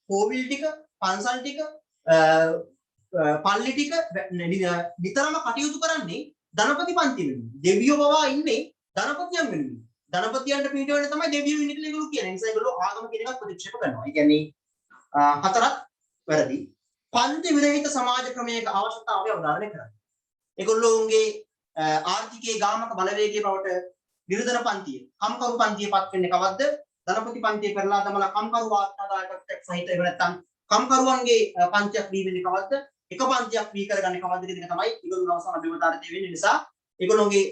කෝවිල් ටික, පන්සල් ටික, පල්ලි ටික නිතරම කටයුතු කරන්නේ ධනපති පන්ති වෙනුවෙන්. දෙවියෝ බවා ඉන්නේ ධනපතියන් වෙනුවෙන්. ධනපතියන්ට පිට වෙන්න තමයි දෙවියෝ ඉන්නේ කියලා ඒගොල්ලෝ කියන්නේ. ඒ නිසා ඒගොල්ලෝ ආගම කියන එකත් ප්‍රතික්ෂේප කරනවා. ඒ කියන්නේ හතරක් වැරදි. පන්ති විරහිත සමාජ ක්‍රමයක අවශ්‍යතාවය අවධාරණය කරනවා. ඒගොල්ලෝගේ ආර්ථිකයේ ගාමක බලවේගයේ බවට නිර්ධන පන්තිය, කම්කරු පන්තිය පත් වෙන්නේ කවද්ද? ධනපති පන්තිය කරලා තමලා කම්කරු වාස්නාදායකත්වයක් සහිත එහෙම නැත්නම් කම්කරුවන්ගේ පන්තියක් වී වෙන්නේ කවද්ද? එක පන්තියක් වී කරගන්නේ කවද්ද කියන එක තමයි ඒගොල්ලෝ අවසාන අභිමතාර්ථය වෙන්නේ. නිසා ඒගොල්ලෝගේ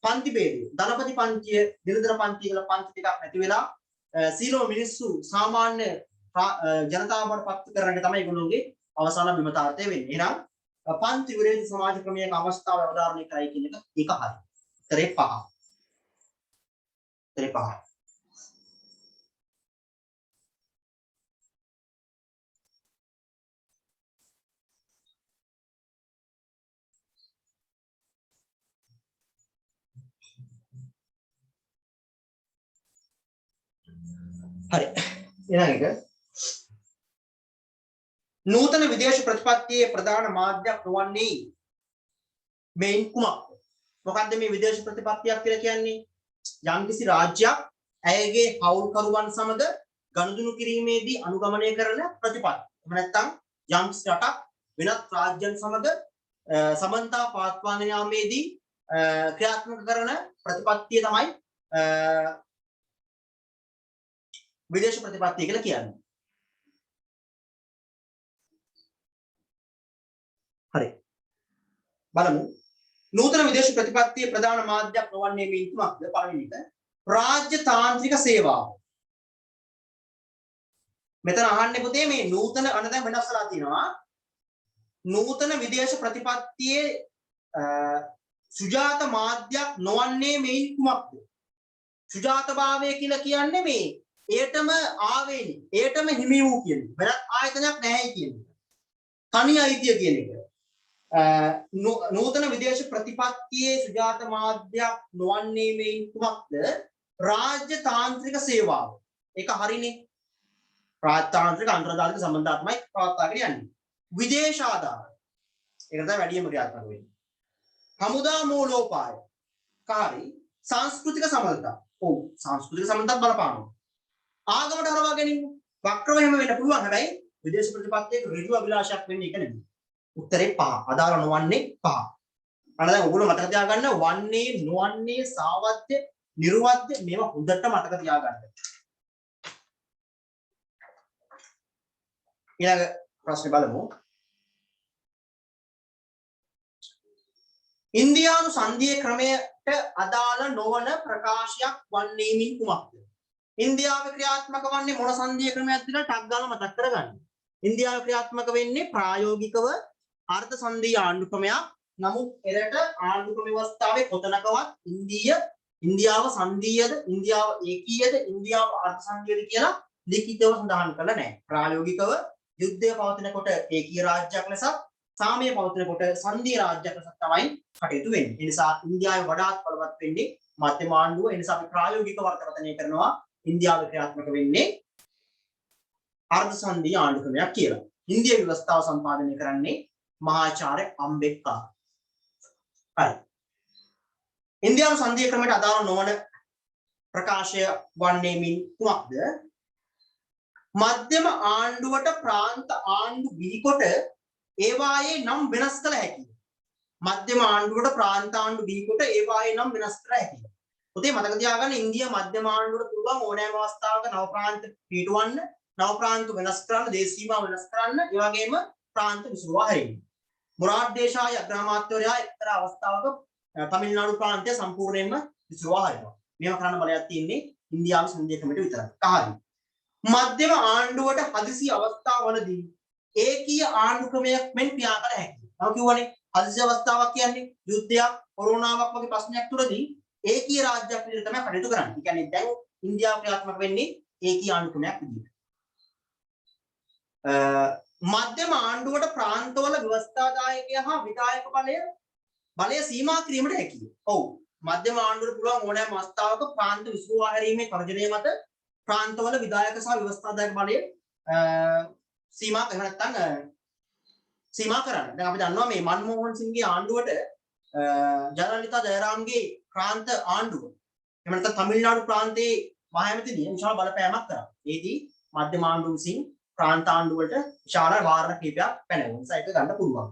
පන්ති ભેදය ධනපති පන්තිය, නිර්ධන පන්තිය කියලා පන්ති ටිකක් නැති වෙලා සීලෝ මිනිස්සු සාමාන්‍ය ජනතාවට පත් කරගන්න තමයි ඒගොල්ලෝගේ අවසාන අභිමතාර්ථය වෙන්නේ. එහෙනම් පන්ති විරහිත සමාජ ක්‍රමයක අවස්ථාව අවධාරණය කරයි කියන එක ඒක හරි. උත්තරේ 5. උත්තරේ 5. හරි. ඊළඟ එක නූතන විදේශ ප්‍රතිපත්තියේ ප්‍රධාන මාධ්‍යයක් නොවන්නේ මේන් කුමක්ද? මොකද්ද මේ විදේශ ප්‍රතිපත්තියක් කියලා කියන්නේ? යම්කිසි රාජ්‍යයක් ඇයගේ හවුල්කරුවන් සමග ගනුදෙනු කිරීමේදී අනුගමනය කරන ප්‍රතිපත්ති. එහෙම නැත්නම් යම්කිසි රටක් වෙනත් රාජ්‍යයන් සමග සමන්තා පවත්වාගෙන යාමේදී ක්‍රියාත්මක කරන ප්‍රතිපත්තිය තමයි විදේශ ප්‍රතිපත්තිය කියලා කියන්නේ. හරි. බලමු. නූතන විදේශ ප්‍රතිපත්තියේ ප්‍රධාන මාධ්‍යයක් නොවන්නේ මේ කුමක්ද? පළවෙනි එක රාජ්‍ය තාන්ත්‍රික සේවාව. මෙතන අහන්නේ පුතේ මේ නූතන අන්න දැන් වෙනස් වෙලා තියෙනවා. නූතන විදේශ ප්‍රතිපත්තියේ සුජාත මාධ්‍යයක් නොවන්නේ මේ කුමක්ද? සුජාතභාවය කියලා කියන්නේ මේ ඒටම ආවේනි. ඒටම හිමි වූ කියන්නේ. වෙනත් ආයතනයක් නැහැ කියන්නේ. තනි අයිතිය කියන එක. නූතන විදේශ ප්‍රතිපත්තියේ සුජාත මාධ්‍යයක් නොවන්නේ මේ කුමක්ද? රාජ්‍ය තාන්ත්‍රික සේවාව. ඒක හරිනේ. රාජ්‍යතාන්ත්‍රික අන්තර්ජාතික සම්බන්ධතා තමයි පවත්වාගෙන යන්නේ. විදේශ ආධාර. ඒක තමයි වැඩිම ක්‍රියාත්මක වෙන්නේ. හමුදා මූලෝපාය. කාරී සංස්කෘතික සමගතා. ඔව් සංස්කෘතික සමගතත් බලපානවා. ආගමට හරවා ගැනීම. වක්‍රව හැම වෙන්න පුළුවන්. හැබැයි විදේශ ප්‍රතිපත්තියක ඍජු අභිලාෂයක් වෙන්නේ ඒක නෙමෙයි. උත්තරේ 5. අදාළ නොවන්නේ 5. අන්න දැන් ඔයගොල්ලෝ මතක තියාගන්න වන්නේ නොවන්නේ සාවද්‍ය නිර්වද්‍ය මේවා හොඳට මතක තියාගන්න. ඊළඟ ප්‍රශ්නේ බලමු. ඉන්දියානු සංධියේ ක්‍රමයට අදාළ නොවන ප්‍රකාශයක් වන්නේ මින් කුමක්ද? ඉන්දියාවේ ක්‍රියාත්මක වන්නේ මොන සංධියේ ක්‍රමයක්ද කියලා ටක් ගාලා මතක් කරගන්න. ඉන්දියාවේ ක්‍රියාත්මක වෙන්නේ ප්‍රායෝගිකව අර්ධ සංධීය ආණ්ඩු ක්‍රමයක්. නමුත් එරට ආණ්ඩු ක්‍රම ව්‍යවස්ථාවේ කොතනකවත් ඉන්දියාව සංධීයද, ඉන්දියාව ඒකීයද, ඉන්දියාව අර්ධ සංධීයද කියලා ලිඛිතව සඳහන් කළා නැහැ. ප්‍රායෝගිකව යුද්ධය පවතිනකොට ඒකීය රාජ්‍යයක් ලෙසත්, සාමය පවතිනකොට සංධීය රාජ්‍යයක් ලෙසත් තමයි කටයුතු වෙන්නේ. ඒ නිසා ඉන්දියාවේ වඩාත් බලවත් වෙන්නේ මධ්‍යම ආණ්ඩුව. ඒ නිසා අපි ප්‍රායෝගිකව අර්ථකථනය කරනවා ඉන්දියාවේ ක්‍රියාත්මක වෙන්නේ අර්ධ සංධීය ආණ්ඩු ක්‍රමයක් කියලා. ඉන්දියා ව්‍යවස්ථාව සම්පාදනය කරන්නේ මහාචාර්ය අම්බේද්කර්. හරි. ඉන්දියානු සංධීය ක්‍රමයට අදාළ නොවන ප්‍රකාශය වන්නේ මින් කුමක්ද? මධ්‍යම ආණ්ඩුවට ප්‍රාන්ත ආණ්ඩු බිහිකොට ඒවායේ නම් වෙනස් කළ හැකියි. මධ්‍යම ආණ්ඩුවට ප්‍රාන්ත ආණ්ඩු බිහිකොට ඒවායේ නම් වෙනස් කළ හැකියි. පුතේ මතක තියාගන්න ඉන්දියා මධ්‍යම ආණ්ඩුවට පුළුවන් ඕනෑම අවස්ථාවක නව ප්‍රාන්ත පිටවන්න, නව ප්‍රාන්ත වෙනස් කරන්න, දේශ සීමා වෙනස් කරන්න, ඒ වගේම ප්‍රාන්ත විසුරුවා හැරෙන්න. මොරාට් දේශාය අග්‍රාමාත්‍යවරයා එක්තරා අවස්ථාවක තමිල්නාඩු ප්‍රාන්තය සම්පූර්ණයෙන්ම විසුරුවා හැරෙනවා. මේවා කරන්න බලයක් තියෙන්නේ ඉන්දියාවේ සංධීය ක්‍රමයට විතරයි. හරි. මධ්‍යම ආණ්ඩුවට හදිසි අවස්ථාවලදී ඒකීය ආණ්ඩු ක්‍රමයක් මෙන් ක්‍රියා කළ හැකියි. මම කියවනේ හදිසි අවස්ථාවක් කියන්නේ යුද්ධයක්, කොරෝනාවක් වගේ ප්‍රශ්නයක් තුරදී ඒකීය රාජ්‍යයක් විදිහට තමයි කටයුතු කරන්නේ. ඒ කියන්නේ දැන් ඉන්දියාව ක්‍රියාත්මක වෙන්නේ ඒකීය ආණ්ඩු ක්‍රමයක් විදිහට. මධ්‍යම ආණ්ඩුවට ප්‍රාන්තවල ව්‍යවස්ථාදායකයා හා විධායක බලය සීමා කිරීමට හැකියි. ඔව්. මධ්‍යම ආණ්ඩුවට පුළුවන් ඕනෑම අවස්ථාවක ප්‍රාන්ත විසුරුවා හැරීමේ තර්ජනය මත ප්‍රාන්තවල විධායක සහ ව්‍යවස්ථාදායක බලය සීමා කරන්න නැත්නම් සීමා කරන්න. දැන් අපි දන්නවා මේ මන්මෝහන් සිංගේ ආණ්ඩුවට ජයලලිතා ජයරාම්ගේ ප්‍රාන්ත ආණ්ඩුව එහෙම නැත්නම් තමිල්නාඩු ප්‍රාන්තයේ මහ ඇමතිනිය විශාල බලපෑමක් කරා. ඒදී මධ්‍යම ආණ්ඩුව විසින් ප්‍රාන්ත ආණ්ඩුවට විශාල වාරණ කිහිපයක් පැනවුවා. ඒක ගන්න පුළුවන්.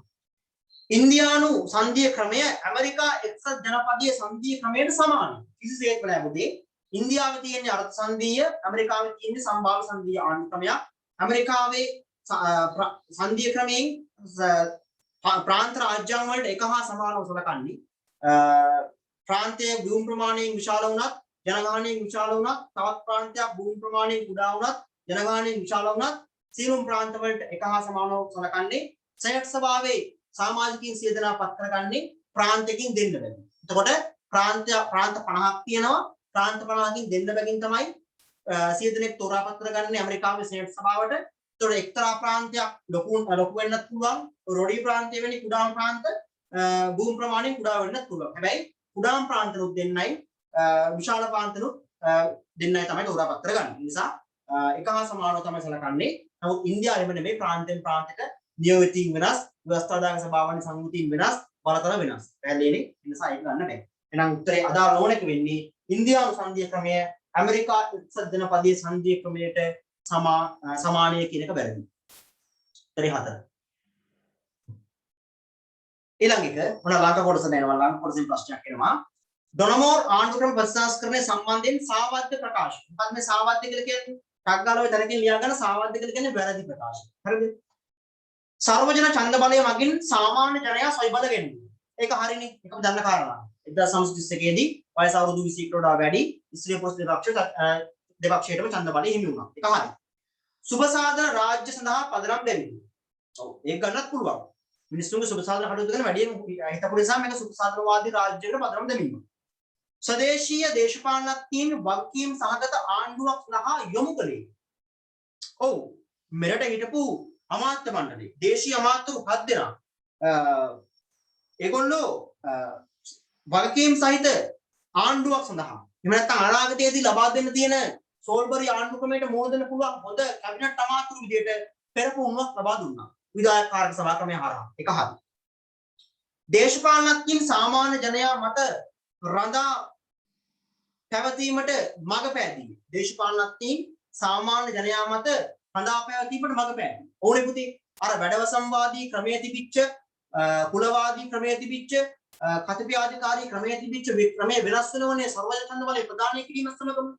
ඉන්දියානු සංධීය ක්‍රමය ඇමරිකා එක්සත් ජනපදීය සංධීය ක්‍රමයට සමානයි. කිසිසේත්ම නෑ පුතේ. ඉන්දියාවේ තියෙන අර්ථ සංධීය, ඇමරිකාවේ තියෙන සම්භාව්‍ය සංධීය ආණ්ඩු ක්‍රමයක්. ඇමරිකාවේ සංධීය ක්‍රමයෙන් ප්‍රාන්ත රාජ්‍යයන් වලට එක හා සමානව සලකන්නේ. ප්‍රාන්තයේ භූමි ප්‍රමාණයෙන් විශාල වුණත්, ජනගහනයෙන් විශාල වුණත්, තවත් ප්‍රාන්තයක් භූමි ප්‍රමාණයෙන් කුඩා වුණත්, ජනගහනයෙන් විශාල වුණත්, සියලුම ප්‍රාන්ත වලට එක හා සමානව සලකන්නේ. සංයුක්ත සභාවේ සමාජිකින් 100 දෙනා පත් කරගන්නේ ප්‍රාන්තයකින් දෙන්න බැගින්. එතකොට ප්‍රාන්ත 50ක් තියෙනවා. ප්‍රාන්ත 50කින් දෙන්න බැගින් තමයි 100 දෙනෙක් තෝරාපත් කරගන්නේ ඇමරිකාවේ සංයුක්ත සභාවට. එතකොට එක්තරා ප්‍රාන්තයක් ලොකු වෙන්නත් පුළුවන්. රොඩි ප්‍රාන්තය වෙනි කුඩාම ප්‍රාන්ත භූමි ප්‍රමාණයෙන් කුඩා වෙන්නත් පුළුවන්. හැබැයි කුඩාම ප්‍රාන්තනුත් දෙන්නයි විශාල ප්‍රාන්තනුත් දෙන්නයි තමයි තෝරාපත් කරගන්නේ. ඒ නිසා එක හා සමානව තමයි සලකන්නේ. නමුත් ඉන්දියාවෙම නෙමෙයි ප්‍රාන්තයෙන් ප්‍රාන්තයට නියෝජිතින් වෙනස්, ව්‍යවස්ථාදායක සභාවන්ගේ සංයුතින් වෙනස්, බලතල වෙනස්. පැහැදිලිනේ? ඒ නිසා ඒක ගන්න බෑ. එහෙනම් උත්තරේ අදාළ නොවන එක වෙන්නේ ඉන්දියානු සංධීය ක්‍රමය ඇමරිකා එක්සත් ජනපදීය සංධීය ක්‍රමයට සමානය කියන එක වැරදි. උත්තරේ 4. ඊළඟ එක මොන ලංකා කොටස දෙනවා. ලංකා කොටසෙන් ප්‍රශ්නයක් එනවා. ඩොනමෝර් ආණ්ඩු ක්‍රම ප්‍රතිසංස්කරණය සම්බන්ධයෙන් සාවද්ද ප්‍රකාශ. මොකක්ද මේ සාවද්ද කියලා කියන්නේ? ටග්ගාලෝවේ දැනකින් ලියා ගන්න සාවද්ද කියලා කියන්නේ වැරදි ප්‍රකාශ. හරිද? සර්වජන ඡන්ද බලය මගින් සාමාන්‍ය ජනයා සොයි බල ගැනීම. ඒක හරිනේ. ඒක අපි දන්න කාරණා. 1931 දී වයස අවුරුදු 21කට වඩා වැඩි ස්ත්‍රී පුරුෂ දෙපක්ෂයටම ඡන්ද බලය හිමි වුණා. ඒක හරි. සුබ සාධන රාජ්‍ය සඳහා පදනම් දැමීම. ඔව් ඒක ගන්නත් පුළුවන්. මිනිස්සුන්ගේ සුබ සාධන කටයුතු කරන වැඩියෙන් හිතපු නිසා මේක සුබ සාධනවාදී රාජ්‍යයකට පදනම් දැමීම. ස්වදේශීය දේශපාලනඥයින් වගකීම් සහගත ආණ්ඩුවක් සඳහා යොමු කළේ. ඔව් මෙරට හිටපු අමාත්‍ය මණ්ඩලය දේශීය අමාත්‍යවරු 7 දෙනා ඒගොල්ලෝ වගකීම් සහිත ආණ්ඩුවක් සඳහා එහෙම නැත්නම් අනාගතයේදී ලබා දෙන්න තියෙන සෝල්බරි ආණ්ඩු ක්‍රමයට මෝහන දෙන්න පුළුවන් හොඳ කැබිනට් අමාත්‍යවරු විදියට පෙරපුහුණුවක් ලබා දුන්නා විධායක කාර්ය සභා ක්‍රමය හරහා. ඒක හරි. දේශපාලනඥයින් සාමාන්‍ය ජනයා මත රඳා පැවතීමට මඟ පෑදී. දේශපාලනඥයින් සාමාන්‍ය ජනයා මත රඳා පැවතීමට මඟ පෑදී. ඕනේ පුතේ අර වැඩවසම්වාදී ක්‍රමයේ තිබිච්ච කුලවාදී ක්‍රමයේ තිබිච්ච කතිපයාධිකාරී ක්‍රමයේ තිබිච්ච ක්‍රමයේ වෙනස් වෙනවනේ සර්වජන ඡන්ද බලය ප්‍රදානය කිරීම සමගම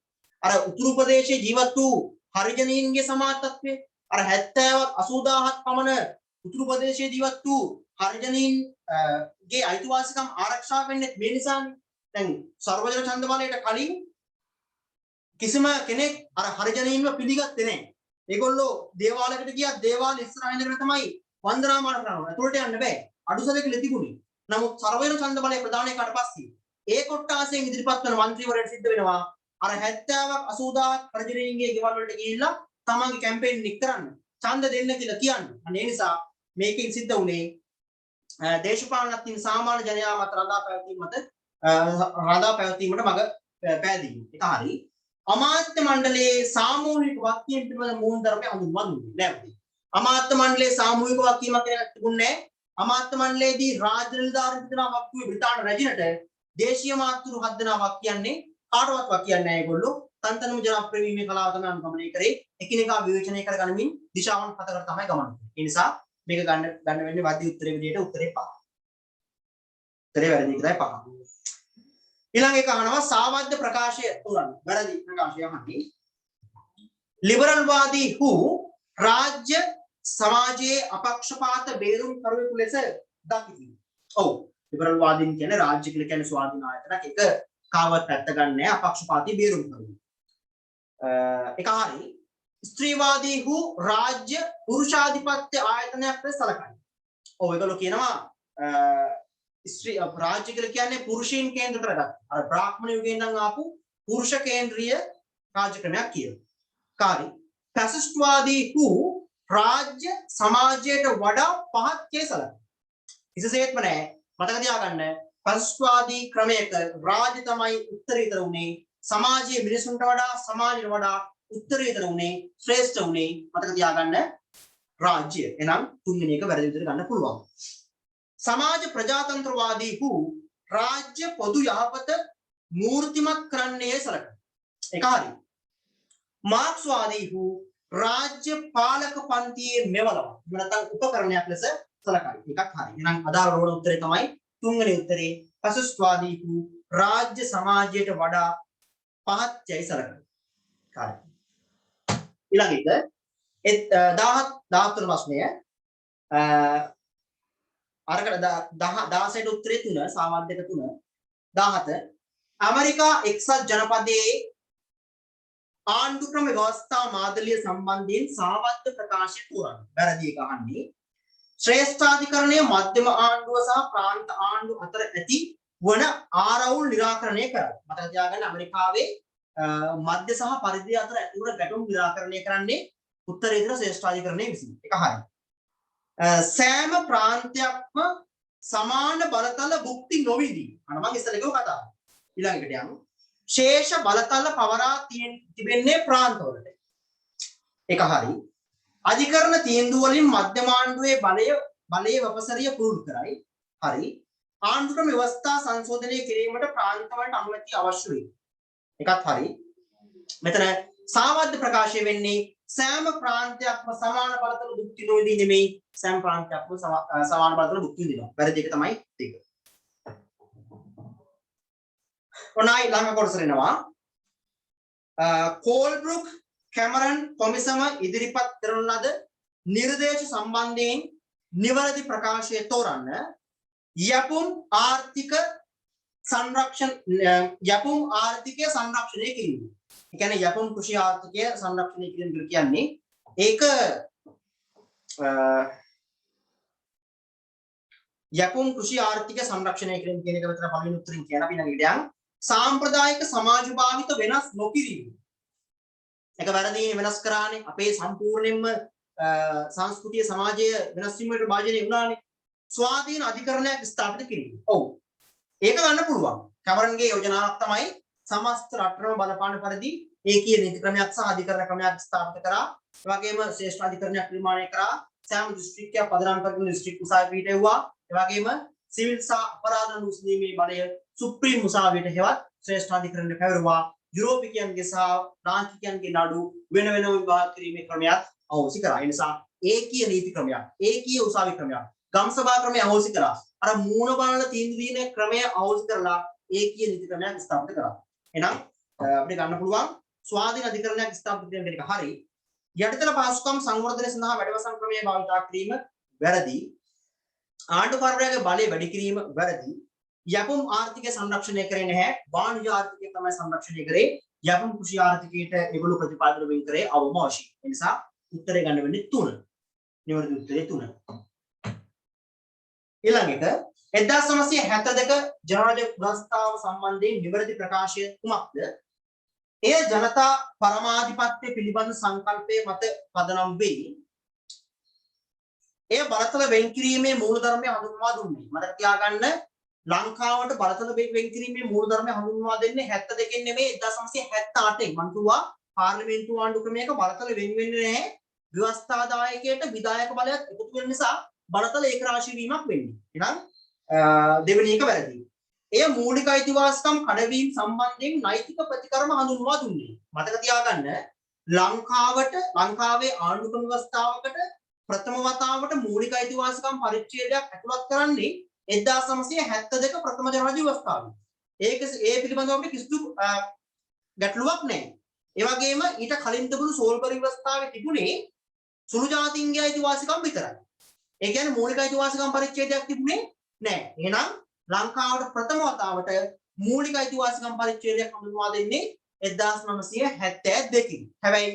අර උතුරු ප්‍රදේශයේ ජීවත් වූ හරිජනීන්ගේ සමාජ තත්ත්වය අර 70ක් 80000ක් පමණ උතුරු ප්‍රදේශයේ ජීවත් වූ හරිජනීන්ගේ අයිතිවාසිකම් ආරක්ෂා වෙන්නේ මේ නිසානේ. දැන් සර්වජන ඡන්ද බලයට කලින් කිසිම කෙනෙක් අර හරිජනීන්ව පිළිගත්තේ නැහැ. ඒගොල්ලෝ දේවාලයකට ගියා දේවාල ඉස්සරහින් ඉඳගෙන තමයි වන්දනාමාන කරනවා. ඒතකොට යන්න බෑ. අඩුසලක ලැබුණේ. නමුත් සර්වජන ඡන්ද බලය ප්‍රදානය කරලා පස්සේ ඒ කොට්ටාසයෙන් ඉදිරිපත් කරන മന്ത്രിවරයන්ට සිද්ධ වෙනවා අර 70ක් 80000ක් ප්‍රජනීන්ගේ ගෙවල් වලට ගිහිල්ලා තමන්ගේ කැම්පේන් එක කරන්න ඡන්ද දෙන්න කියලා කියන්නේ. අනේ නිසා මේකෙන් සිද්ධ වුණේ දේශපාලනඥයින් සාමාන්‍ය ජනයා මත රඳා පැවතීමට මඟ පෑදීම. ඒක හරි. අමාත්‍ය මණ්ඩලයේ සාමූහික වගකීම් පිළිබඳ මූල ධර්මය හඳුන්වා දුන්නේ නැහැ. අමාත්‍ය මණ්ඩලයේ සාමූහික වගකීමක් කියලා තිබුණේ නැහැ. අමාත්‍ය මණ්ඩලයේදී රාජ්‍ය නිලධාරීන් දෙනා වක් වූ බ්‍රිතාන්‍ය රැජිනට දේශීය මාතෘ 7 දෙනා වක් කියන්නේ කාටවත් වක් කියන්නේ නැහැ. ඒගොල්ලෝ තන්තනම ජනප්‍රිය වීමේ කලාව තමයි අනුගමනය කරේ. එකිනෙකා විවේචනය කරගනිමින් දිශාවන් 7කට තමයි ගමන් කරන්නේ. ඒ නිසා මේක ගන්න වෙන්නේ වාදී උත්තරේ විදියට උත්තරේ 5. උත්තරේ වැරදි එකයි 5. ඊළඟ එක අහනවා සාවද්ද ප්‍රකාශය තුරන් වැරදි ප්‍රකාශය අහන්නේ. ලිබරල් වාදී who රාජ්‍ය සමාජයේ අපක්ෂපාත බේරුම් කරුවෙකු ලෙස දකිති. ඔව් ලිබරල් වාදීන් කියන්නේ රාජ්‍ය කියලා කියන්නේ ස්වාධීන ආයතනයක්. ඒක කාවත් පැත්ත ගන්න නැහැ අපක්ෂපාතී බේරුම් කරුවෙක්. ඒක හරි. ස්ත්‍රීවාදී වූ රාජ්‍ය පුරුෂාධිපත්‍ය ආයතනයක් ලෙස සැලකයි. ඔව් ඒගොල්ලෝ කියනවා ස්ත්‍රී රාජ්‍ය කියලා කියන්නේ පුරුෂයන් කේන්ද්‍ර කරගත්ත. අර බ්‍රාහ්මණ යුගයෙන් නම් ආපු පුරුෂ කේන්ද්‍රීය රාජ්‍ය ක්‍රමයක් කියනවා. කාරි ෆැසිස්ට්වාදී වූ රාජ්‍ය සමාජයට වඩා පහත් සැලකයි. කිසිසේත්ම නැහැ. මතක තියාගන්න ෆැසිස්ට්වාදී ක්‍රමයක රාජ්‍ය තමයි උත්තරීතර උනේ. සමාජයේ මිනිසුන්ට වඩා සමාජයට වඩා උත්තරීතර උනේ ශ්‍රේෂ්ඨ උනේ මතක තියාගන්න රාජ්‍ය. එහෙනම් තුන්වෙනි එක වැරදි විදිහට ගන්න පුළුවන්. සමාජ ප්‍රජාතන්ත්‍රවාදී වූ රාජ්‍ය පොදු යහපත මූර්තිමත් කරන්නේ සලකන. ඒක හරි. මාක්ස්වාදී වූ රාජ්‍ය පාලක පන්තියේ මෙවලව නැත්නම් උපකරණයක් ලෙස සලකයි. ඒකක් හරි. එහෙනම් අදාළ රෝණ උත්තරේ තමයි තුන්වෙනි උත්තරේ ෆැසිස්ට්වාදී වූ රාජ්‍ය සමාජයට වඩා පහත් යයි සලකන. හරි. ඊළඟ එක 17 ප්‍රශ්නය අරකට 16ට උත්තරේ 3 සාමාන්‍ය දෙක 3 17 ඇමරිකා එක්සත් ජනපදයේ ආණ්ඩු ක්‍රම ව්‍යවස්ථා මාදලිය සම්බන්ධයෙන් සාවද්ද ප්‍රකාශය තෝරන්න. වැරදි එක අහන්නේ. ශ්‍රේෂ්ඨාධිකරණය මධ්‍යම ආණ්ඩුව සහ ප්‍රාන්ත ආණ්ඩු අතර ඇති වන ආරවුල් निराකරණය කරයි. මතක තියාගන්න ඇමරිකාවේ මධ්‍ය සහ පරිධිය අතර ඇති වන ගැටුම් निराකරණය කරන්නේ උත්තරීතර ශ්‍රේෂ්ඨාධිකරණය විසින්. ඒක හරියි. සෑම ප්‍රාන්තයක්ම සමාන බලතල භුක්ති නොවිදී. අන්න මම ඉස්සෙල්ලා කිව්ව කතාව. ඊළඟට යමු. ශේෂ බලතල පවරා තිබෙන්නේ ප්‍රාන්තවලට. ඒක හරි. අධිකරණ තීන්දුව වලින් මධ්‍යම ආණ්ඩුවේ බලයේ වපසරිය පුරුදු කරයි. හරි. ආණ්ඩු ක්‍රම ව්‍යවස්ථා සංශෝධනය කිරීමට ප්‍රාන්තවලට අනුමැතිය අවශ්‍ය වේ. ඒකත් හරි. මෙතන සාවද්ද ප්‍රකාශය වෙන්නේ සෑම ප්‍රාන්තයක්ම සමාන බලතල භුක්ති නොවිදී නෙමෙයි සෑම ප්‍රාන්තයක්ම සමාන බලතල භුක්ති විඳිනවා. වැරදි එක තමයි ඒක. ඔනයි ළඟ කොටසට එනවා. කෝල්බ්‍රුක් කැමරන් කොමිසම ඉදිරිපත් කරන ලද නිර්දේශ සම්බන්ධයෙන් නිවැරදි ප්‍රකාශය තෝරන්න. යපුම් ආර්ථික ආර්ථිකය සංරක්ෂණය කිරීම. ඒ කියන්නේ යපුම් කෘෂි ආර්ථිකය සංරක්ෂණය කිරීම කියන්නේ ඒක යපුම් කෘෂි ආර්ථිකය සංරක්ෂණය කිරීම කියන එක විතර පළවෙනි උත්තරින් කියන අපි ළඟට යන් සාම්ප්‍රදායික සමාජ භාවිත වෙනස් නොකිරීම. ඒක වැරදි වෙනස් කරානේ අපේ සම්පූර්ණයෙන්ම සංස්කෘතිය සමාජය වෙනස් වීමට භාජනය වුණානේ. ස්වාධීන අධිකරණයක් ස්ථාපිත කිරීම. ඔව්. ඒක ගන්න පුළුවන්. කැමරන්ගේ යෝජනාවක් තමයි සමස්ත රටම බලපාන පරිදි ඒකීය නීති ක්‍රමයක් සහ අධිකරණ ක්‍රමයක් ස්ථාපිත කරා. ඒ වගේම ශ්‍රේෂ්ඨ අධිකරණයක් නිර්මාණය කරා. සෑම දිස්ත්‍රික්කයක් පදනම් කරගෙන දිස්ත්‍රික් උසාවි පිහිටෙව්වා. ඒ වගේම සිවිල් සහ අපරාධ නූසීමේ බලය සුප්‍රීම උසාවියට හෙවත් ශ්‍රේෂ්ඨ අධිකරණය පැවරුවා. යුරෝපිකයන්ගේ සහ ලාංකිකයන්ගේ නඩු වෙන වෙනම විභාග කිරීමේ ක්‍රමයක් අවශ්‍ය කරා. ඒ නිසා ඒකීය නීති ක්‍රමයක්, ඒකීය උසාවි ක්‍රමයක්, ගම්සභා ක්‍රමය අවශ්‍ය කරා. අර මූණ බලන තීන්දුව දීමේ ක්‍රමය අවශ්‍ය කරලා ඒකීය නීති ක්‍රමයක් ස්ථාපිත කරා. එහෙනම් අපිට ගන්න පුළුවන් ස්වාධීන අධිකරණයක් ස්ථාපිත කිරීම කියන එක හරි. යටිතල පහසුකම් සංවර්ධනය සඳහා වැඩවසම් ක්‍රමය භාවිත කිරීම වැරදි. ආණ්ඩුකාරයාගේ බලය වැඩි කිරීම වැරදි. යපුම් ආර්ථිකය සංරක්ෂණය කරේ නැහැ. වාණිජ්‍ය ආර්ථිකය තමයි සංරක්ෂණය කරේ. යපුම් කෘෂි ආර්ථිකයට ඒගොල්ලෝ ප්‍රතිපාදන වෙන් කරේ අවම වශයෙන්. ඒ නිසා උත්තරේ ගන්න වෙන්නේ 3. නිවැරදි උත්තරේ 3. ඊළඟ එක 1972 ජනරජ පුරස්ථාව සම්බන්ධයෙන් නිවැරදි ප්‍රකාශය කුමක්ද? එය ජනතා පරමාධිපත්‍ය පිළිබඳ සංකල්පයේ මත පදනම් වෙයි. එය බලතල වෙන් කිරීමේ මූලධර්මය හඳුන්වා දුන්නේ. මතක තියාගන්න ලංකාවට බලතල වෙන් කිරීමේ මූලධර්මය හඳුන්වා දෙන්නේ 72 නෙමෙයි 1978 මම කිව්වා පාර්ලිමේන්තු ආණ්ඩු ක්‍රමයක බලතල වෙන් වෙන්නේ නැහැ. ව්‍යවස්ථාදායකයට විධායක බලයක් එකතු වෙන නිසා බලතල ඒකරාශී වීමක් වෙන්නේ. එහෙනම් දෙවෙනි එක වැරදි. එය මූලික අයිතිවාසිකම් කඩවීම සම්බන්ධයෙන් නෛතික ප්‍රතිකර්ම හඳුන්වා දුන්නේ. මතක තියාගන්න ලංකාවේ ආණ්ඩු ක්‍රම ව්‍යවස්ථාවකට ප්‍රථම වතාවට මූලික අයිතිවාසිකම් පරිච්ඡේදයක් ඇතුළත් කරන්නේ 1972 ප්‍රථම ජනරජ ව්‍යවස්ථාවේ. ඒ පිළිබඳව අපිට කිසිදු ගැටලුවක් නැහැ. ඒ වගේම ඊට කලින් තිබුණු සෝල්බරි ව්‍යවස්ථාවේ තිබුණේ සුළු ජාතීන්ගේ අයිතිවාසිකම් විතරයි. ඒ කියන්නේ මූලික අයිතිවාසිකම් පරිච්ඡේදයක් තිබුණේ නැහැ. එහෙනම් ලංකාවට ප්‍රථම වතාවට මූලික අයිතිවාසිකම් පරිච්ඡේදයක් හඳුන්වා දෙන්නේ 1972 කින්. හැබැයි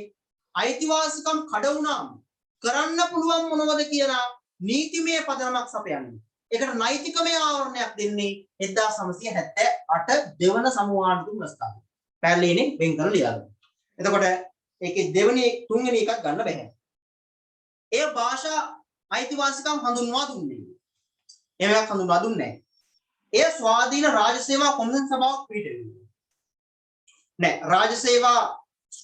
අයිතිවාසිකම් කඩ වුණාම කරන්න පුළුවන් මොනවද කියලා නීතිමය පදනමක් සපයන්නේ. ඒකට නෛතිකමය ආවරණයක් දෙන්නේ 1978 දෙවන සමුවාණ්ඩු ප්‍රස්තාවය. පැහැදිලිනේ වෙන් කරලා ලියන්න. එතකොට ඒකේ දෙවෙනි තුන්වෙනි එකක් ගන්න බෑ. ඒ භාෂා අයිතිවාසිකම් හඳුන්වා දුන්නේ. ඒවක් හඳුන්වා දුන්නේ නැහැ. ඒ ස්වාධීන රාජ්‍ය සේවා කොමිෂන් සභාවක් පිටවෙන්නේ. නෑ රාජ්‍ය සේවා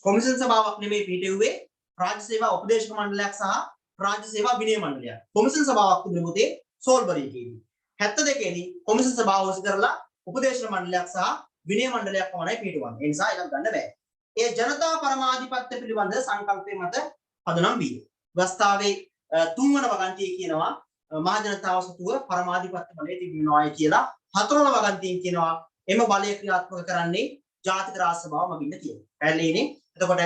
කොමිෂන් සභාවක් නෙමෙයි පිටවෙන්නේ. රාජ්‍ය සේවා උපදේශක මණ්ඩලයක් සහ රාජ්‍ය සේවා විනය මණ්ඩලයක්. කොමිෂන් සභාවක් තිබුණේ පොතේ සෝල්බරියේදී. 72 දී කොමිෂන් සභාව ඔසි කරලා උපදේශක මණ්ඩලයක් සහ විනය මණ්ඩලයක් පමණයි පිටවන්නේ. ඒ නිසා එකක් ගන්න බෑ. ඒ ජනතා පරමාධිපත්‍ය පිළිබඳ සංකල්පයේ මත පදනම් වී. වස්තාවේ තුන්වන වගන්තියේ කියනවා මහ ජනතාව සතුව පරමාධිපත්‍ය බලය තිබෙනවායි කියලා. හතරවන වගන්තියෙන් කියනවා එම බලය ක්‍රියාත්මක කරන්නේ ජාතික රාජ්‍ය සභාව මගින් කියලා. පැහැදිලිනේ? එතකොට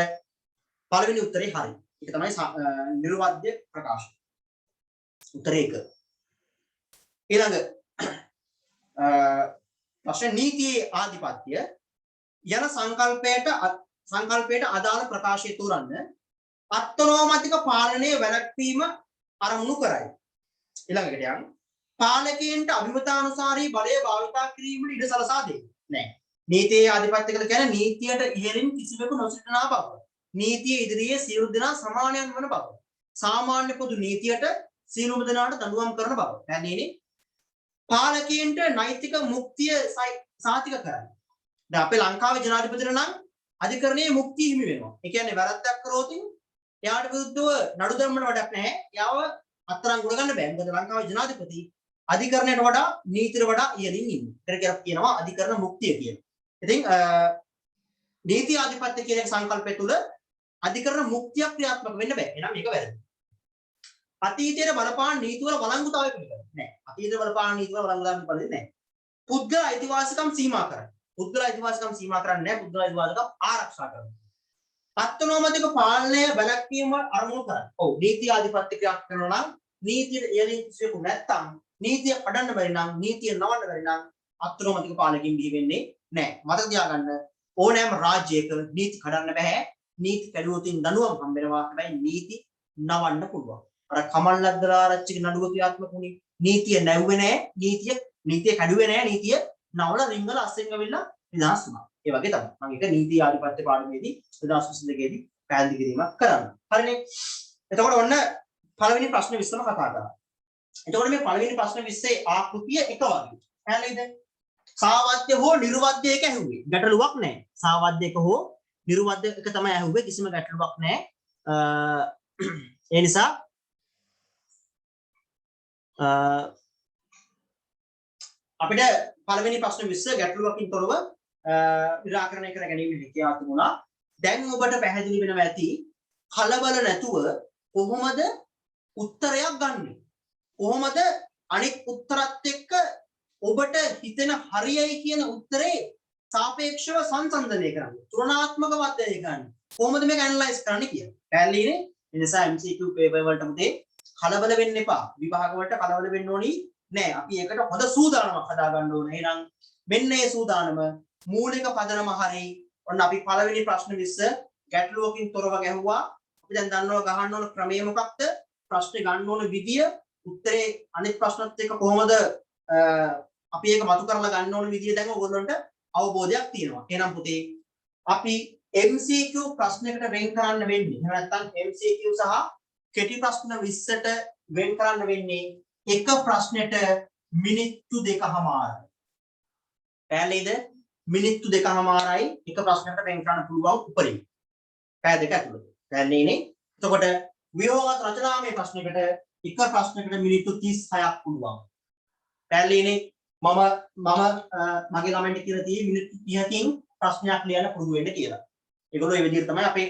පළවෙනි උත්තරේ හරි. ඒක තමයි නිර්වද්‍ය ප්‍රකාශය. උත්තරේ 1. ඊළඟ ප්‍රශ්න නීතියේ ආධිපත්‍ය යන සංකල්පයට අදාළ ප්‍රකාශය තුරන්න අත්නෝමතික පාලනය වැළැක්වීම අරමුණු කරයි. ඊළඟට යන්න පාලකයන්ට අභිමතානුසාරී බලය භාවිතා කිරීමට ඉඩ සලසා දෙයි. නෑ. නීතියේ ආධිපත්‍ය කියලා කියන්නේ නීතියට ඉහළින් කිසිවෙකු නොසිටිනා බව. නීතිය ඉදිරියේ සියලු දෙනා සමානයන් වන බව. සාමාන්‍ය පොදු නීතියට සියලුම දෙනාට දඬුවම් කරන බව. දැනෙන්නේ පාලකයන්ට නෛතික මුක්තිය සාතික කරයි. දැන් අපේ ලංකාවේ ජනාධිපතිට නම් අධිකරණයේ මුක්තිය හිමි වෙනවා. ඒ කියන්නේ වැරද්දක් කරොත් එයාට විරුද්ධව නඩු දැම්මම වැඩක් නැහැ. එයාව අත්අඩංගුවට ගන්න බෑ. මොකද ලංකාවේ ජනාධිපති අධිකරණයට වඩා නීතියට වඩා ඉහළින් ඉන්නේ. ඒකට කියනවා අධිකරණ මුක්තිය කියලා. ඉතින් නීති ආධිපත්‍ය කියන සංකල්පය තුල අධිකරණ මුක්තිය ක්‍රියාත්මක වෙන්න බෑ. එහෙනම් මේක වැරදි. අතීතයේ බලපාන නීතිවල වළංගුතාවය පිළිගන්නේ නැහැ. අතීතයේ බලපාන නීතිවල වළංගුතාවය පිළිගන්නේ නැහැ. පුද්ගල අයිතිවාසිකම් සීමා කරයි. පුද්ගල අයිතිවාසිකම් සීමා කරන්නේ නැහැ. පුද්ගල අයිතිවාසිකම් ආරක්ෂා කරනවා. අත්නෝමතික පාලනය වැළැක්වීම අරමුණු කරයි. ඔව් නීති ආධිපත්‍ය ක්‍රියාත්මක කරනවා නම් නීතියට ඉහළින් කිසිවෙකු නැත්තම් නීතිය අඩන්න බැරි නම් නීතිය නවන්න බැරි නම් අත්නෝමතික පාලකකින් බිහි වෙන්නේ නැහැ. මතක තියාගන්න ඕනෑම රාජ්‍යයක නීති කඩන්න බෑ. නීති කැඩුවොතින් දඬුවම් හම්බ වෙනවා. හැබැයි නීති නවන්න පුළුවන්. අර කමල්ලද්දලාරච්චිගේ නඩුව ක්‍රියාත්මක වුණේ නීතිය නැවුවේ නැහැ. නීතිය කැඩුවේ නැහැ. නීතිය නවල රිංගල අස්සෙන් ගවිලා නිදහස් වුණා. ඒ වගේ තමයි. මම ඒක නීති ආධිපත්‍ය පාඩමේදී 2022 දී පැහැදිලි කිරීමක් කරන්න. හරිනේ. එතකොට ඔන්න පළවෙනි ප්‍රශ්න 20ම කතා කරා. එතකොට මේ පළවෙනි ප්‍රශ්න 20 ආකෘතිය එක වගේ. පැහැදිලිද? සාවද්‍ය හෝ නිර්වද්‍ය එක ඇහුවේ. ගැටලුවක් නැහැ. සාවද්‍ය එක හෝ නිර්වද්‍ය එක තමයි ඇහුවේ. කිසිම ගැටලුවක් නැහැ. ඒ නිසා අපිට පළවෙනි ප්‍රශ්න 20 ගැටලුවකින් තොරව निराकरण කර ගැනීම හැකියාව තිබුණා. දැන් ඔබට පැහැදිලි වෙනවා ඇති කලබල නැතුව කොහොමද උත්තරයක් ගන්නෙ? කොහොමද අනිත් උත්තරත් එක්ක ඔබට හිතෙන හරියයි කියන උත්තරේ සාපේක්ෂව සංසන්දනය කරන්නේ. තුලනාත්මකව අධ්‍යයනය කරන්නේ. කොහොමද මේක ඇනලයිස් කරන්නේ කියලා. පැහැදිලිනේ? ඒ නිසා MCQ පේපර් වලට මුදේ කලබල වෙන්න එපා. විභාග වලට කලබල වෙන්න ඕනි නෑ. අපි ඒකට හොඳ සූදානමක් හදා ගන්න ඕනේ. එහෙනම් මෙන්න මේ සූදානම මූලික පදනම හරි. ඔන්න අපි පළවෙනි ප්‍රශ්න 20 ගැටලුවකින් තොරව ගැහුවා. අපි දැන් දන්නවා ගහන්න ඕන ක්‍රමය මොකක්ද? ප්‍රශ්නේ ගන්න ඕන විදිය, උත්තරේ අනිත් ප්‍රශ්නත් එක්ක කොහොමද අපි ඒක මතු කරලා ගන්න ඕන විදිය දැන් ඔයගොල්ලන්ට අවබෝධයක් තියෙනවා. එහෙනම් පුතේ අපි MCQ ප්‍රශ්නයකට වෙන් කරන්න වෙන්නේ. එහෙම නැත්නම් MCQ සහ කෙටි ප්‍රශ්න 20ට වෙන් කරන්න වෙන්නේ එක ප්‍රශ්නෙට මිනිත්තු 2කමාරයි. පැහැදිලිද? මිනිත්තු 2කමාරයි එක ප්‍රශ්නකට වෙන් කරන්න පුළුවන් උපරිම. පැය දෙක ඇතුළත. පැහැදිලිනේ? එතකොට ව්‍යුහගත රචනාමය ප්‍රශ්නයකට එක ප්‍රශ්නයකට මිනිත්තු 36ක් පුළුවන්. පැහැදිලිනේ? මගේ කමෙන්ට් එකේ කියලා තියෙන්නේ මිනිත්තු 30කින් ප්‍රශ්නයක් ලියන්න පුරුදු වෙන්න කියලා. ඒගොල්ලෝ මේ විදිහට තමයි අපේ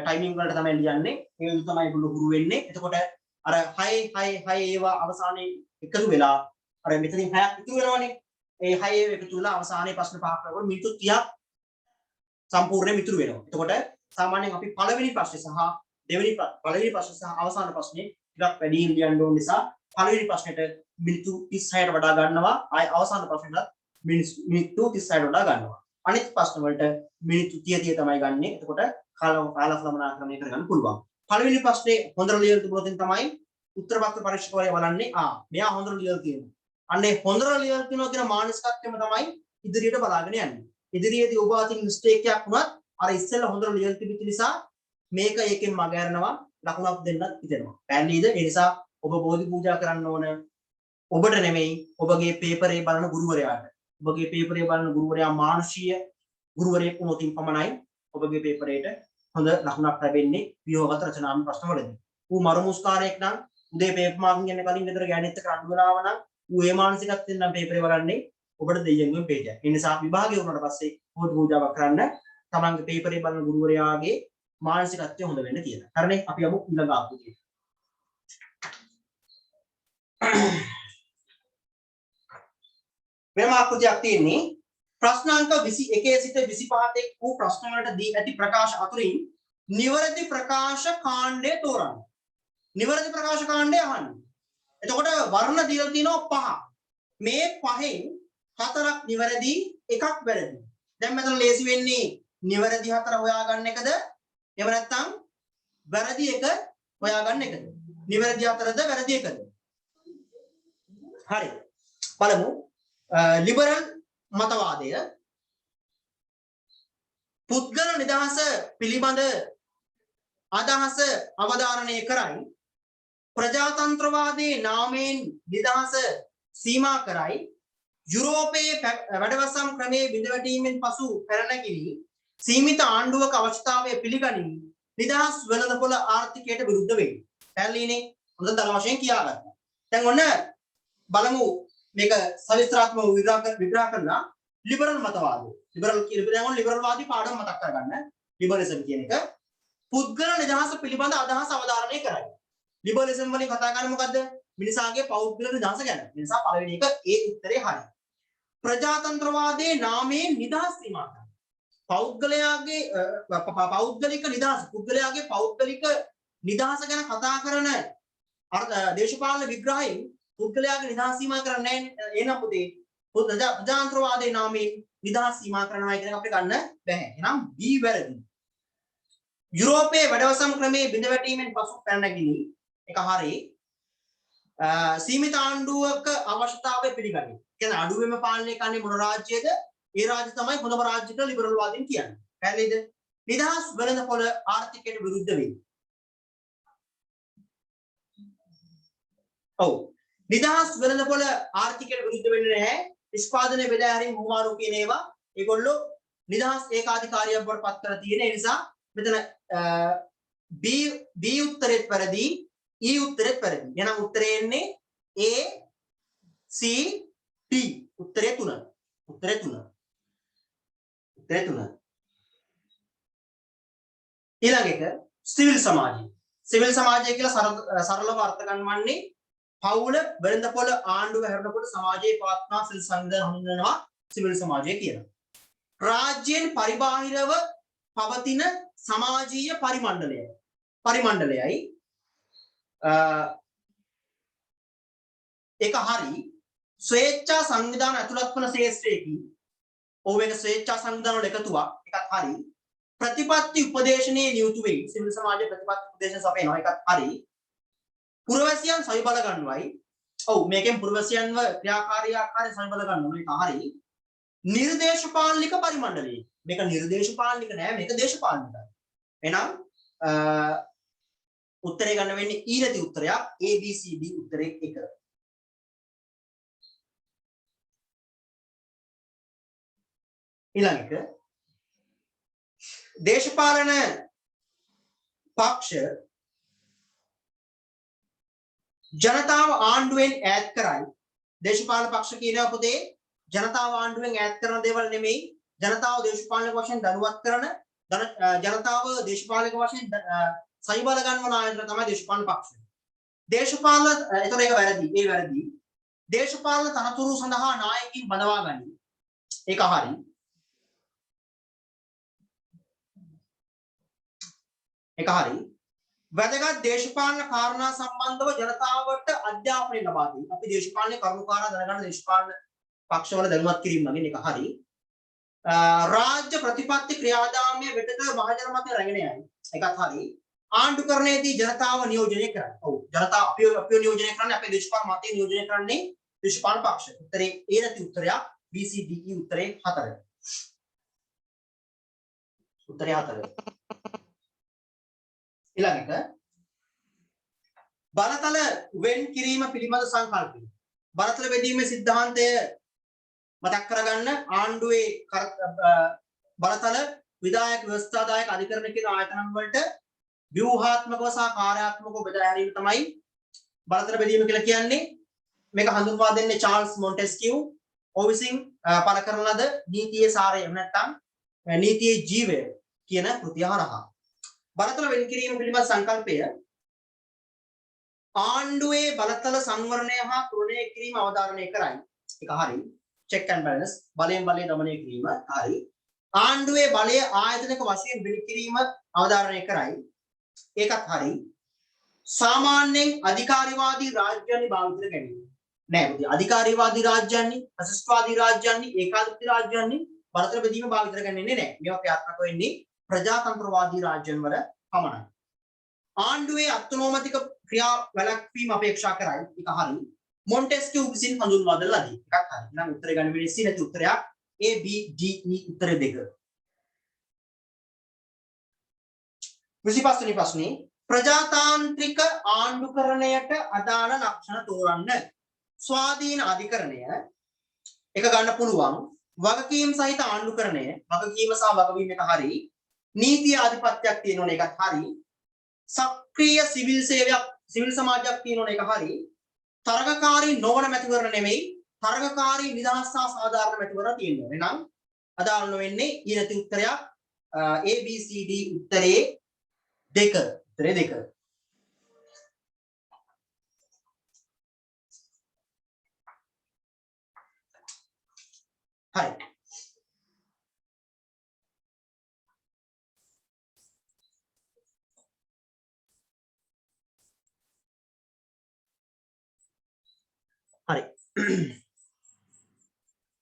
ටයිමින් වලට තමයි ලියන්නේ. ඒ විදිහට තමයි ඒගොල්ලෝ හුරු වෙන්නේ. එතකොට අර 6 ඒවා අවසානයේ එකතු වෙලා අර මෙතනින් 6ක් ඉතුරු වෙනවනේ. ඒ 6 එකතු වෙලා අවසානයේ ප්‍රශ්න පහක් කරනකොට මිනිත්තු 30ක් සම්පූර්ණයෙන් ඉතුරු වෙනවා. එතකොට සාමාන්‍යයෙන් අපි පළවෙනි ප්‍රශ්නේ සහ පළවෙනි ප්‍රශ්නේ සහ අවසාන ප්‍රශ්නේ ටිකක් වැඩි ලියන්න ඕන නිසා පළවෙනි ප්‍රශ්නෙට මිනිත්තු 36ට වඩා ගන්නවා. ආයි අවසාන ප්‍රශ්නෙට මිනිත්තු 36ට වඩා ගන්නවා. අනිත් ප්‍රශ්න වලට මිනිත්තු 30 තමයි ගන්නෙ. එතකොට කාලසමනාක්‍රමණය කරගන්න පුළුවන්. පළවෙනි ප්‍රශ්නේ හොඳට ලියලා තිබුණොත් තමයි උත්තර පත්‍ර පරීක්ෂකවරයා බලන්නේ මෙයා හොඳට ලියලා තියෙනවා. අන්නේ හොඳට ලියලා තියෙනවා කියන මානසිකත්වයම තමයි ඉදිරියට බලාගෙන යන්නේ. ඉදිරියේදී ඔබ අතින් මිස්ටේක් එකක් වුණත් අර ඉස්සෙල්ලා හොඳට ලියලා තිබිච්ච නිසා මේක ඒකෙන් මග ඇරනවා ලකුණක් දෙන්නත් හිතෙනවා. පැහැදිලිද? ඒ නිසා ඔබ බෝධි පූජා කරන්න ඕන ඔබට නෙමෙයි ඔබගේ පේපරේ බලන ගුරුවරයාට. ඔබගේ පේපරේ බලන ගුරුවරයා මානුෂීය ගුරුවරයෙක් වුණොත් පමණයි ඔබගේ පේපරේට හොඳ ලකුණක් ලැබෙන්නේ ව්‍යුහගත රචනාත්මක ප්‍රශ්නවලදී. ඌ මරුමුස්කාරයෙක් නම් උදේ පේපර් මාර්කින් යන කලින් ගෙදර ගෑණිත් එක්ක රණ්ඩු වෙලාව නම් ඌ ඒ මානසිකත්වයෙන් නම් පේපරේ බලන්නේ ඔබට දෙයියෙන්ම පේජ් එක. ඒ නිසා විභාගය වුණාට පස්සේ බෝධි පූජාවක් කරන්න තමන්ගේ පේපරේ බලන ගුරුවරයාගේ මානසිකත්වය හොඳ වෙන්න කියලා. හරිනේ? අපි යමු ඊළඟ ආකෘතියට. මෙම ආකෘතියක් තියෙන්නේ ප්‍රශ්නාංක 21 සිට 25 වූ ප්‍රශ්න වලට දී ඇති ප්‍රකාශ අතුරින් නිවැරදි ප්‍රකාශ කාණ්ඩය තෝරන්න. නිවැරදි ප්‍රකාශ කාණ්ඩය අහන්න. එතකොට වර්ණ දීලා තියෙනවා 5. මේ 5න් 4ක් නිවැරදි, එකක් වැරදි. දැන් මෙතන ලේසි වෙන්නේ නිවැරදි 4 හොයාගන්න එකද? එහෙම නැත්නම් වැරදි එක හොයාගන්න එකද? නිවැරදි 4ද වැරදි එකද? හරි. බලමු. ලිබරල් මතවාදය පුද්ගල නිදහස පිළිබඳ අදහස අවධාරණය කරයි. ප්‍රජාතන්ත්‍රවාදයේ නාමයෙන් නිදහස සීමා කරයි. යුරෝපයේ වැඩවසම් ක්‍රමයේ බිඳවැටීමෙන් පසු පැනනගිනි සීමිත ආණ්ඩුවක අවශ්‍යතාවය පිළිගනිමින් නිදහස් වෙළඳපොළ ආර්ථිකයට විරුද්ධ වෙයි. පැහැදිලිනේ? හොඳ දල වශයෙන් කියාගත්තා. දැන් ඔන්න බලමු මේක සවිස්තරාත්මකව විග්‍රහ කරලා ලිබරල් මතවාදය. ලිබරල් කියන දැන් ඔන්න ලිබරල් වාදී පාඩම මතක් කරගන්න. ලිබරලිසම් කියන එක පුද්ගල නිදහස පිළිබඳ අදහස අවධාරණය කරයි. ලිබරලිසම් වලින් කතා කරන්නේ මොකද්ද? මිනිසාගේ පෞද්ගලික නිදහස ගැන. ඒ නිසා පළවෙනි එක ඒ උත්තරේ හරියි. ප්‍රජාතන්ත්‍රවාදයේ නාමයෙන් නිදහස් සීමා කරයි. පෞද්ගලයාගේ පෞද්ගලික නිදහස, පුද්ගලයාගේ පෞද්ගලික නිදහස ගැන කතා කරන දේශපාලන විග්‍රහයෙන් පුද්ගලයාගේ නිදහස් සීමා කරන්නේ නැහැ. එහෙනම් පුතේ ප්‍රජාතන්ත්‍රවාදයේ නාමයෙන් නිදහස් සීමා කරනවා කියන එක අපිට ගන්න බැහැ. එහෙනම් B වැරදි. යුරෝපයේ වැඩවසම් ක්‍රමයේ බිඳවැටීමෙන් පසු පැනනගිනි එක හරියි. සීමිත ආණ්ඩුවක අවශ්‍යතාවය පිළිගනි. කියන්නේ අඩුවෙම පාලනය කරන්නේ මොන රාජ්‍යයද? ඒ රාජ්‍ය තමයි හොඳම රාජ්‍ය කියලා ලිබරල් වාදීන් කියන්නේ. පැහැදිලිද? නිදහස් වෙළඳපොළ ආර්ථිකයට විරුද්ධ වෙයි. ඔව්. නිදහස් වෙළඳපොළ ආර්ථිකයට විරුද්ධ වෙන්නේ නැහැ. නිෂ්පාදනය බෙදා හැරීම හුමාරු කියන ඒවා ඒගොල්ලෝ නිදහස් ඒකාධිකාරියක් බවට පත් කරලා තියෙන නිසා මෙතන B උත්තරෙත් වැරදි, E උත්තරෙත් වැරදි. එහෙනම් උත්තරේ එන්නේ A C D. උත්තරේ 3. උත්තරේ 3. උත්තරේ 3. ඊළඟ එක සිවිල් සමාජය. සිවිල් සමාජය කියලා සරලව අර්ථ ගන්නවන්නේ පවුල වෙළඳපොළ ආණ්ඩුව හැරෙනකොට සමාජයේ පවත්නා සිවිල් සංවිධාන හඳුන්වනවා සිවිල් සමාජය කියලා. රාජ්‍යයෙන් පරිබාහිරව පවතින සමාජීය පරිමණ්ඩලයයි ඒක හරි. ස්වේච්ඡා සංවිධාන ඇතුළත් වන ශේෂ්ත්‍රයකින් ඕවෙක ස්වේච්ඡා සංවිධාන වල එකතුවක් එකක් හරි. ප්‍රතිපත්ති උපදේශනයේ නියුතු වෙයි. සිවිල් සමාජය ප්‍රතිපත්ති උපදේශන සපයනවා එකක් හරි. පුරවැසියන් සවි බල ගන්නවයි. ඔව් මේකෙන් පුරවැසියන්ව ක්‍රියාකාරී ආකාරයෙන් සවි බල ගන්නවා. ඒක හරි. නිර්දේශපාලනික පරිමණ්ඩලය. මේක නිර්දේශපාලනික නෑ, මේක දේශපාලනිකයි. එහෙනම් උත්තරේ ගන්න වෙන්නේ E නැති උත්තරයක්. A B C D උත්තරේ 1. ඊළඟ එක දේශපාලන පක්ෂ ජනතාව ආණ්ඩුවෙන් ඈත් කරයි. දේශපාලන පක්ෂ කියනවා පුතේ ජනතාව ආණ්ඩුවෙන් ඈත් කරන දේවල් නෙමෙයි. ජනතාව දේශපාලනික වශයෙන් දනුවත් කරන ජනතාව දේශපාලනික වශයෙන් සහි බල ගන්නවන ආයතන තමයි දේශපාලන පක්ෂ. දේශපාලන එතකොට ඒක වැරදි. ඒ වැරදි. දේශපාලන තනතුරු සඳහා නායකයින් බඳවා ගනී. ඒක හරි. ඒක හරි. වැදගත් දේශපාලන කාරණා සම්බන්ධව ජනතාවට අධ්‍යාපනය ලබා දෙයි. අපි දේශපාලන කරුණු කාරණා දැනගන්න දේශපාලන පක්ෂවල දැනුවත් කිරීම නගින් ඒක හරි. රාජ්‍ය ප්‍රතිපත්ති ක්‍රියාදාමයේ වෙතට මහජන මතය රැගෙන යයි. ඒකත් හරි. ආණ්ඩුකරණයේදී ජනතාව නියෝජනය කරන්නේ. ඔව්. ජනතාව අපිව නියෝජනය කරන්නේ අපේ දේශපාලන මතය නියෝජනය කරන්නේ දේශපාලන පක්ෂ. උත්තරේ ඒ නැති උත්තරයක් BCDE උත්තරේ 4. උත්තරේ 4. ඊළඟට බලතල වෙන් කිරීම පිළිබඳ සංකල්පය. බලතල බෙදීමේ સિદ્ધාන්තය මතක් කරගන්න ආණ්ඩුවේ බලතල විධායක ව්‍යවස්ථාදායක අධිකරණ කියන ආයතන වලට ව්‍යුහාත්මකව සහ කාර්යාත්මකව බෙදා හැරීම තමයි බලතල බෙදීම කියලා කියන්නේ. මේක හඳුන්වා දෙන්නේ චාල්ස් මොන්ටෙස්කියු විසින් පළ කරන ලද නීතියේ සාරය එහෙම නැත්නම් නීතියේ ජීවය කියන කෘතිය හරහා. බලතල වෙන් කිරීම පිළිබඳ සංකල්පය ආණ්ඩුවේ බලතල සංවරණය හා තුලනය කිරීම අවධාරණය කරයි. ඒක හරි. check and balance බලයෙන් බලය දමනය කිරීම හරි. ආණ්ඩුවේ බලය ආයතනික වශයෙන් වෙන් කිරීම අවධාරණය කරයි. ඒකත් හරි. සාමාන්‍යයෙන් අධිකාරිවාදී රාජ්‍යයන්හි භාවිත කර ගැනීම. නෑ මුදී අධිකාරිවාදී රාජ්‍යයන්හි, ෆැසිස්ට්වාදී රාජ්‍යයන්හි, ඒකාධිපති රාජ්‍යයන්හි බලතල බෙදීම භාවිත කර ගන්නේ නෑ. මේවා ක්‍රියාත්මක වෙන්නේ ප්‍රජාතන්ත්‍රවාදී රාජ්‍යයන් වල පමණයි. ආණ්ඩුවේ අත්නෝමතික ක්‍රියා වැළැක්වීම අපේක්ෂා කරයි. ඒක හරි. මොන්ටෙස්කියු විසින් හඳුන්වා දෙන ලදී. එකක් හරි. එහෙනම් උත්තරේ ගන්න වෙන්නේ C නැති උත්තරයක් A B D E උත්තරේ 2. 25 වෙනි ප්‍රශ්නේ ප්‍රජාතාන්ත්‍රික ආණ්ඩුකරණයට අදාළ ලක්ෂණ තෝරන්න. ස්වාධීන අධිකරණය එක ගන්න පුළුවන්. වගකීම් සහිත ආණ්ඩුකරණය වගකීම සහ වගවීම එක හරි. නීතිය ආධිපත්‍යයක් තියෙනවනේ ඒකත් හරි. සක්‍රීය සිවිල් සේවයක් සිවිල් සමාජයක් තියෙනවනේ ඒක හරි. තරගකාරී නොවන මැතිවරණ නෙමෙයි තරගකාරී නිදහස් සහ සාධාරණ මැතිවරණ තියෙනවා. එහෙනම් අදාළ වෙන්නේ ඊ නැති උත්තරයක් A B C D උත්තරේ 2. උත්තරේ 2. හරි. හරි.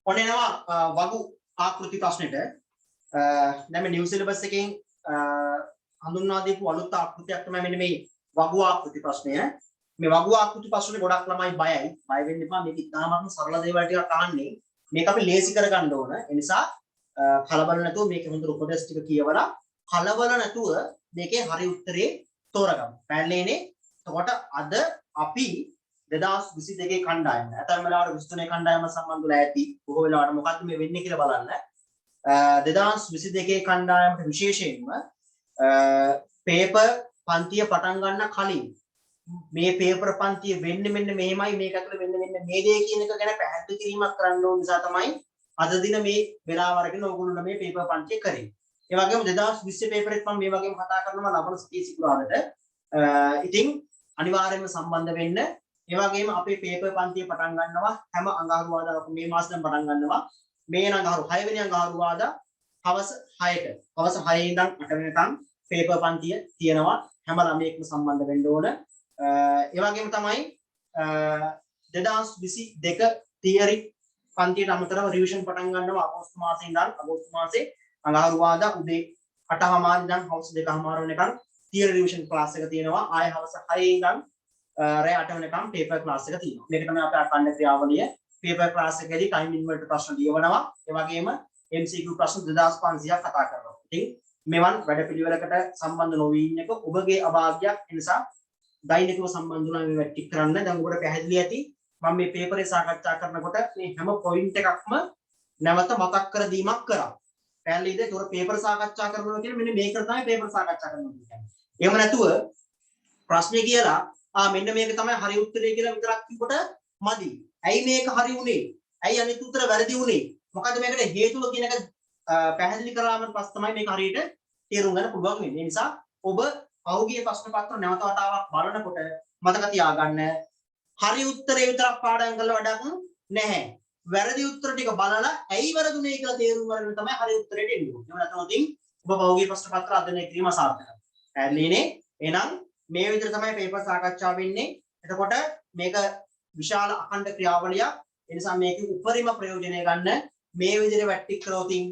ඔන්න එනවා වගු ආකෘති ප්‍රශ්නෙට. දැන් මේ නිව් සිලබස් එකෙන් හඳුන්වා දීපු අලුත් ආකෘතියක් තමයි මෙන්න මේ වගු ආකෘති ප්‍රශ්නය. මේ වගු ආකෘති ප්‍රශ්නේ ගොඩක් ළමයි බයයි. බය වෙන්න එපා. මේක ඉතාමත්ම සරල දේවල් ටිකක් අහන්නේ. මේක අපි ලේසි කරගන්න ඕන. ඒ නිසා කලබල නැතුව මේකේ හොඳ උපදේශ ටික කියවලා කලබල නැතුව මේකේ හරි උත්තරේ තෝරගමු. පැහැදිලිනේ? එතකොට අද අපි 2022 කණ්ඩායම නැත්නම් වෙලාවට 23 කණ්ඩායම සම්බන්ධ වෙලා ඇති. බොහෝ වෙලාවට මොකද්ද මේ වෙන්නේ කියලා බලන්න. 2022 කණ්ඩායමට විශේෂයෙන්ම පේපර් පන්තිය පටන් ගන්න කලින් මේ පේපර් පන්තිය වෙන්නේ මෙන්න මෙහෙමයි මේක ඇතුළේ වෙන්නේ මෙන්න මේ දේ කියන එක ගැන පැහැදිලි කිරීමක් කරන්න ඕන නිසා තමයි අද දින මේ වෙලාව අරගෙන ඕගොල්ලෝ මේ පේපර් පන්තිය කරේ. ඒ වගේම 2020 පේපරෙත් මම මේ වගේම කතා කරනවා ලබන සතියේ සිකුරාදට. ඉතින් අනිවාර්යයෙන්ම සම්බන්ධ වෙන්න. ඒ වගේම අපේ පේපර් පන්තිය පටන් ගන්නවා හැම අඟහරුවාදාක මේ මාසෙන් පටන් ගන්නවා. මේ අඟහරු 6 වෙනි අඟහරුවාදා හවස 6ට. හවස 6 ඉඳන් 8 වෙනකම් පේපර් පන්තිය තියෙනවා. හැම ළමයෙක්ම සම්බන්ධ වෙන්න ඕන. ඒ වගේම තමයි 2022 තියරි පන්තියට අමතරව රිවිෂන් පටන් ගන්නවා අගෝස්තු මාසේ ඉඳන් අගෝස්තු මාසේ අඟහරුවාදා උදේ 8:00 ඉඳන් හවස 2:00 වෙනකම් තියරි රිවිෂන් ක්ලාස් එක තියෙනවා. ආයෙ හවස 6 ඉඳන් රෑ 8 වෙනකම් පේපර් ක්ලාස් එක තියෙනවා. මේක තමයි අපේ අඛණ්ඩ ක්‍රියාවලිය. පේපර් ක්ලාස් එකේදී ටයිම් ඉන්වර්ට් ප්‍රශ්න ලියවනවා. ඒ වගේම MCQ ප්‍රශ්න 2500ක් කතා කරනවා. ඉතින් මෙවන් වැඩපිළිවෙලකට සම්බන්ධ නොවී ඉන්න එක ඔබගේ අභාග්‍යයක්. ඒ නිසා දෛනිකව සම්බන්ධ වුණා මේ ටික කරන්න. දැන් ඔබට පැහැදිලි ඇති මම මේ පේපරේ සාකච්ඡා කරනකොට මේ හැම පොයින්ට් එකක්ම නැවත මතක් කර දීමක් කරා. පැහැදිලිද? ඒතකොට පේපර් සාකච්ඡා කරනවා කියන්නේ මෙන්න මේක තමයි පේපර් සාකච්ඡා කරනවා කියන්නේ. එහෙම නැතුව ප්‍රශ්නේ කියලා මෙන්න මේක තමයි හරි උත්තරය කියලා විතරක් කිව්වට මදි. ඇයි මේක හරි උනේ? ඇයි අනිත් උත්තර වැරදි උනේ? මොකද මේකට හේතුව කියන එක පැහැදිලි කරාම පස්සේ තමයි මේක හරියට තේරුම් ගන්න පුළුවන් වෙන්නේ. ඒ නිසා ඔබ පහුගිය ප්‍රශ්න පත්‍ර නැවත වතාවක් බලනකොට මතක තියාගන්න හරි උත්තරේ විතරක් පාඩම් කරලා වැඩක් නැහැ. වැරදි උත්තර ටික බලලා ඇයි වැරදුනේ කියලා තේරුම් ගන්න තමයි හරි උත්තරේට එන්නේ. එහෙම නැත්නම් ඉතින් ඔබ පහුගිය ප්‍රශ්න පත්‍ර අධ්‍යයනය කිරීම අසාර්ථකයි. පැහැදිලිනේ? එහෙනම් මේ විදිහට තමයි පේපර් සාකච්ඡා වෙන්නේ. එතකොට මේක විශාල අඛණ්ඩ ක්‍රියාවලියක්. ඒ නිසා මේකේ උපරිම ප්‍රයෝජනය ගන්න මේ විදිහට වැට්ටික් කරොතින්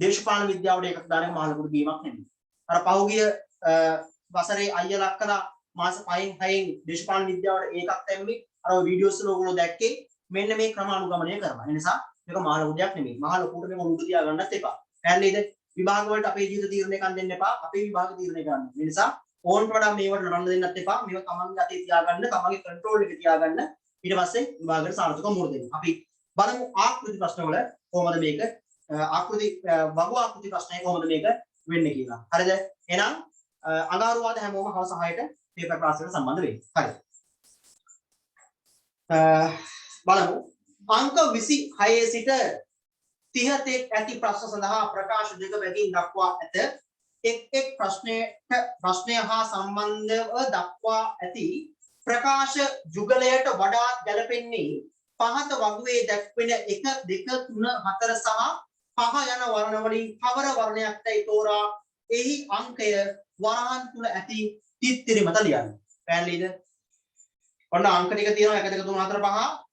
දේශපාලන විද්‍යාවට ඒකත් දාන එක මහලොකු බීමක් නෙමෙයි. අර පහුගිය වසරේ අයියලා අක්කලා මාස 5න් 6න් දේශපාලන විද්‍යාවට ඒකක් තැම්මේ අර වීඩියෝස් වල ඔයගොල්ලෝ දැක්කේ මෙන්න මේ ක්‍රම අනුගමනය කරනවා. ඒ නිසා මේක මහලොකු දෙයක් නෙමෙයි. මහලොකුට මේක උඩ තියා ගන්නත් එපා. පැහැදිලිද? විභාග වලට අපේ ජීවිත තීරණය කරන්න දෙන්න එපා. අපේ විභාග තීරණය කරන්න. ඒ නිසා ඕන්ට වඩා මේවට නරන්න දෙන්නත් එපා. මේක තමන්ගේ අතේ තියාගන්න, තමන්ගේ කන්ට්‍රෝල් එකේ තියාගන්න. ඊට පස්සේ විභාගයට සාර්ථකව මුහුණ දෙන්න. අපි බලමු ආකෘති ප්‍රශ්න වල කොහොමද මේක ආකෘති වගු ආකෘති ප්‍රශ්නය කොහොමද මේක වෙන්නේ කියලා. හරිද? එහෙනම් අඟහරුවාද හැමෝම හවස 6ට පේපර් ක්ලාස් එකට සම්බන්ධ වෙන්න. හරි. බලමු අංක 26 සිට 30 ඇති ප්‍රශ්න සඳහා ප්‍රකාශ දෙක බැගින් දක්වා ඇත. එක් ප්‍රශ්නය හා සම්බන්ධව දක්වා ඇති ප්‍රකාශ යුගලයට වඩා ගැලපෙන්නේ පහත වගුවේ දැක්වෙන 1 2 3 4 සහ 5 යන වර්ණ වලින් කවර වර්ණයක්දයි තෝරා එහි අංකය වරහන් තුල ඇති තිත්තිරි මත ලියන්න. පැහැදිලිද? ඔන්න අංක ටික තියෙනවා 1 2 3 4 5.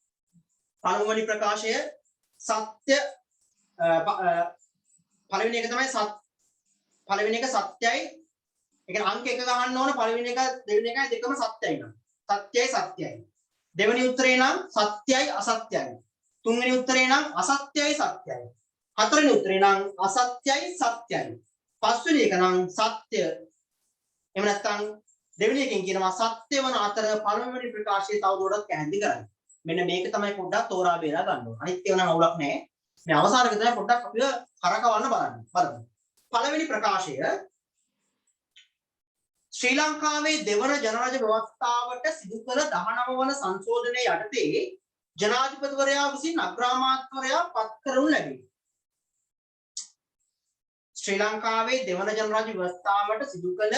පළමුවැනි ප්‍රකාශය සත්‍ය පළවෙනි එක තමයි පළවෙනි එක සත්‍යයි. ඒ කියන්නේ අංක 1 ගහන්න ඕන පළවෙනි එක දෙවෙනි එකයි දෙකම සත්‍යයි නම්. සත්‍යයි සත්‍යයි. දෙවෙනි උත්තරේ නම් සත්‍යයි අසත්‍යයි. තුන්වෙනි උත්තරේ නම් අසත්‍යයි සත්‍යයි. හතරවෙනි උත්තරේ නම් අසත්‍යයි සත්‍යයි. පස්වෙනි එක නම් සත්‍ය. එහෙම නැත්නම් දෙවෙනි එකෙන් කියනවා සත්‍ය වන අතර පළවෙනි ප්‍රකාශයේ තවදුරටත් පැහැදිලි කරන්න. මෙන්න මේක තමයි පොඩ්ඩක් තෝරා බේරා ගන්න ඕන. අනිත් ඒවා නම් අවුලක් නැහැ. මේ අවසානක තමයි පොඩ්ඩක් අපිව කරකවන්න බලන්න. බලමු. පළවෙනි ප්‍රකාශය ශ්‍රී ලංකාවේ දෙවන ජනරජ ව්‍යවස්ථාවට සිදු කළ 19 වන සංශෝධනයේ යටතේ ජනාධිපතිවරයා විසින් අග්‍රාමාත්‍යවරයා පත් කරනු ලැබේ. ශ්‍රී ලංකාවේ දෙවන ජනරජ ව්‍යවස්ථාවට සිදු කළ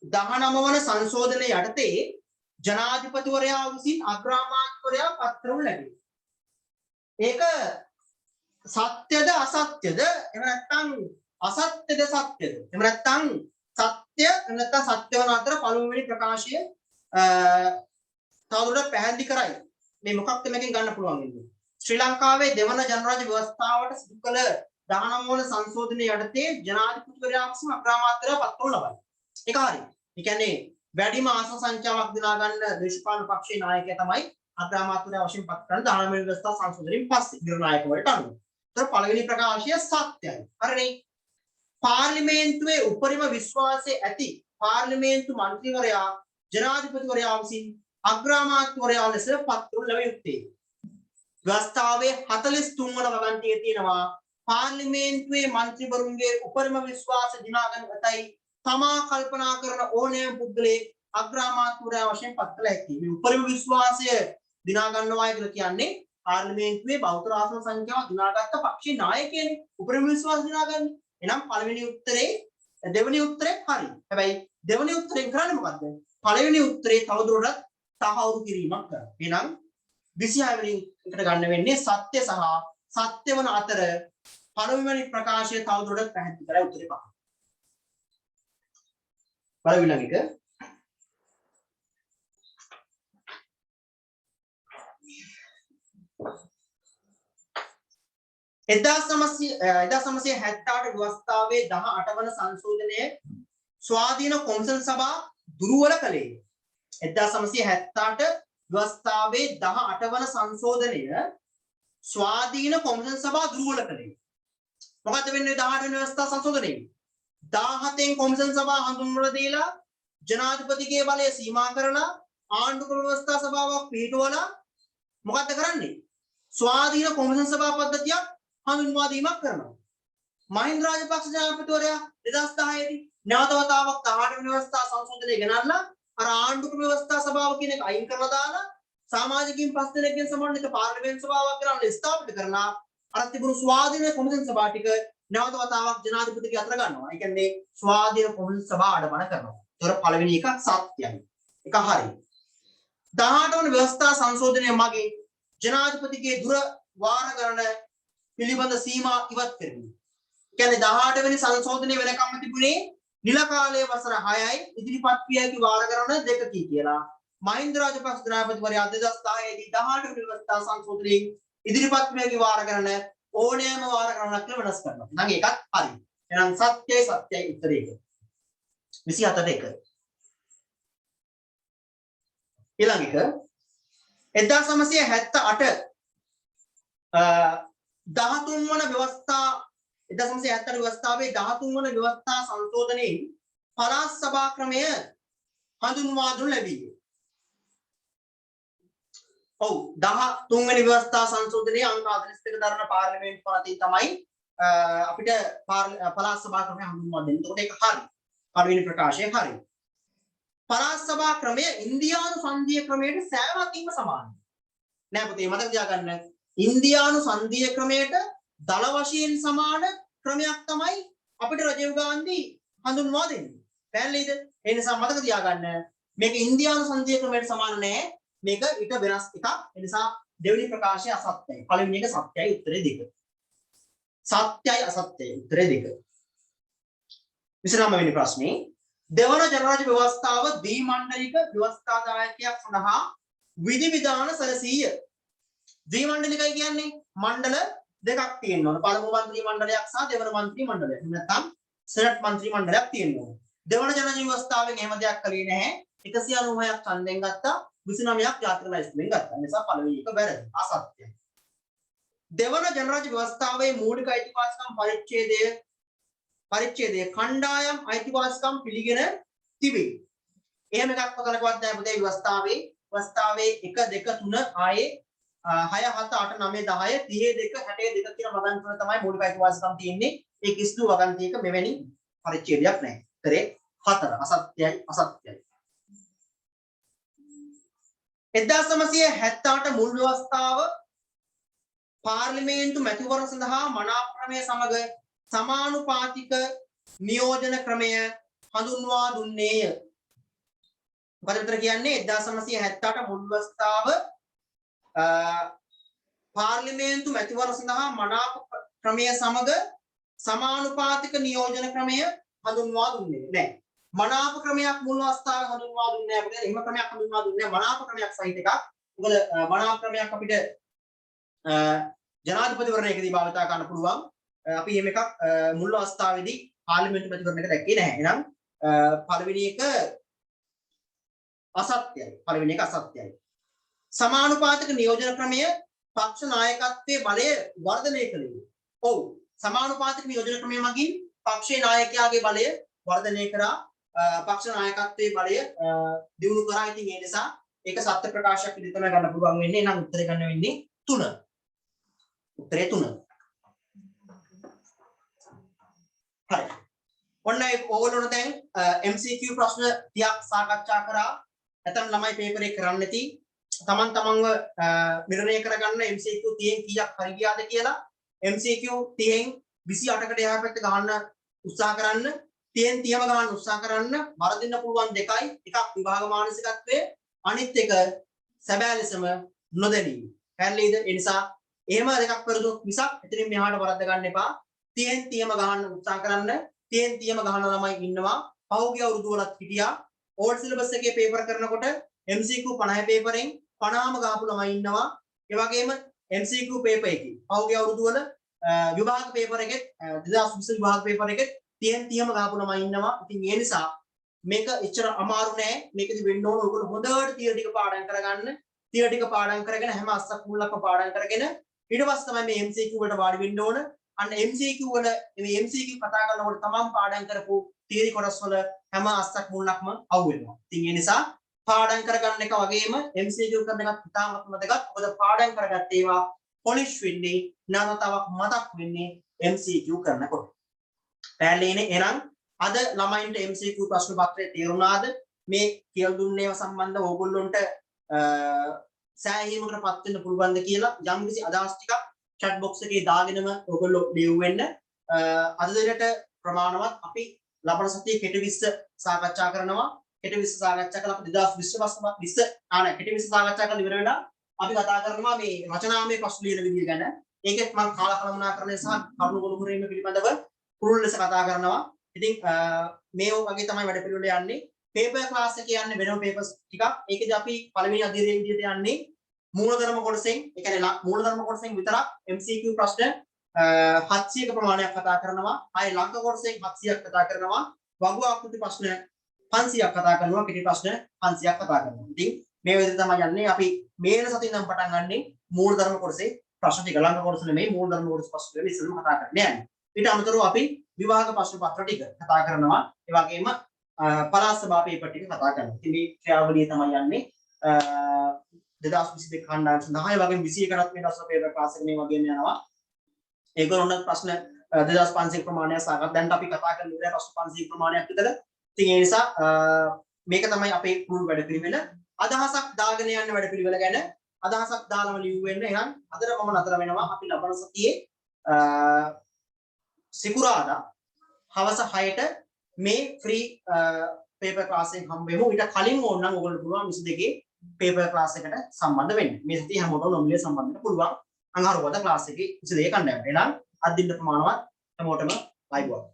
19 වන සංශෝධනයේ යටතේ ජනාධිපතිවරයා විසින් අග්‍රාමාත්‍යවරයා පත් කරනු ලැබේ. ඒක සත්‍යද අසත්‍යද? එහෙම නැත්නම් අසත්‍යද සත්‍යද? එහෙම නැත්නම් සත්‍ය නැත්නම් සත්‍ය වන අතර පළමුවෙනි ප්‍රකාශය තවදුරටත් පැහැදිලි කරයි. මේ මොකක්ද මේකෙන් ගන්න පුළුවන් වෙන්නේ? ශ්‍රී ලංකාවේ දෙවන ජනරජ ව්‍යවස්ථාවට සිදු කළ 19 වන සංශෝධනයේ යටතේ ජනාධිපතිවරයා විසින් අග්‍රාමාත්‍යවරයා පත් කරනු ලබයි. ඒක හරියි. ඒ කියන්නේ වැඩිම ආසන සංඛ්‍යාවක් දිනා ගන්න දේශපාලන පක්ෂයේ නායකයා තමයි අග්‍රාමාත්‍යවරයා වශයෙන් පත් කරන 19 වෙනි ව්‍යවස්ථා සංශෝධනයෙන් පස්සේ නිර්ණායකවලට අනුව. ඒතර පළවෙනි ප්‍රකාශය සත්‍යයි. හරිනේ. පාර්ලිමේන්තුවේ උපරිම විශ්වාසය ඇති පාර්ලිමේන්තු මන්ත්‍රීවරයා ජනාධිපතිවරයා විසින් අග්‍රාමාත්‍යවරයා ලෙස පත් කරනු ලැබ යුත්තේ. ව්‍යවස්ථාවේ 43 වන වගන්තියේ තියෙනවා පාර්ලිමේන්තුවේ මන්ත්‍රීවරුන්ගේ උපරිම විශ්වාස දිනාගෙන ඇතයි තමා කල්පනා කරන ඕනෑම පුද්ගලයෙක් අග්‍රාමාත්‍යවරයා වශයෙන් පත් කළ හැකියි. මේ උපරිම විශ්වාසය දිනා ගන්නවා කියලා කියන්නේ පාර්ලිමේන්තුවේ බහුතර ආසන සංඛ්‍යාව දිනාගත්ත පක්ෂේ නායකයනේ උපරිම විශ්වාස දිනාගන්නේ. එහෙනම් පළවෙනි උත්තරේ දෙවෙනි උත්තරේ හරි. හැබැයි දෙවෙනි උත්තරෙන් කරන්නේ මොකද්ද? පළවෙනි උත්තරේ තවදුරටත් තහවුරු කිරීමක් කරනවා. එහෙනම් 26 වෙනි එකට ගන්න වෙන්නේ සත්‍ය සහ සත්‍ය වන අතර පළවෙනි ප්‍රකාශය තවදුරටත් පැහැදිලි කරලා උත්තරේ පහ. බලමු ඊළඟ එක. එදා 1978 ව්‍යවස්ථාවේ 18 වන සංශෝධනයේ ස්වාධීන කොමිෂන් සභා දුර්වල කළේ. 1978 ව්‍යවස්ථාවේ 18 වන සංශෝධනය ස්වාධීන කොමිෂන් සභා දුර්වල කළේ. මොකද වෙන්නේ 18 වෙනි ව්‍යවස්ථා සංශෝධනයේ? 17න් කොමිෂන් සභා හඳුන්වලා දීලා ජනාධිපතිගේ බලය සීමා කරලා ආණ්ඩුක්‍රම ව්‍යවස්ථා සභාවක් පිටවලා මොකද්ද කරන්නේ? ස්වාධීන කොමිෂන් සභා පද්ධතියක් හඳුන්වා දීමක් කරනවා. මහින්ද රාජපක්ෂ ජනාධිපතිවරයා 2010 දී නැවත වතාවක් 18 වෙනි ව්‍යවස්ථා සංශෝධනය ගෙනල්ලා අර ආණ්ඩුක්‍රම ව්‍යවස්ථා සභාව කියන එක අයින් කරලා දාලා සමාජිකින් 5 දෙනෙක්ගෙන් සමන්විත පාර්ලිමේන්තු සභාවක් කරලා ස්ථාපිත කරලා අර තිබුණු ස්වාධීන කොමිෂන් සභා ටික නැවත වතාවක් ජනාධිපතිගේ අතර ගන්නවා. ඒ කියන්නේ ස්වාධීන කොමිෂන් සභා ආඩමන කරනවා. ඒතර පළවෙනි එක සත්‍යයි. ඒක හරියි. 18 වන ව්‍යවස්ථා සංශෝධනය මගින් ජනාධිපතිගේ දුර වාර ගණන පිළිබඳ සීමා ඉවත් කරනවා. කියන්නේ 18 වෙනි සංශෝධනය වෙනකම්ම තිබුණේ නිල කාලයේ වසර 6යි ඉදිරිපත් විය හැකි වාර ගණන 2කී කියලා. මහින්ද රාජපක්ෂ ජනාධිපතිවරයා 2010 දී 18 වෙනි ව්‍යවස්ථා සංශෝධනයෙන් ඉදිරිපත් විය හැකි වාර ගණන ඕනෑම වාර ගණනක් කියලා වෙනස් කරනවා. නම් ඒකත් හරි. එහෙනම් සත්‍යයි සත්‍යයි උත්තරේ ඒක. 27ට 1. ඊළඟ එක 1978 13 වන ව්‍යවස්ථා 1978 ව්‍යවස්ථාවේ 13 වන ව්‍යවස්ථා සංශෝධනයේ පළාත් සභා ක්‍රමය හඳුන්වා දුන් ලැබීය. ඔව් 13 වෙනි ව්‍යවස්ථා සංශෝධනයේ අංක 42 දරන පාර්ලිමේන්තු පළාතින් තමයි අපිට පළාත් සභා ක්‍රමය හඳුන්වා දෙන්නේ. එතකොට ඒක හරි. පළවෙනි ප්‍රකාශය හරි. පළාත් සභා ක්‍රමය ඉන්දියානු සංධීය ක්‍රමයට සෑම අතින්ම සමානයි. නෑ පුතේ මතක තියාගන්න. ඉන්දියානු සංධීය ක්‍රමයට දල වශයෙන් සමාන ක්‍රමයක් තමයි අපිට රජීව් ගාන්ධි හඳුන්වා දෙන්නේ. පැහැදිලිද? ඒ නිසා මතක තියාගන්න මේක ඉන්දියානු සංධීය ක්‍රමයට සමාන නෑ. මේක ඊට වෙනස් එකක්. ඒ නිසා දෙවෙනි ප්‍රකාශය අසත්‍යයි. පළවෙනි එක සත්‍යයි උත්තරේ 2. සත්‍යයි අසත්‍යයි උත්තරේ 2. 29 වෙනි ප්‍රශ්නේ දෙවන ජනරාජ්‍ය ව්‍යවස්ථාව ද්විමණ්ඩලික ව්‍යවස්ථාදායකයක් සඳහා විධි විධාන සැලසීය. ද්විමණ්ඩලිකයි කියන්නේ මණ්ඩල දෙකක් තියෙනවා. පළමු මන්ත්‍රී මණ්ඩලයක් සහ දෙවන මන්ත්‍රී මණ්ඩලයක්. නැත්නම් සෙනට් මන්ත්‍රී මණ්ඩලයක් තියෙනවා. දෙවන ජනරාජ්‍ය ව්‍යවස්ථාවෙන් එහෙම දෙයක් කළේ නැහැ. 196ක් ඡන්දෙන් ගත්තා. 29ක් ජාතික ලයිස්තුවෙන් ගත්තා. ඒ නිසා පළවෙනි එක වැරදි. අසත්‍යයි. දෙවන ජනරාජ්‍ය ව්‍යවස්ථාවේ මූලික අයිතිවාසිකම් පරිච්ඡේදය කණ්ඩායම් අයිතිවාසිකම් පිළිගෙන තිබේ. එහෙම එකක් පොතලකවත් නැහැ පුතේ ව්‍යවස්ථාවේ 1 2 3 ආයේ 6 7 8 9 10 32 62 කියන වගන්ති වල තමයි මූලික අයිතිවාසිකම් තියෙන්නේ. ඒ කිසිදු වගන්තියක මෙවැනි පරිච්ඡේදයක් නැහැ. උත්තරේ 4 අසත්‍යයි අසත්‍යයි. 1978 මුල් ව්‍යවස්ථාව පාර්ලිමේන්තු මැතිවරණ සඳහා මනාප ක්‍රමය සමග සමානුපාතික නියෝජන ක්‍රමය හඳුන්වා දුන්නේය. මොකද උත්තර කියන්නේ 1978 මුල් ව්‍යවස්ථාව පාර්ලිමේන්තු මැතිවරණ සඳහා මනාප ක්‍රමය සමග සමානුපාතික නියෝජන ක්‍රමය හඳුන්වා දුන්නේ නැහැ. මනාප ක්‍රමයක් මුල් අවස්ථාවේ හඳුන්වා දුන්නේ නැහැ. එහෙම ක්‍රමයක් හඳුන්වා දුන්නේ මනාප ක්‍රමයක් සහිත එකක්. මොකද මනාප ක්‍රමයක් අපිට ජනාධිපතිවරණයකදී භාවිත කරන්න පුළුවන්. අපි එහෙම එකක් මුල් අවස්ථාවේදී පාර්ලිමේන්තු මැතිවරණයක දැක්කේ නැහැ. එහෙනම් පළවෙනි එක අසත්‍යයි. පළවෙනි එක අසත්‍යයි. සමානුපාතික නියෝජන ක්‍රමය පක්ෂ නායකත්වයේ බලය වර්ධනය කළේ. ඔව්. සමානුපාතික නියෝජන ක්‍රමය මගින් පක්ෂයේ නායකයාගේ බලය වර්ධනය කරා. පක්ෂ නායකත්වයේ බලය දියුණු කරා. ඉතින් ඒ නිසා ඒක සත්‍ය ප්‍රකාශයක් විදිහට තමයි ගන්න පුළුවන් වෙන්නේ. එහෙනම් උත්තරේ ගන්න වෙන්නේ 3. උත්තරේ 3. හරි. ඔන්න ඕගොල්ලෝ දැන් MCQ ප්‍රශ්න 30ක් සාකච්ඡා කරා. නැත්නම් ළමයි පේපර් එක කරන්න නැති තමන් තමන්ව නිර්ණය කරගන්න MCQ 30න් කීයක් හරි ගියාද කියලා MCQ 30න් 28කට එහා පැත්ත ගහන්න උත්සාහ කරන්න 30න් 30ම ගහන්න උත්සාහ කරන්න වරදින්න පුළුවන් දෙකයි එකක් විභාග මානසිකත්වයේ අනිත් එක සැබෑ ලෙසම නොදැනීම. පැහැදිලිද? ඒ නිසා එහෙම දෙකක් පෙරදුනොත් මිසක් එතනින් මෙහාට වරද්ද ගන්න එපා. 30න් 30ම ගහන්න උත්සාහ කරන්න 30න් 30ම ගහන ළමයි ඉන්නවා. පහුගිය අවුරුදු වලත් හිටියා. ඕල්ඩ් සිලබස් එකේ පේපර් කරනකොට MCQ 50 පේපරෙන් 50ම ගහපු ළමයි ඉන්නවා. ඒ වගේම MCQ පේපර් එකේ පහුගිය අවුරුදු වල විභාග පේපර් එකෙත් 2020 විභාග පේපර් එකෙත් 30ම ගහපු ළමයි ඉන්නවා. ඉතින් ඒ නිසා මේක එච්චර අමාරු නෑ. මේකෙදි වෙන්න ඕන ඔයගොල්ලෝ හොඳට තියර ටික පාඩම් කරගන්න. තියර ටික පාඩම් කරගෙන හැම අස්සක් මුල්ලක්ම පාඩම් කරගෙන ඊට පස්සේ තමයි මේ MCQ වලට වාඩි වෙන්න ඕන. අන්න MCQ වල මේ MCQ කතා කරනකොට තමන් පාඩම් කරපු තියරි කොටස් වල හැම අස්සක් මුල්ලක්ම අවු වෙනවා. ඉතින් ඒ නිසා පාඩම් කරගන්න එක වගේම MCQ කරන එකත් ඉතාමත් වැදගත්. මොකද පාඩම් කරගත්ත ඒවා පොලිෂ් වෙන්නේ නැවතවක් මතක් වෙන්නේ MCQ කරනකොට. පැහැදිලිනේ? එහෙනම් අද ළමයින්ට MCQ ප්‍රශ්න පත්‍රය තේරුණාද? මේ කියලා දුන්න ඒවා සම්බන්ධව ඕගොල්ලොන්ට සෑහීමකටපත් වෙන්න පුළුවන්ද කියලා යම්කිසි අදහස් ටිකක් chat box එකේ දාගෙනම ඕගොල්ලෝ ලියුවෙන්න. අද දිනට ප්‍රමාණවත් අපි ලබන සතියේ කෙටි 20 සාකච්ඡා කරනවා. කෙටි 20 සාකච්ඡා කරලා අපි 2020 කෙටි 20 සාකච්ඡා කරලා ඉවර වෙලා අපි කතා කරනවා මේ රචනාමය ප්‍රශ්න ලියන විදිය ගැන. ඒකෙත් මම කාලකලමනාකරණය සහ කරුණු ගොනු කිරීම පිළිබඳව පුළුල් ලෙස කතා කරනවා. ඉතින් මේ වගේ තමයි වැඩ පිළිවෙල යන්නේ. පේපර් ක්ලාස් එක යන්නේ වෙනම පේපර්ස් ටිකක්. ඒකදී අපි පළවෙනි අධ්‍යයනයේ විදිහට යන්නේ මූලධර්ම කොටසෙන්. ඒ කියන්නේ මූලධර්ම කොටසෙන් විතරක් MCQ ප්‍රශ්න 700ක ප්‍රමාණයක් කතා කරනවා. ආයේ ලංක කොටසෙන් 700ක් කතා කරනවා. වගු ආකෘති ප්‍රශ්න 500ක් කතා කරනවා. පිටි ප්‍රශ්න 500ක් කතා කරනවා. ඉතින් මේ විදිහට තමයි යන්නේ. අපි මේන සතියෙන් නම් පටන් ගන්නෙ මූලධර්ම කොටසේ ප්‍රශ්න ටික ලංක කොටස නෙමෙයි මූලධර්ම කොටස ප්‍රශ්න වලින් ඉස්සෙල්ලාම කතා කරන්න යන්නේ. ඊට අමතරව අපි විභාග ප්‍රශ්න පත්‍ර ටික කතා කරනවා. ඒ වගේම පළාත් සභා පේපර් ටික කතා කරනවා. ඉතින් මේ ක්‍රියාවලිය තමයි යන්නේ 2022 කණ්ඩායම් සඳහා. ඒ වගේම 21ටත් මේ දවස්වල පේපර් ක්ලාස් එක මේ වගේම යනවා. ඒගොල්ලොන්ට ප්‍රශ්න 2500 ප්‍රමාණයක් සාකච්ඡා දැන් අපි කතා කරන විදිහට ප්‍රශ්න 500 ප්‍රමාණයක් විතර. ඉතින් ඒ නිසා මේක තමයි අපේ මුල් වැඩපිළිවෙල. අදහසක් දාගෙන යන වැඩපිළිවෙල ගැන අදහසක් දාලම ලියුවෙන්න. එහෙනම් අදට මම නතර වෙනවා. අපි ලබන සතියේ සිකුරාදා හවස 6ට මේ ෆ්‍රී පේපර් ක්ලාස් එකක් හම්බ වෙමු. ඊට කලින් ඕනනම් ඔයගොල්ලෝ පුළුවන් 22 පේපර් ක්ලාස් එකට සම්බන්ධ වෙන්න. මේ සතිය හැමෝටම නොමිලේ සම්බන්ධ වෙන්න පුළුවන්. අඟහරුවාදා ක්ලාස් එකේ 22 කණ්ඩායමට. එහෙනම් අදින්න ප්‍රමාණවත් හැමෝටම අයබෝවන්.